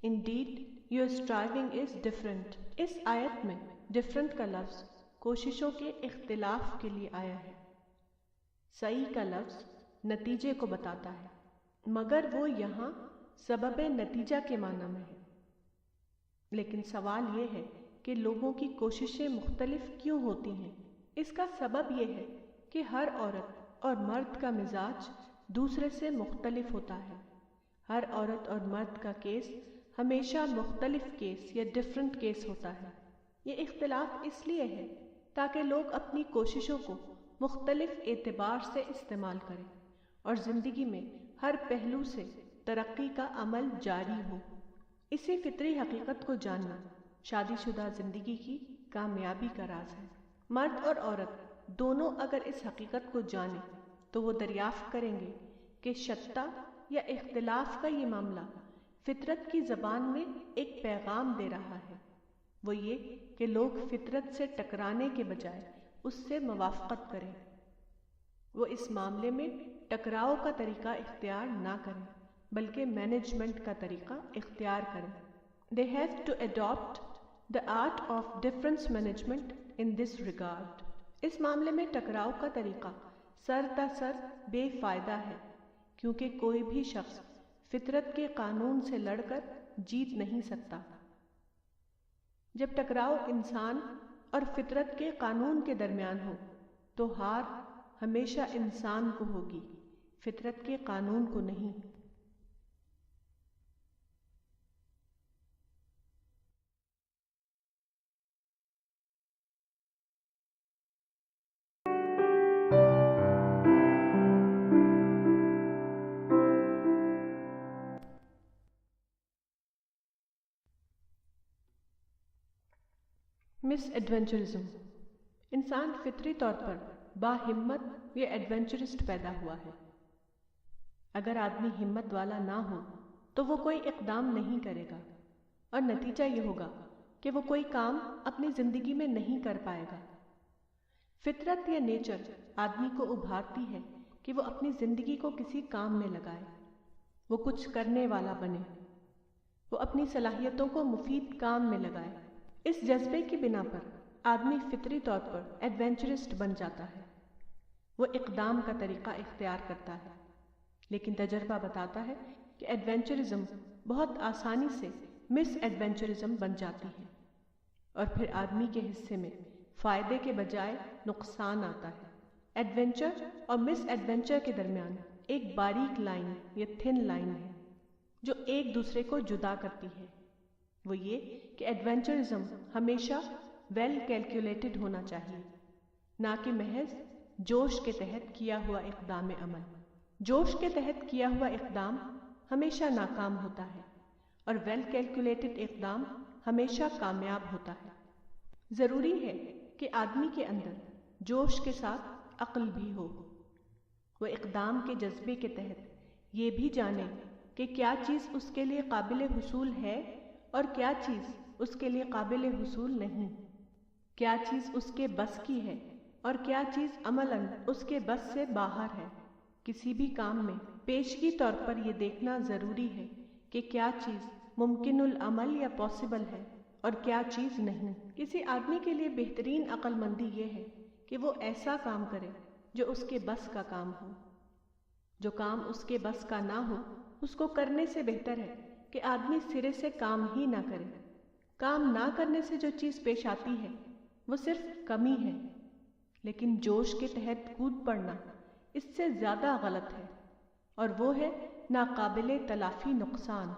Indeed, your striving is different۔ اس آیت میں ڈفرنٹ کا لفظ کوششوں کے اختلاف کے لیے آیا ہے۔ سعی کا لفظ نتیجے کو بتاتا ہے، مگر وہ یہاں سبب نتیجہ کے معنی میں ہے۔ لیکن سوال یہ ہے کہ لوگوں کی کوششیں مختلف کیوں ہوتی ہیں؟ اس کا سبب یہ ہے کہ ہر عورت اور مرد کا مزاج دوسرے سے مختلف ہوتا ہے۔ ہر عورت اور مرد کا کیس ہمیشہ مختلف کیس یا ڈفرنٹ کیس ہوتا ہے۔ یہ اختلاف اس لیے ہے تاکہ لوگ اپنی کوششوں کو مختلف اعتبار سے استعمال کریں اور زندگی میں ہر پہلو سے ترقی کا عمل جاری ہو۔ اسی فطری حقیقت کو جاننا شادی شدہ زندگی کی کامیابی کا راز ہے۔ مرد اور عورت دونوں اگر اس حقیقت کو جانیں تو وہ دریافت کریں گے کہ شتّا یا اختلاف کا یہ معاملہ فطرت کی زبان میں ایک پیغام دے رہا ہے، وہ یہ کہ لوگ فطرت سے ٹکرانے کے بجائے اس سے موافقت کریں۔ وہ اس معاملے میں ٹکراؤ کا طریقہ اختیار نہ کریں بلکہ مینجمنٹ کا طریقہ اختیار کریں۔ They have to adopt the art of difference management in this regard۔ اس معاملے میں ٹکراؤ کا طریقہ سر تا سر بے فائدہ ہے، کیونکہ کوئی بھی شخص فطرت کے قانون سے لڑ کر جیت نہیں سکتا۔ جب ٹکراؤ انسان اور فطرت کے قانون کے درمیان ہو تو ہار ہمیشہ انسان کو ہوگی، فطرت کے قانون کو نہیں۔ مس ایڈونچرزم۔ انسان فطری طور پر باہمت یا ایڈونچرسٹ پیدا ہوا ہے۔ اگر آدمی ہمت والا نہ ہو تو وہ کوئی اقدام نہیں کرے گا اور نتیجہ یہ ہوگا کہ وہ کوئی کام اپنی زندگی میں نہیں کر پائے گا۔ فطرت یا نیچر آدمی کو ابھارتی ہے کہ وہ اپنی زندگی کو کسی کام میں لگائے، وہ کچھ کرنے والا بنے، وہ اپنی صلاحیتوں کو مفید کام میں لگائے۔ اس جذبے کی بنا پر آدمی فطری طور پر ایڈونچرسٹ بن جاتا ہے، وہ اقدام کا طریقہ اختیار کرتا ہے، لیکن تجربہ بتاتا ہے کہ ایڈونچرزم بہت آسانی سے مس ایڈونچرزم بن جاتی ہے اور پھر آدمی کے حصے میں فائدے کے بجائے نقصان آتا ہے۔ ایڈونچر اور مس ایڈونچر کے درمیان ایک باریک لائن یا تھن لائن ہے جو ایک دوسرے کو جدا کرتی ہے، وہ یہ کہ ایڈونچرزم ہمیشہ ویل کیلکولیٹڈ ہونا چاہیے، نہ کہ محض جوش کے تحت کیا ہوا اقدام عمل۔ جوش کے تحت کیا ہوا اقدام ہمیشہ ناکام ہوتا ہے اور ویل کیلکولیٹڈ اقدام ہمیشہ کامیاب ہوتا ہے۔ ضروری ہے کہ آدمی کے اندر جوش کے ساتھ عقل بھی ہو، وہ اقدام کے جذبے کے تحت یہ بھی جانے کہ کیا چیز اس کے لیے قابل حصول ہے اور کیا چیز اس کے لیے قابل حصول نہیں، کیا چیز اس کے بس کی ہے اور کیا چیز عملاً اس کے بس سے باہر ہے۔ کسی بھی کام میں پیشگی طور پر یہ دیکھنا ضروری ہے کہ کیا چیز ممکن العمل یا پاسبل ہے اور کیا چیز نہیں۔ کسی آدمی کے لیے بہترین عقل مندی یہ ہے کہ وہ ایسا کام کرے جو اس کے بس کا کام ہو۔ جو کام اس کے بس کا نہ ہو اس کو کرنے سے بہتر ہے کہ آدمی سرے سے کام ہی نہ کرے۔ کام نہ کرنے سے جو چیز پیش آتی ہے وہ صرف کمی ہے، لیکن جوش کے تحت کود پڑنا اس سے زیادہ غلط ہے اور وہ ہے ناقابل تلافی نقصان۔